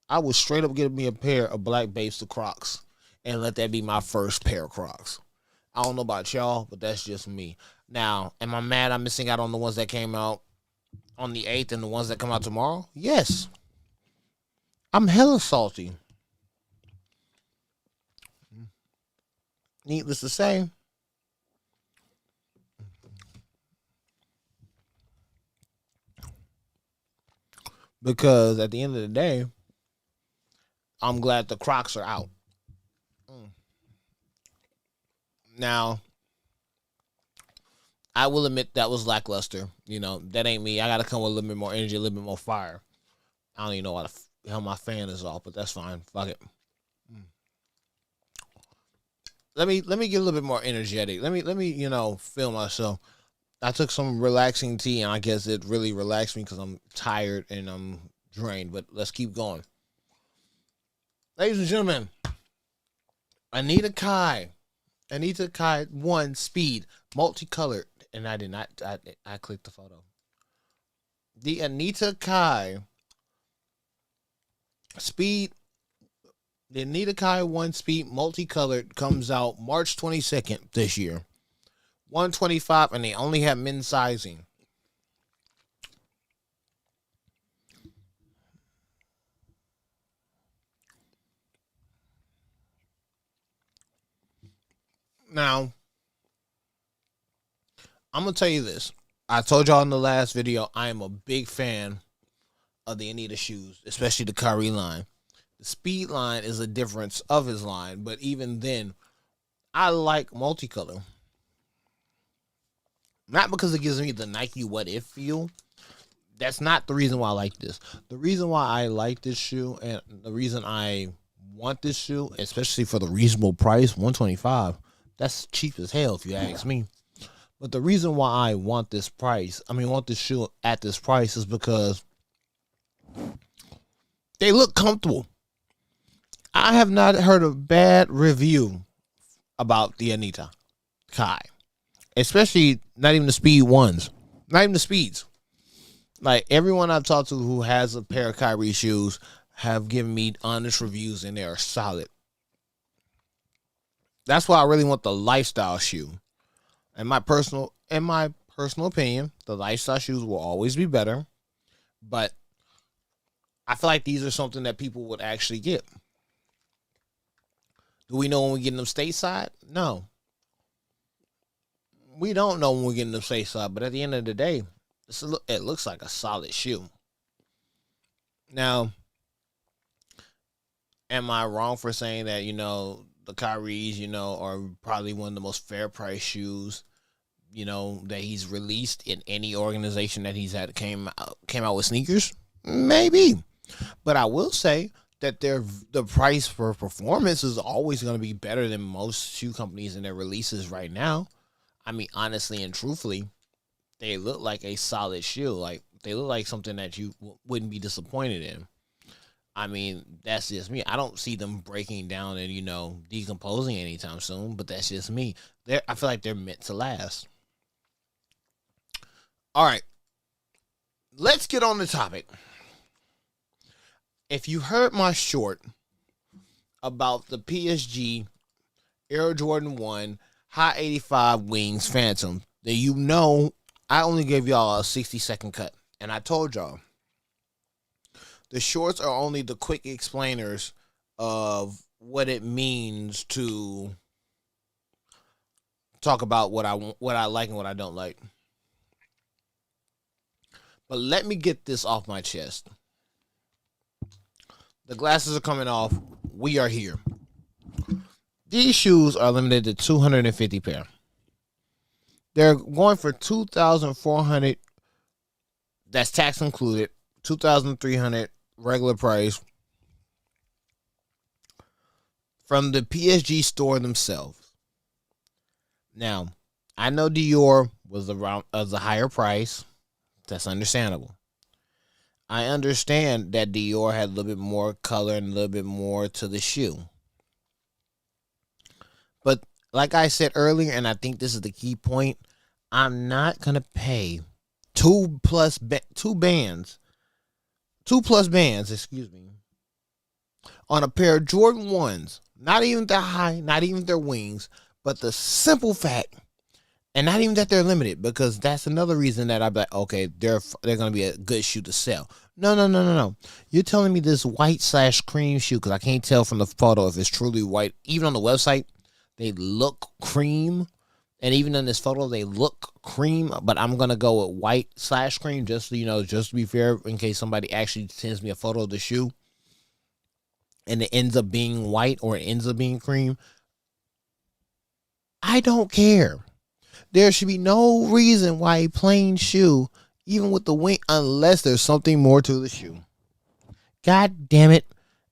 I would straight up get me a pair of black Babesa Crocs and let that be my first pair of Crocs. I don't know about y'all, but that's just me. Now, am I mad I'm missing out on the ones that came out on the 8th and the ones that come out tomorrow? Yes. I'm hella salty. Needless to say, because at the end of the day, I'm glad the Crocs are out. Now, I will admit that was lackluster. That ain't me. I got to come with a little bit more energy, a little bit more fire. I don't even know why the hell my fan is off, but that's fine. Fuck it. Let me get a little bit more energetic. Let me feel myself. I took some relaxing tea, and I guess it really relaxed me because I'm tired and I'm drained. But let's keep going. Ladies and gentlemen, Anita Kai 1 speed multicolored, and I did not. I clicked the photo. The Anita Kai speed. The Anita Kai 1 speed multicolored comes out March 22nd this year. 125, and they only have men's sizing. Now, I'm going to tell you this. I told y'all in the last video, I am a big fan of the Anita shoes, especially the Kyrie line. The speed line is a difference of his line, but even then, I like multicolor. Not because it gives me the Nike what if feel. That's not the reason why I like this. The reason why I like this shoe, and the reason I want this shoe, especially for the reasonable price, $125, that's cheap as hell if you ask me. But the reason why I want this shoe at this price is because they look comfortable. I have not heard a bad review about the Anita Kai. Especially not even the speed ones. Not even the speeds. Like everyone I've talked to who has a pair of Kyrie shoes have given me honest reviews, and they are solid. That's why I really want the lifestyle shoe. In my personal opinion, the lifestyle shoes will always be better. But I feel like these are something that people would actually get. Do we know when we're getting them stateside? No. We don't know when we're getting them stateside, but at the end of the day, it looks like a solid shoe. Now, am I wrong for saying that, the Kyries, are probably one of the most fair price shoes, that he's released in any organization that he's had came out with sneakers? Maybe. But I will say that the price for performance is always going to be better than most shoe companies in their releases right now. I mean, honestly and truthfully, they look like a solid shoe. Like, they look like something that you wouldn't be disappointed in. I mean, that's just me. I don't see them breaking down and, decomposing anytime soon, but that's just me. I feel like they're meant to last. All right. Let's get on the topic. If you heard my short about the PSG Air Jordan 1 High 85 Wings Phantom, then I only gave y'all a 60-second cut. And I told y'all, the shorts are only the quick explainers of what it means to talk about what I like and what I don't like. But let me get this off my chest. The glasses are coming off. We are here. These shoes are limited to 250 pair. They're going for $2,400. That's tax included. $2,300 regular price from the PSG store themselves. Now, I know Dior was a higher price. That's understandable. I understand that Dior had a little bit more color and a little bit more to the shoe. But like I said earlier, and I think this is the key point, I'm not going to pay two plus bands, on a pair of Jordan 1s. Not even their high, not even their wings, but the simple fact, and not even that they're limited, because that's another reason that I'd be like, okay, they're going to be a good shoe to sell. No. You're telling me this white/cream shoe, because I can't tell from the photo if it's truly white. Even on the website, they look cream. And even in this photo, they look cream. But I'm going to go with white/cream, just to be fair, in case somebody actually sends me a photo of the shoe and it ends up being white or it ends up being cream. I don't care. There should be no reason why a plain shoe, even with the wing, unless there's something more to the shoe. God damn it.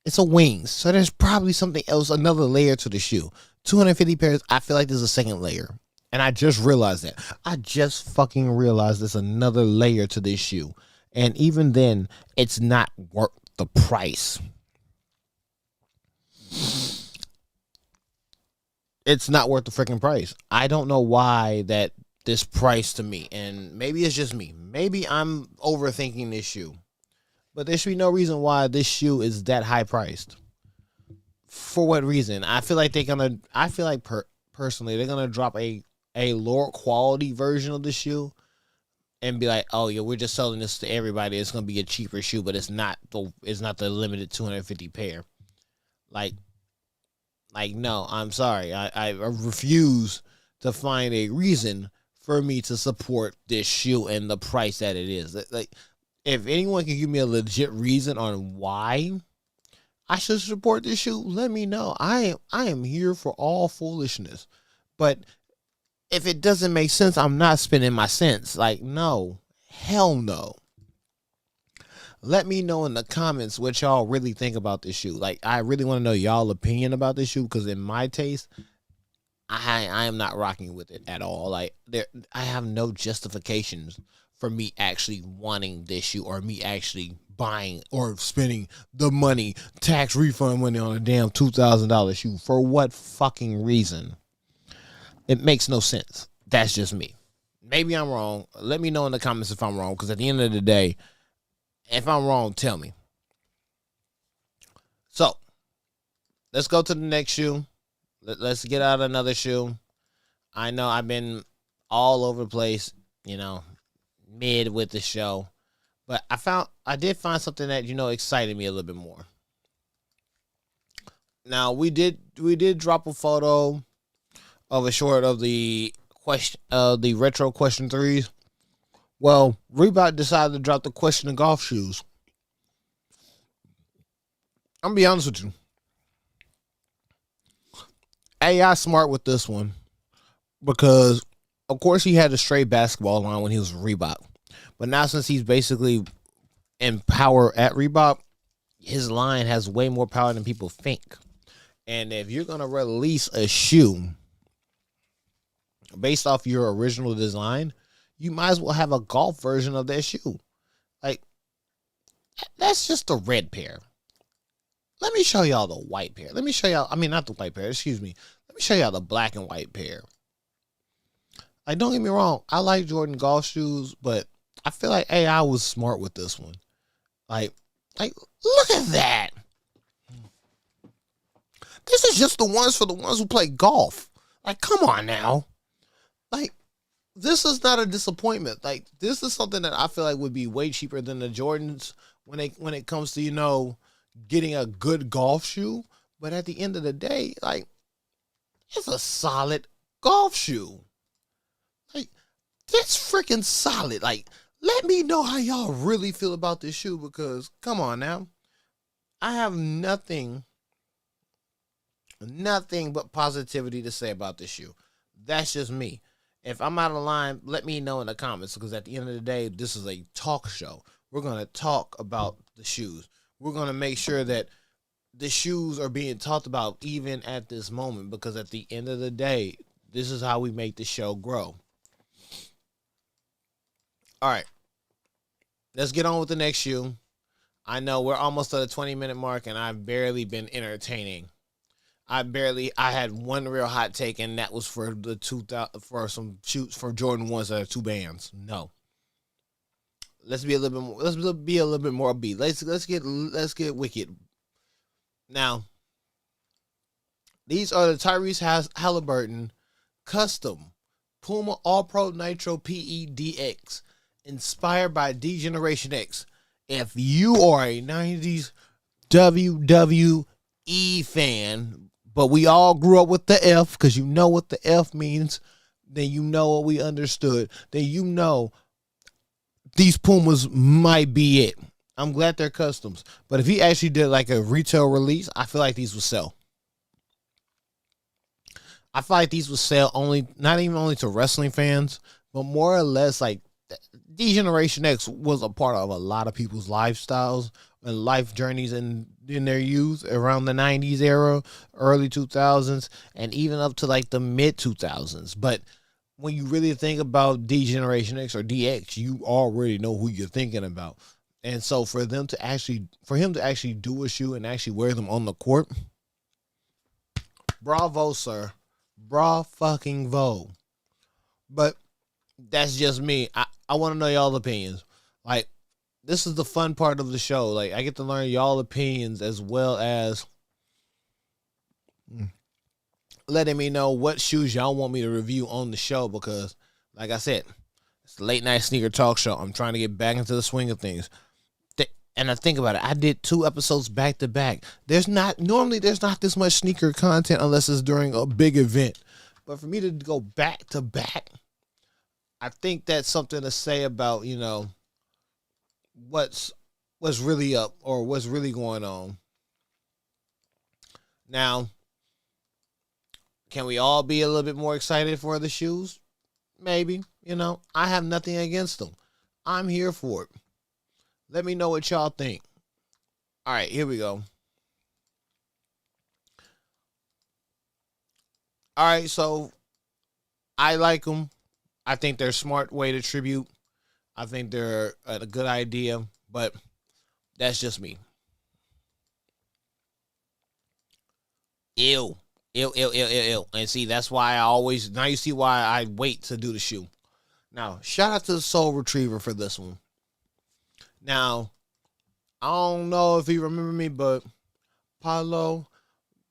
It's a wings. So there's probably something else, another layer to the shoe. 250 pairs, I feel like there's a second layer. And I just realized that. I just fucking realized there's another layer to this shoe. And even then, it's not worth the price. It's not worth the freaking price. I don't know why that this price to me, and maybe it's just me. Personally, I'm overthinking this shoe. But there should be no reason why this shoe is that high priced. For what reason? I feel like personally they're gonna drop a lower quality version of the shoe and be like, oh yeah, we're just selling this to everybody. It's gonna be a cheaper shoe, but it's not the limited 250 pair. Like no, I'm sorry. I refuse to find a reason for me to support this shoe and the price that it is. Like, if anyone can give me a legit reason on why I should support this shoe, let me know. I am here for all foolishness. But if it doesn't make sense, I'm not spending my cents. Like, no. Hell no. Let me know in the comments what y'all really think about this shoe. Like, I really want to know y'all opinion about this shoe, because in my taste, I am not rocking with it at all. Like, I have no justifications for me actually wanting this shoe, or me actually buying or spending the money, tax refund money, on a damn $2,000 shoe. For what fucking reason? It makes no sense. That's just me. Maybe I'm wrong. Let me know in the comments if I'm wrong, because at the end of the day, if I'm wrong, tell me. So, let's go to the next shoe. Let's get out another shoe. I know I've been all over the place, mid with the show. But I did find something that, excited me a little bit more. Now, we did drop a photo of a short of the retro question threes. Well, Reebok decided to drop the question of golf shoes. I'm gonna be honest with you. AI smart with this one because, of course, he had a straight basketball line when he was Reebok, but now since he's basically in power at Reebok, his line has way more power than people think. And if you're gonna release a shoe based off your original design, you might as well have a golf version of that shoe. Like, that's just the red pair. Let me show y'all the white pair. Let me show y'all, not the white pair, excuse me. Let me show y'all the black and white pair. Like, don't get me wrong, I like Jordan golf shoes, but I feel like AI was smart with this one. Like, look at that. This is just the ones for the ones who play golf. Like, come on now. Like, this is not a disappointment. Like, this is something that I feel like would be way cheaper than the Jordans when it comes to, getting a good golf shoe. But at the end of the day, like, it's a solid golf shoe. Like, that's freaking solid. Like, let me know how y'all really feel about this shoe, because come on now. I have nothing but positivity to say about this shoe. That's just me. If I'm out of line, let me know in the comments, because at the end of the day, this is a talk show. We're going to talk about the shoes. We're going to make sure that the shoes are being talked about even at this moment, because at the end of the day, this is how we make the show grow. All right. Let's get on with the next shoe. I know we're almost at the 20-minute mark, and I've barely been entertaining. I had one real hot take, and that was for for some shoots for Jordan 1s that are 2 bands. No. Let's be a little bit more. Let's be a little bit more upbeat. Let's get wicked. Now, these are the Tyrese Halliburton custom Puma All Pro Nitro PE DX, inspired by D Generation X. If you are a 90s WWE fan, but we all grew up with the F, because you know what the F means, then you know what we understood. Then you know these Pumas might be it. I'm glad they're customs. But if he actually did like a retail release, I feel like these would sell. I feel like these would sell not even only to wrestling fans, but more or less like D-Generation X was a part of a lot of people's lifestyles and life journeys in their youth around the 90s era, early 2000s, and even up to like the mid 2000s. But when you really think about D-Generation X or DX, you already know who you're thinking about. And so for him to actually do a shoe and actually wear them on the court, bravo, sir. Bra fucking vo. But that's just me. I want to know y'all opinions. Like, this is the fun part of the show. Like, I get to learn y'all opinions, as well as letting me know what shoes y'all want me to review on the show, because, like I said, it's the late night sneaker talk show. I'm trying to get back into the swing of things. And I think about it, I did 2 episodes back to back. Normally there's not this much sneaker content unless it's during a big event. But for me to go back to back, I think that's something to say about, what's really up, or what's really going on. Now, can we all be a little bit more excited for the shoes? Maybe. I have nothing against them. I'm here for it. Let me know what y'all think. All right, here we go. All right, so I like them. I think they're a smart way to tribute. I think they're a good idea, but that's just me. Ew. Ew. And see, that's why now you see why I wait to do the shoe. Now, shout out to the Soul Retriever for this one. Now, I don't know if you remember me, but Paulo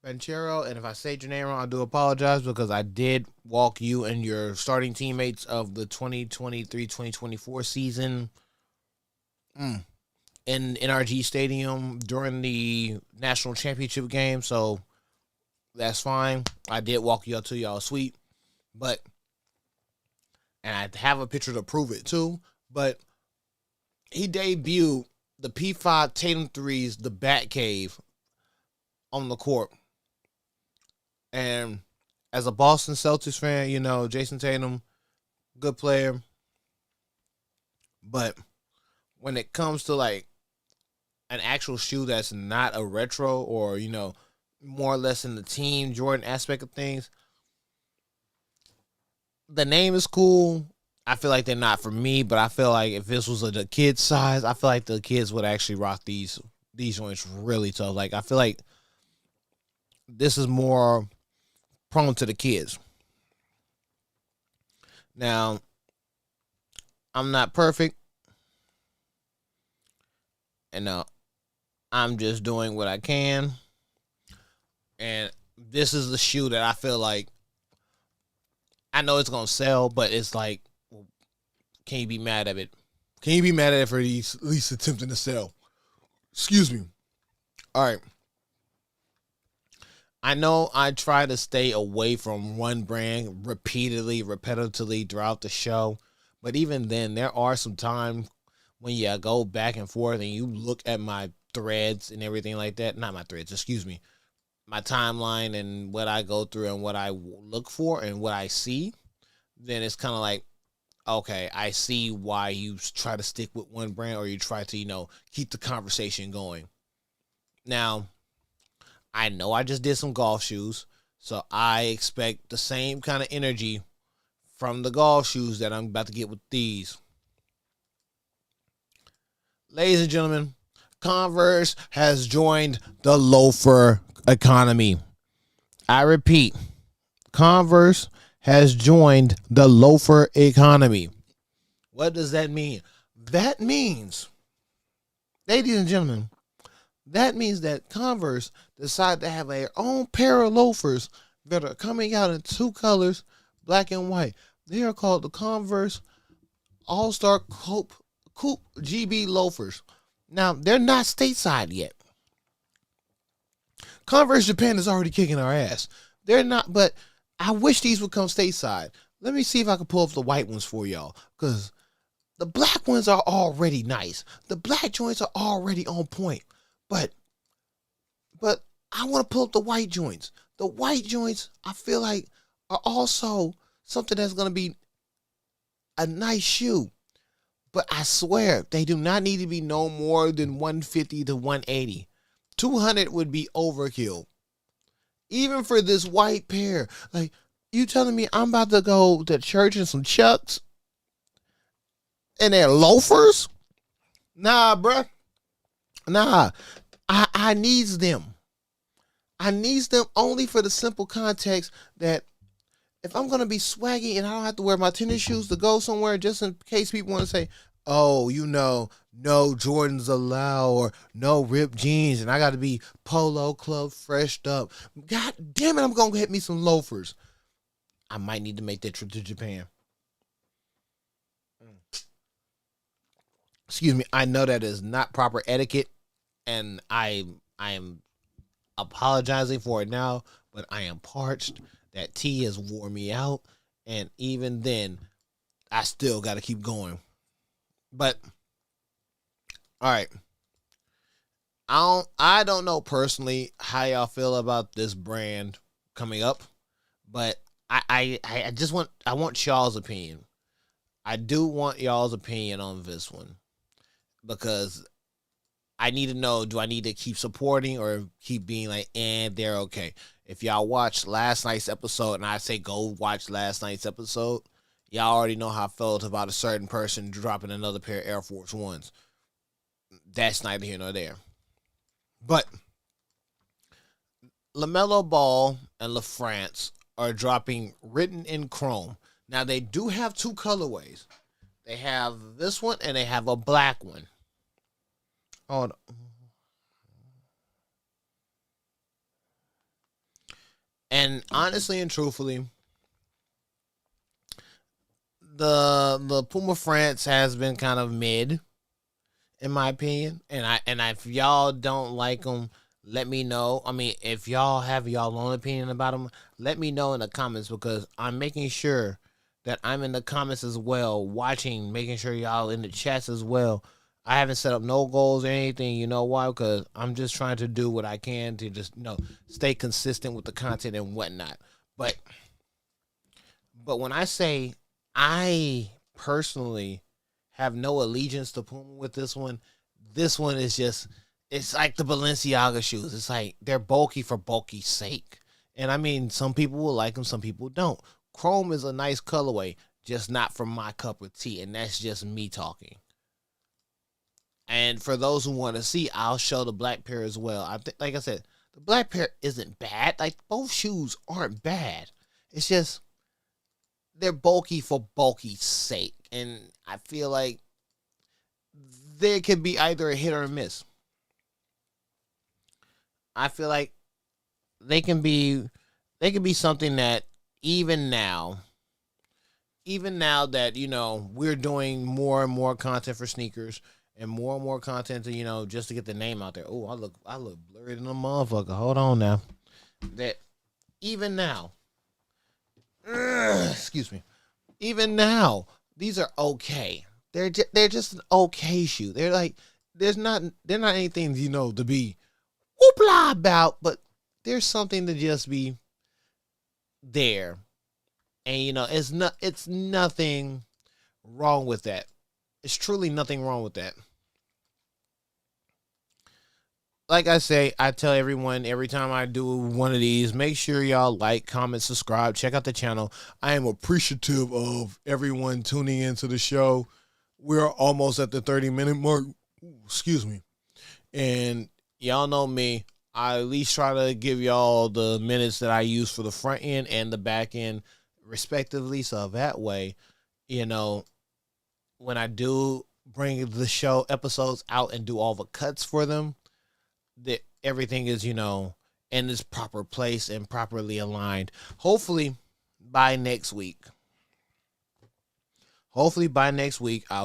Banchero, and if I say your name wrong, I do apologize because I did walk you and your starting teammates of the 2023-2024 season in NRG Stadium during the national championship game, so that's fine. I did walk you up to y'all suite, but and I have a picture to prove it too. But he debuted the P5 Tatum threes, the Bat Cave, on the court. And as a Boston Celtics fan, you know, Jason Tatum, good player. But when it comes to like an actual shoe that's not a retro or, you know, more or less in the Team Jordan aspect of things, the name is cool. I feel like they're not for me, but I feel like if this was a kid's size, I feel like the kids would actually rock these joints really tough. Like, I feel like this is more prone to the kids. Now, I'm not perfect, and I'm just doing what I can. And this is the shoe that I feel like I know it's gonna sell, but it's like, can you be mad at it? Can you be mad at it for at least attempting to sell? Excuse me. All right. I know I try to stay away from one brand repetitively throughout the show, but even then, there are some times when you go back and forth and you look at my threads and everything like that. Not my threads, excuse me. My timeline and what I go through and what I look for and what I see, then it's kind of like, okay, I see why you try to stick with one brand or you try to, you know, keep the conversation going. Now, I know I just did some golf shoes, so I expect the same kind of energy from the golf shoes that I'm about to get with these. Ladies and gentlemen, Converse has joined the loafer economy. I repeat, Converse has joined the loafer economy. What does that mean? That means, ladies and gentlemen, that means that Converse decided to have their own pair of loafers that are coming out in two colors, black and white. They are called the Converse All-Star Coupe GB loafers. Now, they're not stateside yet. Converse Japan is already kicking our ass. They're not, but I wish these would come stateside. Let me see if I can pull up the white ones for y'all, because the black ones are already nice. The black joints are already on point. But I want to pull up the white joints. The white joints, I feel like, are also something that's going to be a nice shoe. But I swear, they do not need to be no more than 150 to 180. 200 would be overkill. Even for this white pair. Like, you telling me I'm about to go to church in some Chucks? And they're loafers? Nah, bruh. Nah. I needs them. I needs them only for the simple context that if I'm going to be swaggy and I don't have to wear my tennis shoes to go somewhere, just in case people want to say, oh, you know, no Jordans allowed or no ripped jeans and I got to be Polo Club freshed up. God damn it, I'm going to get me some loafers. I might need to make that trip to Japan. Excuse me. I know that is not proper etiquette and I am apologizing for it now, but I am parched. That tea has wore me out, and even then, I still got to keep going. But all right, I don't know personally how y'all feel about this brand coming up, but I just want y'all's opinion. I do want y'all's opinion on this one because I need to know, do I need to keep supporting or keep being like, they're okay? If y'all watched last night's episode, and I say go watch last night's episode, y'all already know how I felt about a certain person dropping another pair of Air Force Ones. That's neither here nor there. But LaMelo Ball and LaFrance are dropping written in chrome. Now they do have two colorways. They have this one and they have a black one. Oh, and honestly and truthfully, the Puma France has been kind of mid in my opinion. If y'all don't like them, let me know. I mean, if y'all have y'all own opinion about them, let me know in the comments because I'm making sure that I'm in the comments as well, watching, making sure y'all in the chats as well. I haven't set up no goals or anything. You know why? Because I'm just trying to do what I can to just stay consistent with the content and whatnot. But when I say I personally have no allegiance to Puma with this one is just, it's like the Balenciaga shoes. It's like they're bulky for bulky's sake. And I mean, some people will like them, some people don't. Chrome is a nice colorway, just not for my cup of tea. And that's just me talking. And for those who want to see, I'll show the black pair as well. Like I said, the black pair isn't bad. Like, both shoes aren't bad. It's just they're bulky for bulky's sake. And I feel like there could be either a hit or a miss. I feel like they can be something that even now that we're doing more and more content for sneakers and more content to just to get the name out there. Oh, I look blurry than a motherfucker. Hold on now. That even now, excuse me. Even now, these are okay. They're just an okay shoe. They're like they're not anything to be whoopla about, but there's something to just be there. And it's nothing wrong with that. It's truly nothing wrong with that. Like I say, I tell everyone every time I do one of these, make sure y'all like, comment, subscribe, check out the channel. I am appreciative of everyone tuning into the show. We're almost at the 30-minute mark. Ooh, excuse me. And y'all know me. I at least try to give y'all the minutes that I use for the front end and the back end, respectively. So that way, when I do bring the show episodes out and do all the cuts for them, that everything is, in its proper place and properly aligned. Hopefully by next week, I'll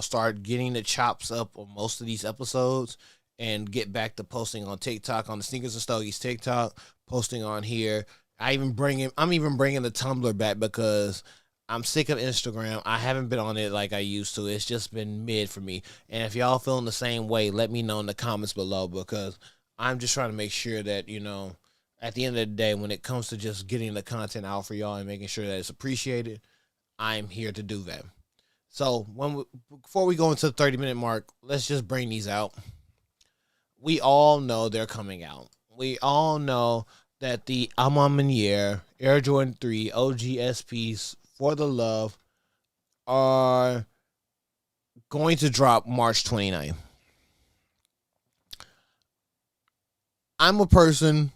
start getting the chops up on most of these episodes and get back to posting on TikTok, on the Sneakers and Stogies TikTok, posting on here. I'm even bringing the Tumblr back because I'm sick of Instagram. I haven't been on it like I used to. It's just been mid for me. And if y'all feeling the same way, let me know in the comments below because I'm just trying to make sure that, at the end of the day, when it comes to just getting the content out for y'all and making sure that it's appreciated, I'm here to do that. So before we go into the 30-minute mark, let's just bring these out. We all know they're coming out. We all know that the Amamanier Air Jordan 3 OGSPs for the love are going to drop March 29th. I'm a person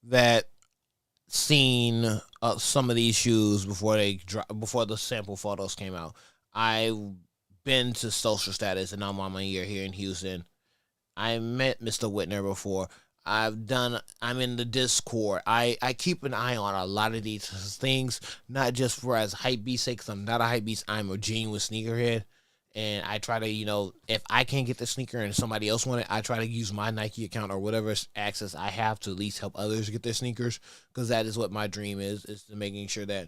that seen some of these shoes before the sample photos came out. I've been to Social Status and I'm on my year here in Houston. I met Mr. Whitner before. I'm in the Discord. I keep an eye on a lot of these things, not just for as hype beast sake, because I'm not a hype beast. I'm a genuine sneakerhead. And I try to, if I can't get the sneaker and somebody else want it, I try to use my Nike account or whatever access I have to at least help others get their sneakers, because that is what my dream is to making sure that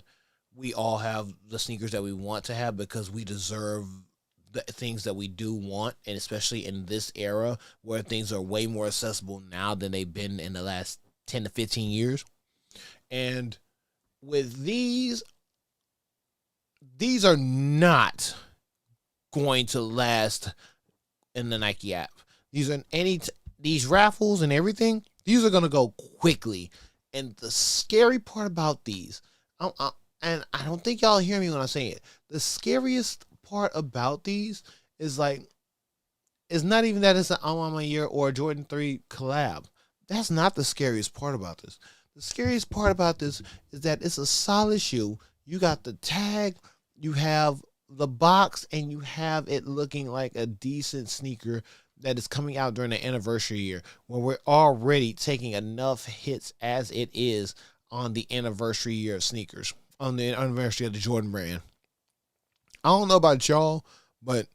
we all have the sneakers that we want to have because we deserve the things that we do want, and especially in this era where things are way more accessible now than they've been in the last 10 to 15 years. And with these are not going to last in the Nike app. These raffles and everything, these are going to go quickly. And the scary part about these, and I don't think y'all hear me when I say it, the scariest part about these is it's not even that it's an Alma Year or a Jordan 3 collab. That's not the scariest part about this. The scariest part about this is that it's a solid shoe. You got the tag, you have the box, and you have it looking like a decent sneaker that is coming out during the anniversary year, when we're already taking enough hits as it is on the anniversary year of sneakers, on the anniversary of the Jordan brand. I don't know about y'all, but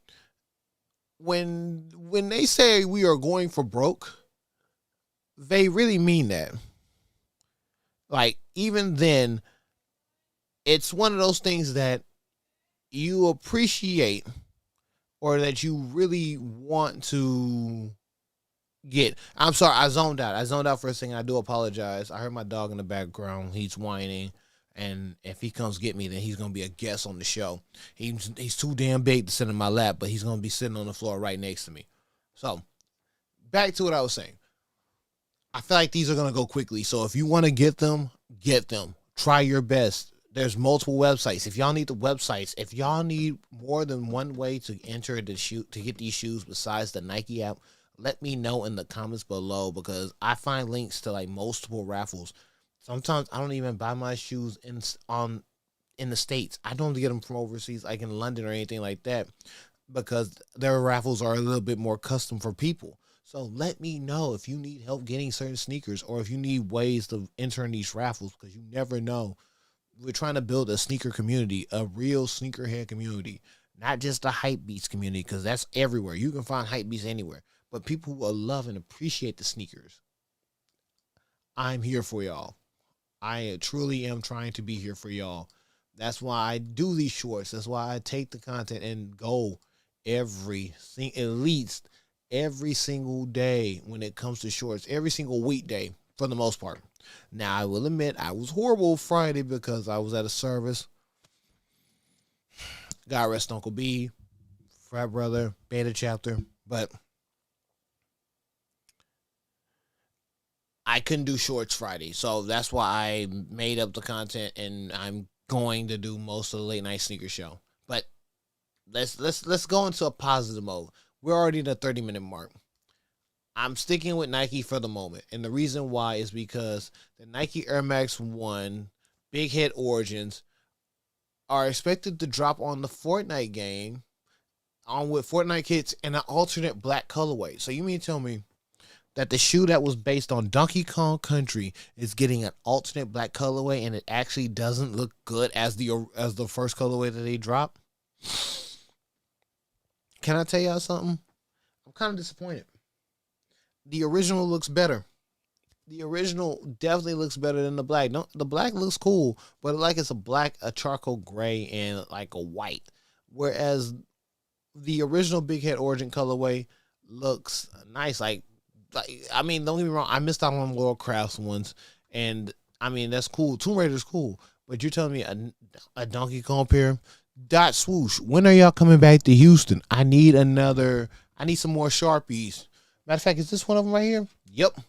when they say we are going for broke, they really mean that. Like, even then, it's one of those things that you appreciate, or that you really want to get. I'm sorry, I zoned out. I zoned out for a second. I do apologize. I heard my dog in the background. He's whining. And if he comes get me, then he's gonna be a guest on the show. He's too damn big to sit in my lap, but he's gonna be sitting on the floor right next to me. So back to what I was saying. I feel like these are gonna go quickly. So if you want to get them, get them. Try your best. There's multiple websites. If y'all need the websites, if y'all need more than one way to enter the shoe to get these shoes besides the Nike app, let me know in the comments below, because I find links to like multiple raffles. Sometimes I don't even buy my shoes in the States. I don't get them from overseas, like in London or anything like that, because their raffles are a little bit more custom for people. So let me know if you need help getting certain sneakers, or if you need ways to enter in these raffles, because you never know. We're trying to build a sneaker community, a real sneakerhead community, not just a hype beats community, because that's everywhere. You can find hype beats anywhere, but people who will love and appreciate the sneakers. I'm here for y'all. I truly am trying to be here for y'all. That's why I do these shorts. That's why I take the content and go at least every single day when it comes to shorts, every single weekday for the most part. Now, I will admit I was horrible Friday because I was at a service. God rest Uncle B, frat brother, beta chapter, but I couldn't do shorts Friday, so that's why I made up the content, and I'm going to do most of the late night sneaker show. But let's go into a positive mode. We're already in the 30-minute mark. I'm sticking with Nike for the moment, and the reason why is because the Nike Air Max 1 Big Head Origins are expected to drop on the Fortnite game, on with Fortnite kits and an alternate black colorway. So you mean to tell me that the shoe that was based on Donkey Kong Country is getting an alternate black colorway, and it actually doesn't look good as the first colorway that they dropped? Can I tell y'all something? I'm kind of disappointed. The original looks better. The original definitely looks better than the black. No, the black looks cool, but like it's a black, a charcoal gray, and like a white. Whereas the original Big Head Origin colorway looks nice. Like I mean, don't get me wrong. I missed out on World Crafts ones, and I mean that's cool. Tomb Raider's cool, but you're telling me a Donkey Kong pair? Dot swoosh. When are y'all coming back to Houston? I need another. I need some more Sharpies. Matter of fact, is this one of them right here? Yep.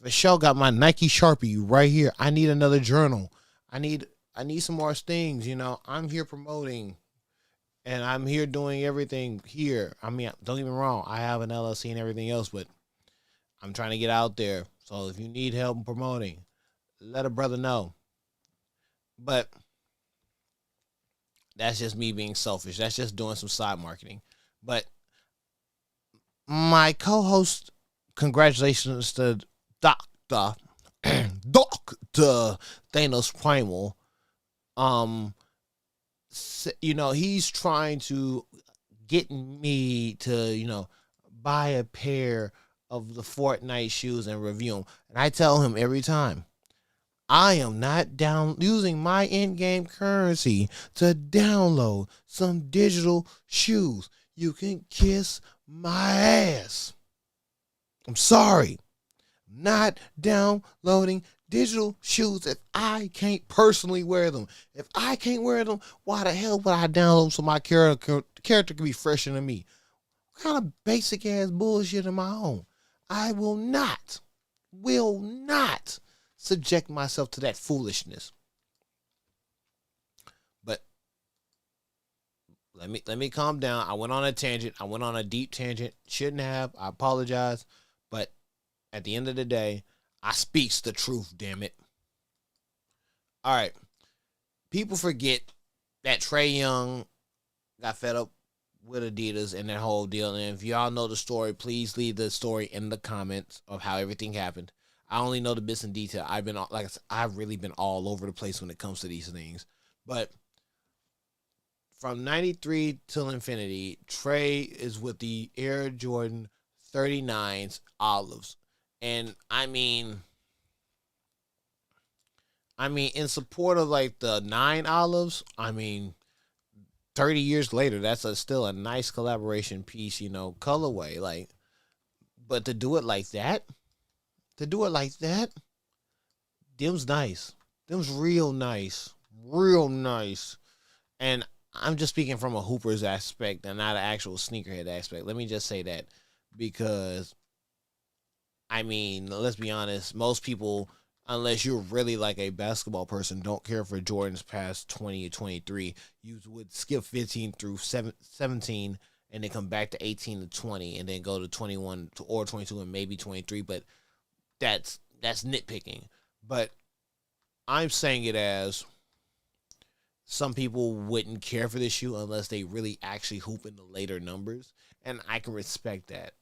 For sure, got my Nike Sharpie right here. I need another journal. I need some more things. I'm here promoting, and I'm here doing everything here. I mean, don't get me wrong. I have an LLC and everything else, but I'm trying to get out there. So if you need help in promoting, let a brother know. But that's just me being selfish. That's just doing some side marketing. But my co-host, congratulations to Doctor Doctor Thanos Primal. He's trying to get me to buy a pair of the Fortnite shoes and review them, and I tell him every time, I am not down using my in-game currency to download some digital shoes. You can kiss my ass. I'm sorry. Not downloading digital shoes if I can't personally wear them. If I can't wear them, why the hell would I download them so my character can be fresher than me? What kind of basic ass bullshit am I on? I will not subject myself to that foolishness. But let me calm down. I went on a tangent. I went on a deep tangent. Shouldn't have. I apologize. But at the end of the day, I speaks the truth, damn it. All right. People forget that Trae Young got fed up with Adidas and that whole deal. And if y'all know the story, please leave the story in the comments of how everything happened. I only know the bits in detail. I've been, like I said, I've really been all over the place when it comes to these things. But from 93 till infinity, Trae is with the Air Jordan 39s olives. And I mean, in support of like the 9 olives, 30 years later, that's still a nice collaboration piece, colorway. Like, but to do it like that, them's nice. Them's real nice. Real nice. And I'm just speaking from a Hooper's aspect and not an actual sneakerhead aspect. Let me just say that because, let's be honest, most people, unless you're really like a basketball person, don't care for Jordans past 20 or 23. You would skip 15 through 17 and then come back to 18 to 20 and then go to 21 or 22 and maybe 23. But that's nitpicking. But I'm saying it as some people wouldn't care for this shoe unless they really actually hoop in the later numbers. And I can respect that.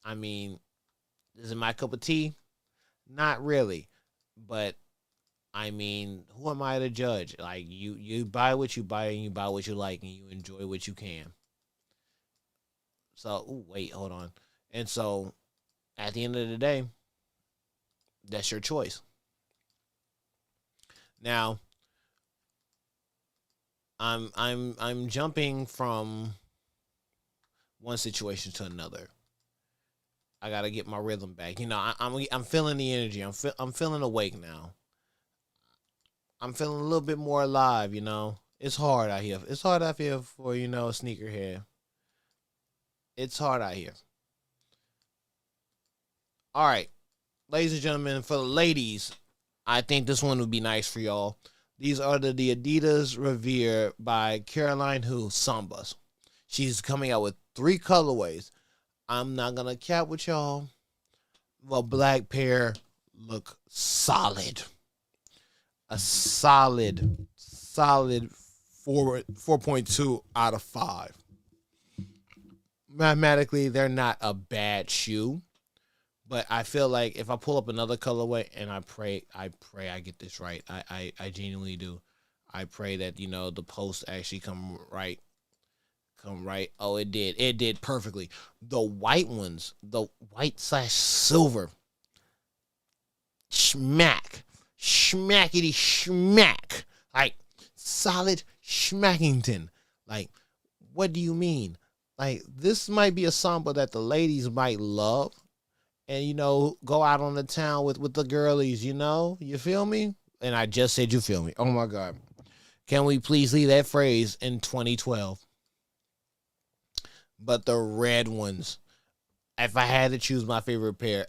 Is it my cup of tea? Not really. But, who am I to judge? Like, you buy what you buy and you buy what you like and you enjoy what you can. So, wait, hold on. And so, at the end of the day, that's your choice. Now, I'm jumping from one situation to another. I gotta get my rhythm back. I'm feeling the energy. I'm feeling awake now. I'm feeling a little bit more alive. It's hard out here. It's hard out here for a sneakerhead. It's hard out here. All right, ladies and gentlemen, for the ladies, I think this one would be nice for y'all. These are the Adidas Revere by Caroline Hu Sambas. She's coming out with 3 colorways. I'm not going to cap with y'all. The black pair look solid. A solid 4.2 out of 5. Mathematically, they're not a bad shoe. But I feel like if I pull up another colorway, and I pray I get this right. I genuinely do. I pray that, the post actually come right. Oh, it did. It did perfectly. The white ones, the white/silver, schmackity schmack. Like, solid schmackington. Like, what do you mean? Like, this might be a samba that the ladies might love. And, go out on the town with the girlies, You feel me? And I just said you feel me. Oh, my God. Can we please leave that phrase in 2012? But the red ones, if I had to choose my favorite pair,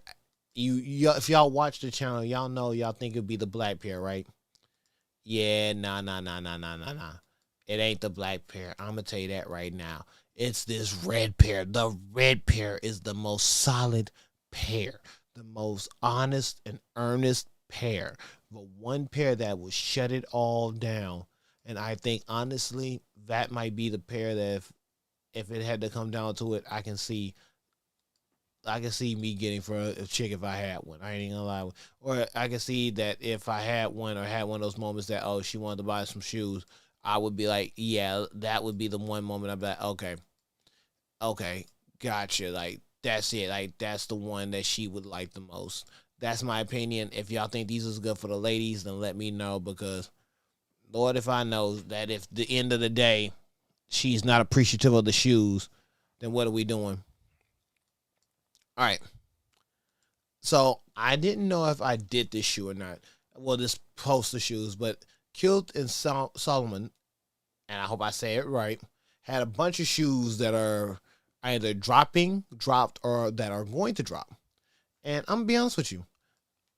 if y'all watch the channel, y'all know y'all think it'd be the black pair, right? Yeah, nah. It ain't the black pair. I'm going to tell you that right now. It's this red pair. The red pair is the most solid pair, the most honest and earnest pair, the one pair that will shut it all down. And I think, honestly, that might be the pair that if it had to come down to it, I can see me getting for a chick if I had one. I ain't even gonna lie. Or I can see that if I had one or had one of those moments that, she wanted to buy some shoes, I would be like, yeah, that would be the one moment I'd be like, okay, gotcha. Like, that's it. Like, that's the one that she would like the most. That's my opinion. If y'all think these is good for the ladies, then let me know, because Lord, if I know that if the end of the day she's not appreciative of the shoes, then what are we doing? All right. So I didn't know if I did this shoe or not. Well, this post the shoes, but Kilt and Solomon, and I hope I say it right, had a bunch of shoes that are either dropped, or that are going to drop. And I'm going to be honest with you.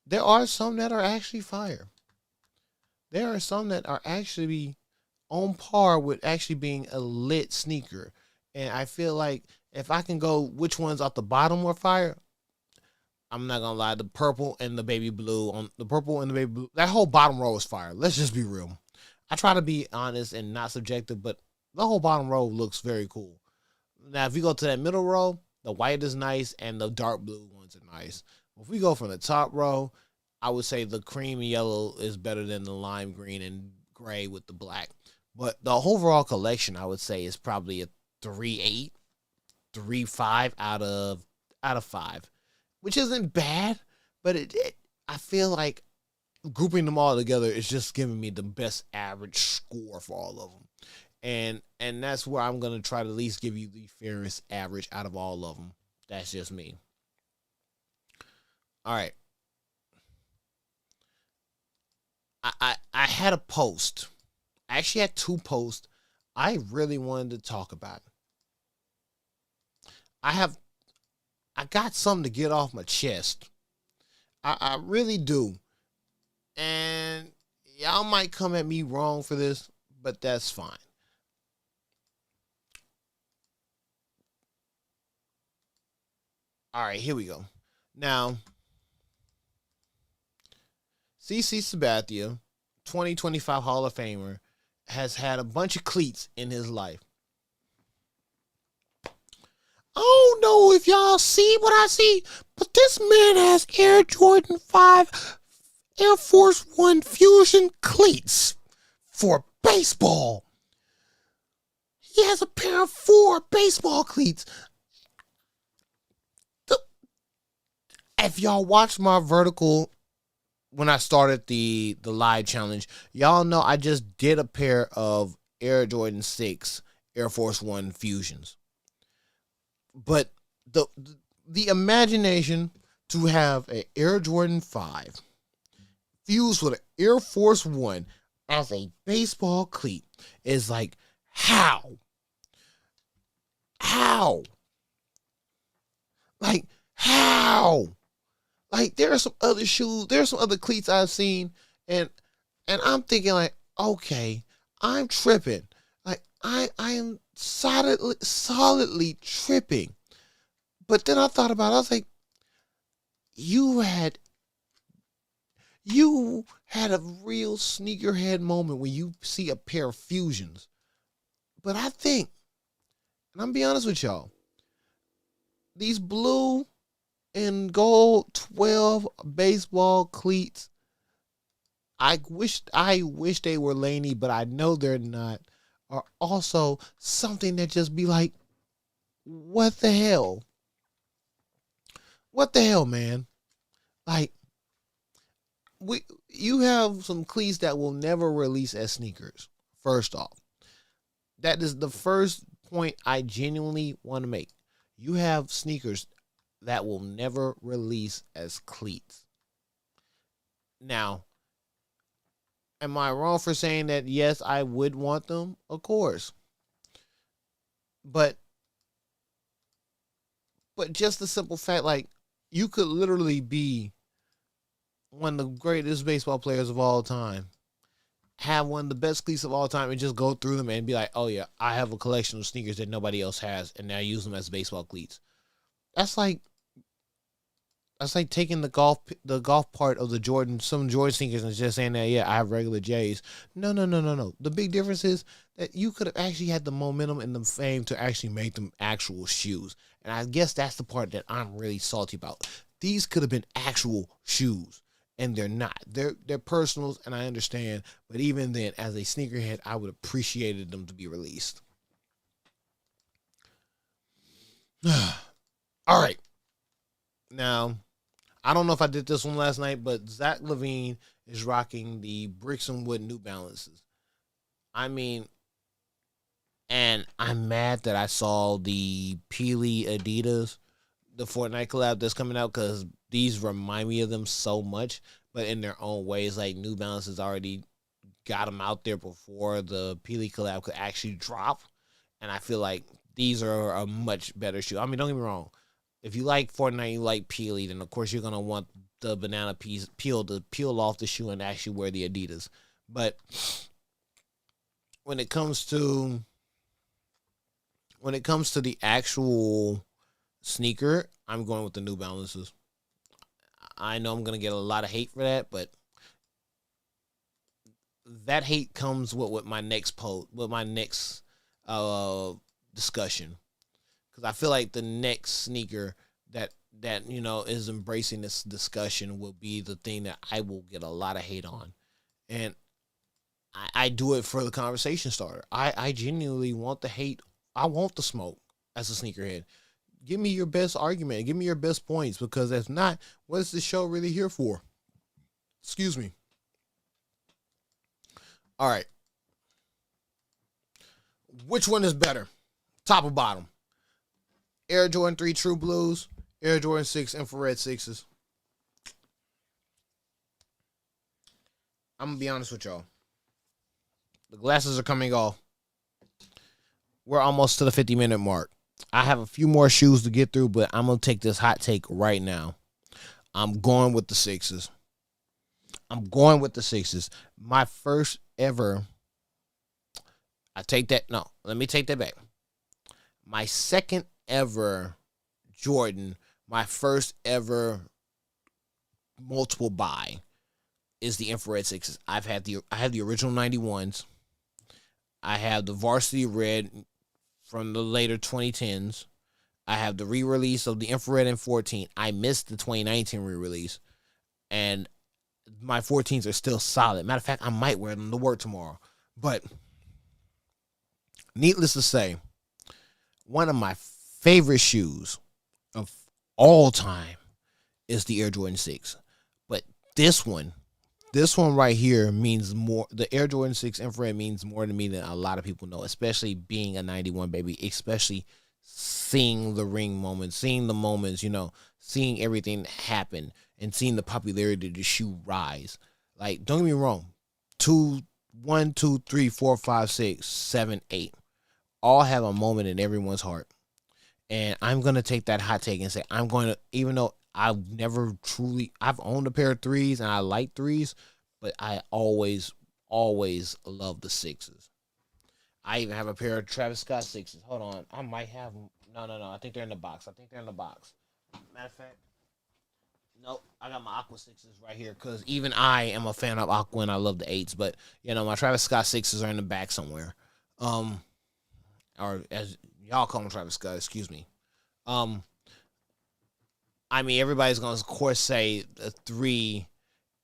There are some that are actually fire. There are some that are actually on par with actually being a lit sneaker. And I feel like if I can go which ones off the bottom are fire, I'm not going to lie, the purple and the baby blue, that whole bottom row is fire. Let's just be real. I try to be honest and not subjective, but the whole bottom row looks very cool. Now, if you go to that middle row, the white is nice and the dark blue ones are nice. If we go from the top row, I would say the cream yellow is better than the lime green and gray with the black. But the overall collection, I would say, is probably a 3.8, 3.5 out of 5, which isn't bad, but I feel like grouping them all together is just giving me the best average score for all of them. And that's where I'm gonna try to at least give you the fairest average out of all of them. That's just me. All right. I had a post. I actually had two posts I really wanted to talk about. I have I got something to get off my chest. I really do. And y'all might come at me wrong for this, but that's fine. All right, here we go. Now, CC Sabathia, 2025 Hall of Famer, has had a bunch of cleats in his life. I don't know if y'all see what I see, but this man has Air Jordan 5 Air Force One Fusion cleats for baseball. He has a pair of 4 baseball cleats. If y'all watched my vertical when I started the live challenge, y'all know I just did a pair of Air Jordan 6 Air Force One Fusions. But the imagination to have an Air Jordan 5 fused with an Air Force One as a baseball cleat is like, how? How? Like, how? Like, there are some other shoes, there are some other cleats I've seen, and I'm thinking like, okay, I'm tripping. Like, I am solidly tripping. But then I thought about it, I was like, you had a real sneakerhead moment when you see a pair of fusions. But I think, and I'm gonna be honest with y'all, these blue and gold 12 baseball cleats, I wish they were Laney, but I know they're not, are also something that just be like, what the hell? What the hell, man? Like, you have some cleats that will never release as sneakers. First off, that is the first point I genuinely want to make. You have sneakers that will never release as cleats. Now, am I wrong for saying that? Yes, I would want them, of course. But just the simple fact, like, you could literally be one of the greatest baseball players of all time, have one of the best cleats of all time, and just go through them and be like, oh yeah, I have a collection of sneakers that nobody else has, and I use them as baseball cleats. That's like taking the golf part of some Jordan sneakers and just saying that, yeah, I have regular J's. No. The big difference is that you could have actually had the momentum and the fame to actually make them actual shoes. And I guess that's the part that I'm really salty about. These could have been actual shoes, and they're not. They're personals, and I understand. But even then, as a sneakerhead, I would have appreciated them to be released. All right. Now, I don't know if I did this one last night, but Zach LaVine is rocking the Bricks and Wood New Balances. I mean, and I'm mad that I saw the Peely Adidas, the Fortnite collab that's coming out, because these remind me of them so much, but in their own ways. Like, New Balance has already got them out there before the Peely collab could actually drop, and I feel like these are a much better shoe. I mean, don't get me wrong. If you like Fortnite, you like Peely, then of course you're gonna want the banana peel to peel off the shoe and actually wear the Adidas. But when it comes to the actual sneaker, I'm going with the New Balances. I know I'm gonna get a lot of hate for that, but that hate comes with my next post, with my next discussion, because I feel like the next sneaker that is embracing this discussion will be the thing that I will get a lot of hate on, and I do it for the conversation starter. I genuinely want the hate. I want the smoke as a sneakerhead. Give me your best argument. Give me your best points, because if not, what is this show really here for? Excuse me. All right. Which one is better? Top or bottom? Air Jordan 3 True Blues, Air Jordan 6 Infrared 6s. I'm going to be honest with y'all. The glasses are coming off. We're almost to the 50-minute mark. I have a few more shoes to get through, but I'm going to take this hot take right now. I'm going with the 6s. I'm going with the 6s. My first ever... let me take that back. My second ever Jordan, my first ever multiple buy is the Infrared 6s. I have the original 91s. I have the Varsity Red from the later 2010s. I have the re-release of the Infrared in 14. I missed the 2019 re-release. And my 14s are still solid. Matter of fact, I might wear them to work tomorrow. But needless to say, one of my favorite shoes of all time is the Air Jordan 6. But this one right here means more. The Air Jordan 6 Infrared means more to me than a lot of people know, especially being a 91 baby, especially seeing the ring moments, seeing the moments, seeing everything happen and seeing the popularity of the shoe rise. Like, don't get me wrong, 1, 2, 3, 4, 5, 6, 7, 8 all have a moment in everyone's heart. And I'm going to take that hot take and say, even though I've owned a pair of 3s and I like 3s, but I always love the 6s. I even have a pair of Travis Scott 6s. Hold on. I might have them. No. I think they're in the box. Matter of fact, nope. I got my Aqua 6s right here, because even I am a fan of Aqua and I love the 8s. But, my Travis Scott 6s are in the back somewhere. Or as y'all call them, Travis Scott, excuse me. Everybody's going to, of course, say the 3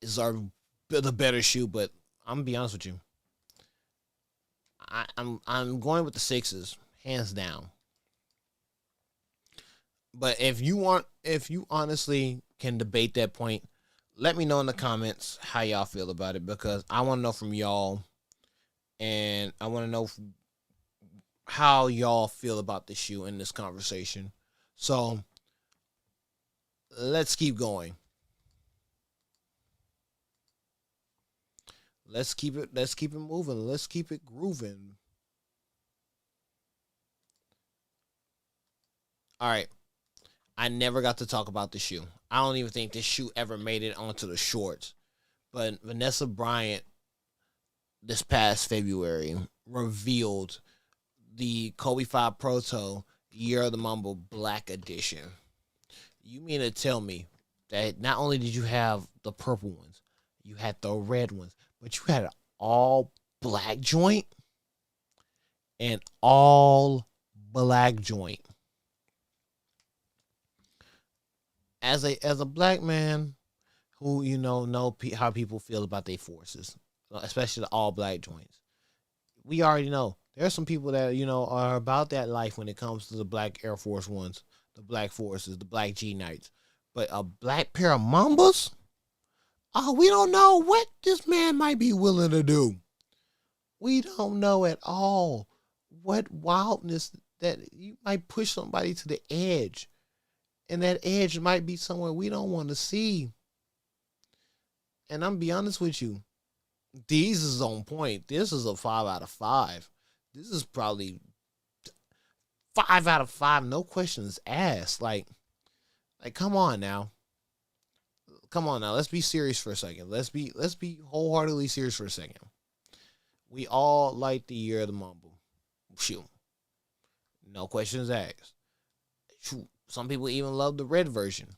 is the better shoe, but I'm going to be honest with you. I'm going with the 6s, hands down. But if you honestly can debate that point, let me know in the comments how y'all feel about it, because I want to know from y'all, and I want to know how y'all feel about the shoe in this conversation. So let's keep going. Let's keep it moving. Let's keep it grooving. All right. I never got to talk about the shoe. I don't even think this shoe ever made it onto the shorts. But Vanessa Bryant, this past February, revealed the Kobe 5 Proto Year of the Mamba Black Edition. You mean to tell me that not only did you have the purple ones, you had the red ones, but you had an all black joint? And all black joint. As a black man who, know how people feel about their forces, especially the all black joints, we already know there's some people that, are about that life when it comes to the black Air Force Ones, the black Forces, the black G Knights. But a black pair of Mambas? Oh, we don't know what this man might be willing to do. We don't know at all what wildness that you might push somebody to the edge. And that edge might be somewhere we don't want to see. And I'm going to be honest with you. These is on point. This is a 5 out of 5. This is probably 5 out of 5. No questions asked. Like, come on now. Let's be serious for a second. Let's be wholeheartedly serious for a second. We all like the Year of the Mamba. Shoot. No questions asked. Shoot. Some people even love the red version.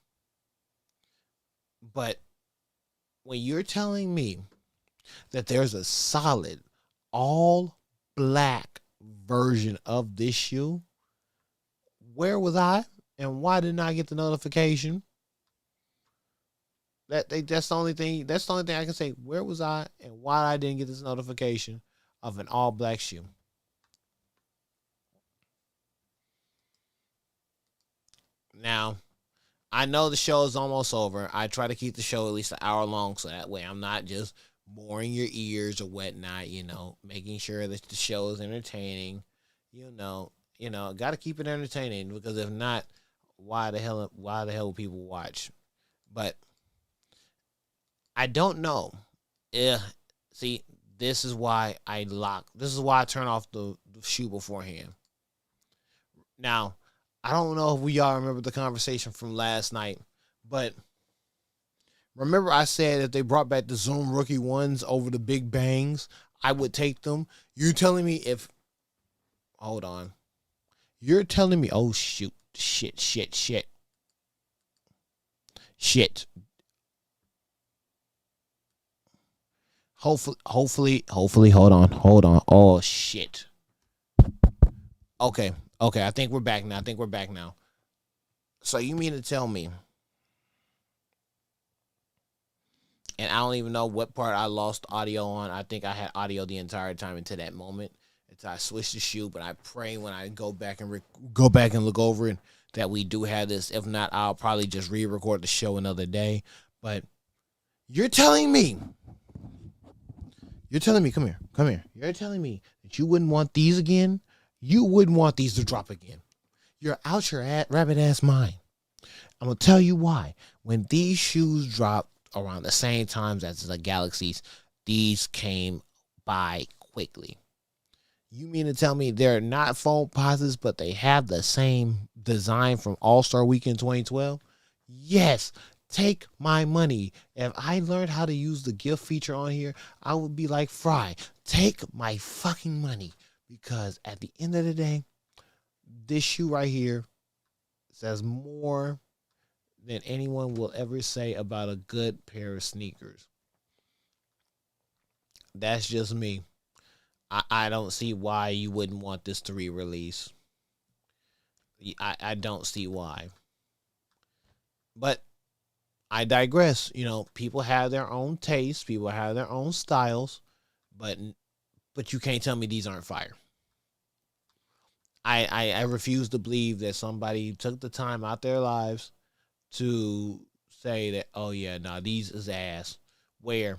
But when you're telling me that there's a solid all black version of this shoe, where was I and why didn't I get the notification? That's the only thing. That's the only thing I can say. Where was I and why I didn't get this notification of an all black shoe? Now, I know the show is almost over. I try to keep the show at least an hour long, so that way I'm not just boring your ears or whatnot. Making sure that the show is entertaining. Got to keep it entertaining, because if not, why the hell will people watch? But I don't know. Yeah, see, this is why I lock. This is why I turn off the shoe beforehand. Now, I don't know if we all remember the conversation from last night, but remember I said if they brought back the Zoom rookie ones over the Big Bangs, I would take them. You telling me if? Hold on. You're telling me? Oh shoot! Shit. Hopefully. Hold on. Oh shit. Okay. I think we're back now. So you mean to tell me? And I don't even know what part I lost audio on. I think I had audio the entire time until that moment, until I switched the shoe. But I pray when I go back and look over it that we do have this. If not, I'll probably just re-record the show another day. But you're telling me, come here. You're telling me that you wouldn't want these again. You wouldn't want these to drop again. You're out your rabbit ass mind. I'm gonna tell you why. When these shoes dropped around the same times as the Galaxies, these came by quickly. You mean to tell me they're not foam posits, but they have the same design from All-Star Weekend 2012? Yes. Take my money. If I learned how to use the gift feature on here, I would be like Fry. Take my fucking money. Because at the end of the day, this shoe right here says more than anyone will ever say about a good pair of sneakers. That's just me. I don't see why you wouldn't want this to re-release. I don't see why. But I digress. People have their own tastes. People have their own styles. But you can't tell me these aren't fire. I refuse to believe that somebody took the time out their lives to say that, oh yeah, nah, these is ass. Where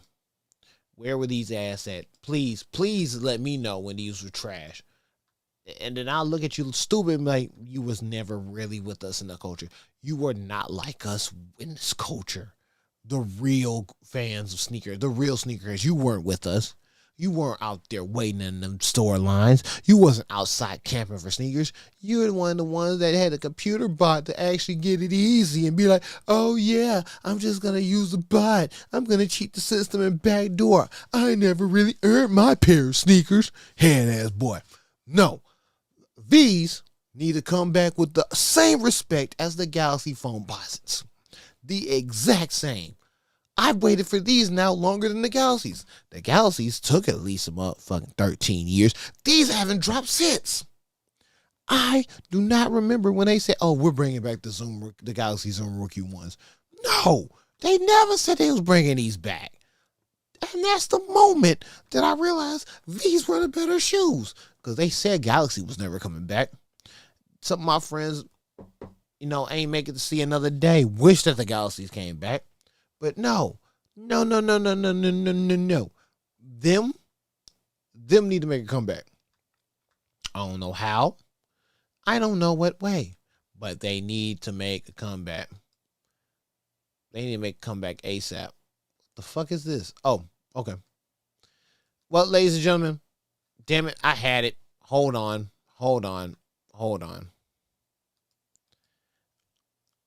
were these ass at? Please let me know when these were trash. And then I'll look at you stupid and be like, you was never really with us in the culture. You were not like us in this culture. The real fans of sneakers, the real sneakerheads, you weren't with us. You weren't out there waiting in them store lines. You wasn't outside camping for sneakers. You were one of the ones that had a computer bot to actually get it easy and be like, oh yeah, I'm just going to use the bot. I'm going to cheat the system and backdoor. I never really earned my pair of sneakers. Head ass boy. No. These need to come back with the same respect as the Galaxy foam posits. The exact same. I've waited for these now longer than the Galaxies. The Galaxies took at least a motherfucking 13 years. These haven't dropped since. I do not remember when they said, oh, we're bringing back the Galaxy Zoom rookie ones. No, they never said they was bringing these back. And that's the moment that I realized these were the better shoes. Because they said Galaxy was never coming back. Some of my friends, ain't making to see another day. Wish that the Galaxies came back. But no. Them need to make a comeback. I don't know how. I don't know what way. But they need to make a comeback. They need to make a comeback ASAP. The fuck is this? Oh, okay. Well, ladies and gentlemen, damn it, I had it. Hold on.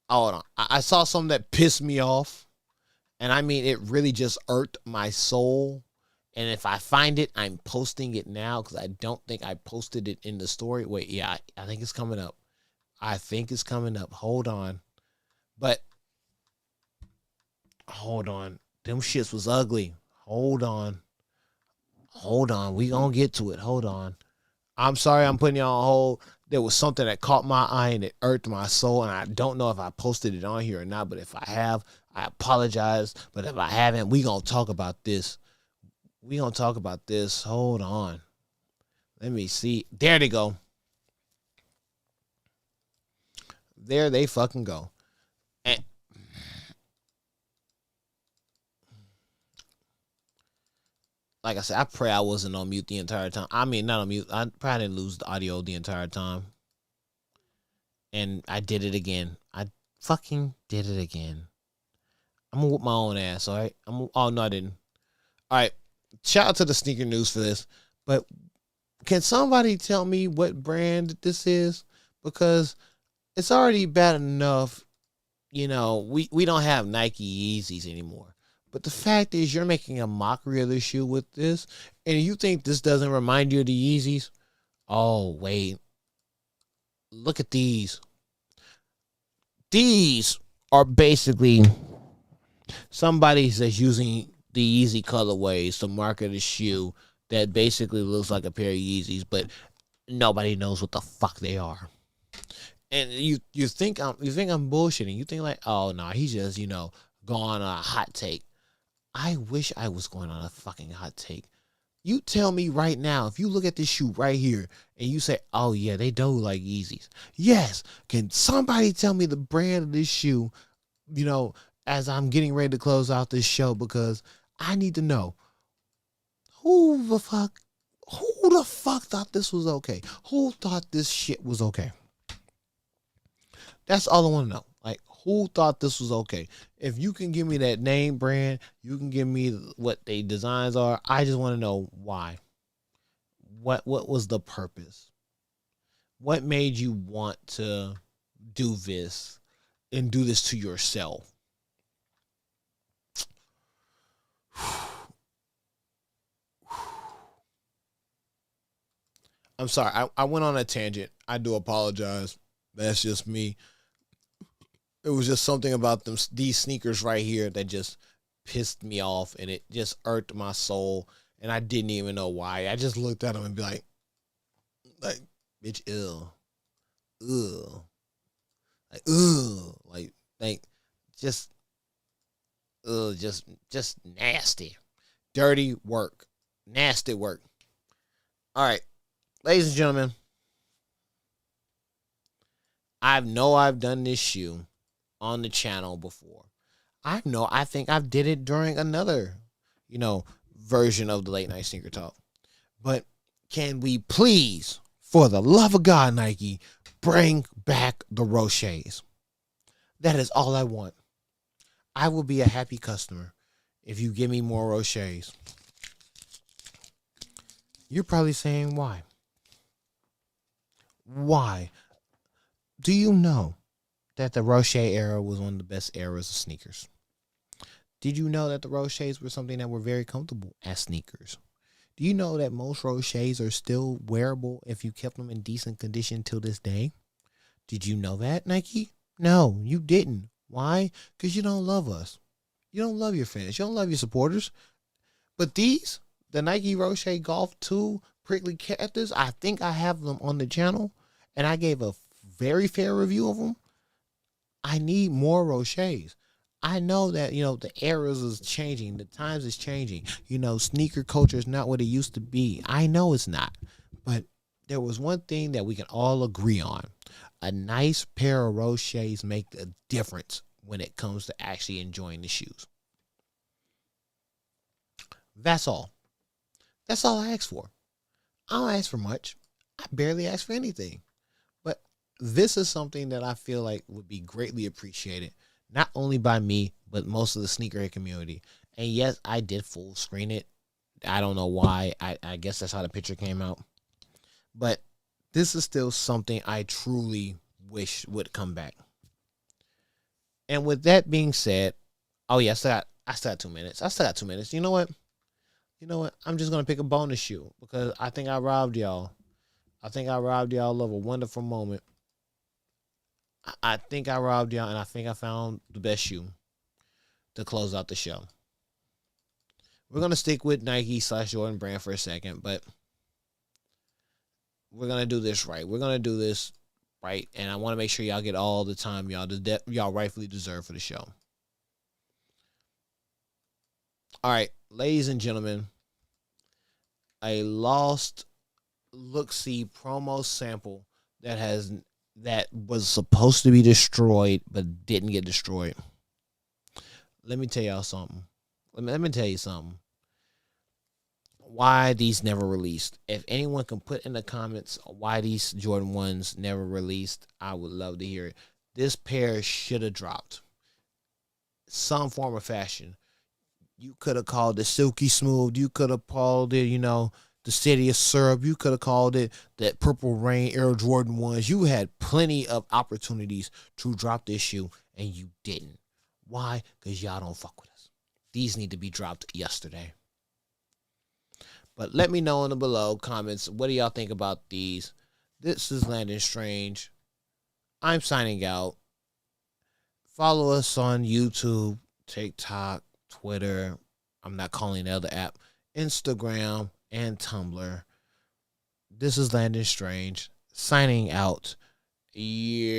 I saw something that pissed me off. And I mean, it really just irked my soul. And if I find it, I'm posting it now because I don't think I posted it in the story. Wait, yeah, I think it's coming up. Hold on. But, hold on. Them shits was ugly. Hold on. Hold on, we gonna get to it. Hold on. I'm sorry I'm putting you on hold. There was something that caught my eye and it irked my soul, and I don't know if I posted it on here or not, but if I have, I apologize. But if I haven't, we gonna talk about this. We gonna talk about this. Hold on. Let me see. There they go. There they fucking go. And like I said, I pray I wasn't on mute the entire time. I mean, not on mute. I probably didn't lose the audio the entire time. And I did it again. I fucking did it again. I'm gonna whoop my own ass, all right? Oh, no, I didn't. All right. Shout out to the sneaker news for this. But can somebody tell me what brand this is? Because it's already bad enough, we don't have Nike Yeezys anymore. But the fact is, you're making a mockery of the shoe with this, and you think this doesn't remind you of the Yeezys? Oh, wait. Look at these. These are basically somebody's that's using the Yeezy colorways to market a shoe that basically looks like a pair of Yeezys, but nobody knows what the fuck they are. And you think I'm bullshitting. You think like, oh no, he's just going on a hot take. I wish I was going on a fucking hot take. You tell me right now, if you look at this shoe right here and you say, oh yeah, they do like Yeezys. Yes. Can somebody tell me the brand of this shoe, as I'm getting ready to close out this show, because I need to know who the fuck thought this was okay? Who thought this shit was okay? That's all I want to know. Like, who thought this was okay? If you can give me that name brand, you can give me what they designs are. I just want to know why. What was the purpose? What made you want to do this and do this to yourself? I'm sorry. I went on a tangent. I do apologize. That's just me. It was just something about these sneakers right here that just pissed me off, and it just irked my soul, and I didn't even know why. I just looked at them and be like, bitch, ew, ugh, like, ugh, like, just, ugh, just nasty, dirty work, nasty work. All right, ladies and gentlemen, I've done this shoe on the channel before. I think I've did it during another, version of the late night sneaker talk. But can we please, for the love of God, Nike, bring back the Rochers? That is all I want. I will be a happy customer if you give me more Rochers. You're probably saying why? Why? Do you know that the Rocher era was one of the best eras of sneakers? Did you know that the Rochers were something that were very comfortable as sneakers? Do you know that most Rochers are still wearable if you kept them in decent condition till this day? Did you know that, Nike? No, you didn't. Why? Because you don't love us. You don't love your fans. You don't love your supporters. But these, the Nike Rocher Golf 2 Prickly Cactus, I think I have them on the channel, and I gave a very fair review of them. I need more Rochers. I know that, the eras is changing. The times is changing. Sneaker culture is not what it used to be. I know it's not. But there was one thing that we can all agree on. A nice pair of Rochers make a difference when it comes to actually enjoying the shoes. That's all. That's all I ask for. I don't ask for much. I barely ask for anything. But this is something that I feel like would be greatly appreciated, not only by me, but most of the sneakerhead community. And yes, I did full screen it. I don't know why. I guess that's how the picture came out. But this is still something I truly wish would come back. And with that being said, oh yeah, I still got 2 minutes. I still got 2 minutes. You know what? I'm just gonna pick a bonus shoe because I think I robbed y'all. I think I robbed y'all of a wonderful moment. I think I robbed y'all, and I think I found the best shoe to close out the show. We're gonna stick with Nike/Jordan brand for a second, but we're gonna do this right. We're gonna do this right, and I want to make sure y'all get all the time y'all rightfully deserve for the show. All right, ladies and gentlemen, a lost look-see promo sample that was supposed to be destroyed but didn't get destroyed. Let me tell y'all something. Let me tell you something. Why these never released. If anyone can put in the comments why these Jordan 1s never released, I would love to hear it. This pair should have dropped. Some form of fashion. You could have called it Silky Smooth. You could have called it, the City of Syrup. You could have called it that Purple Rain Air Jordan 1s. You had plenty of opportunities to drop this shoe, and you didn't. Why? Because y'all don't fuck with us. These need to be dropped yesterday. But let me know in the below comments, what do y'all think about these? This is Landon Strange. I'm signing out. Follow us on YouTube, TikTok, Twitter. I'm not calling the other app. Instagram and Tumblr. This is Landon Strange. Signing out. Yeah.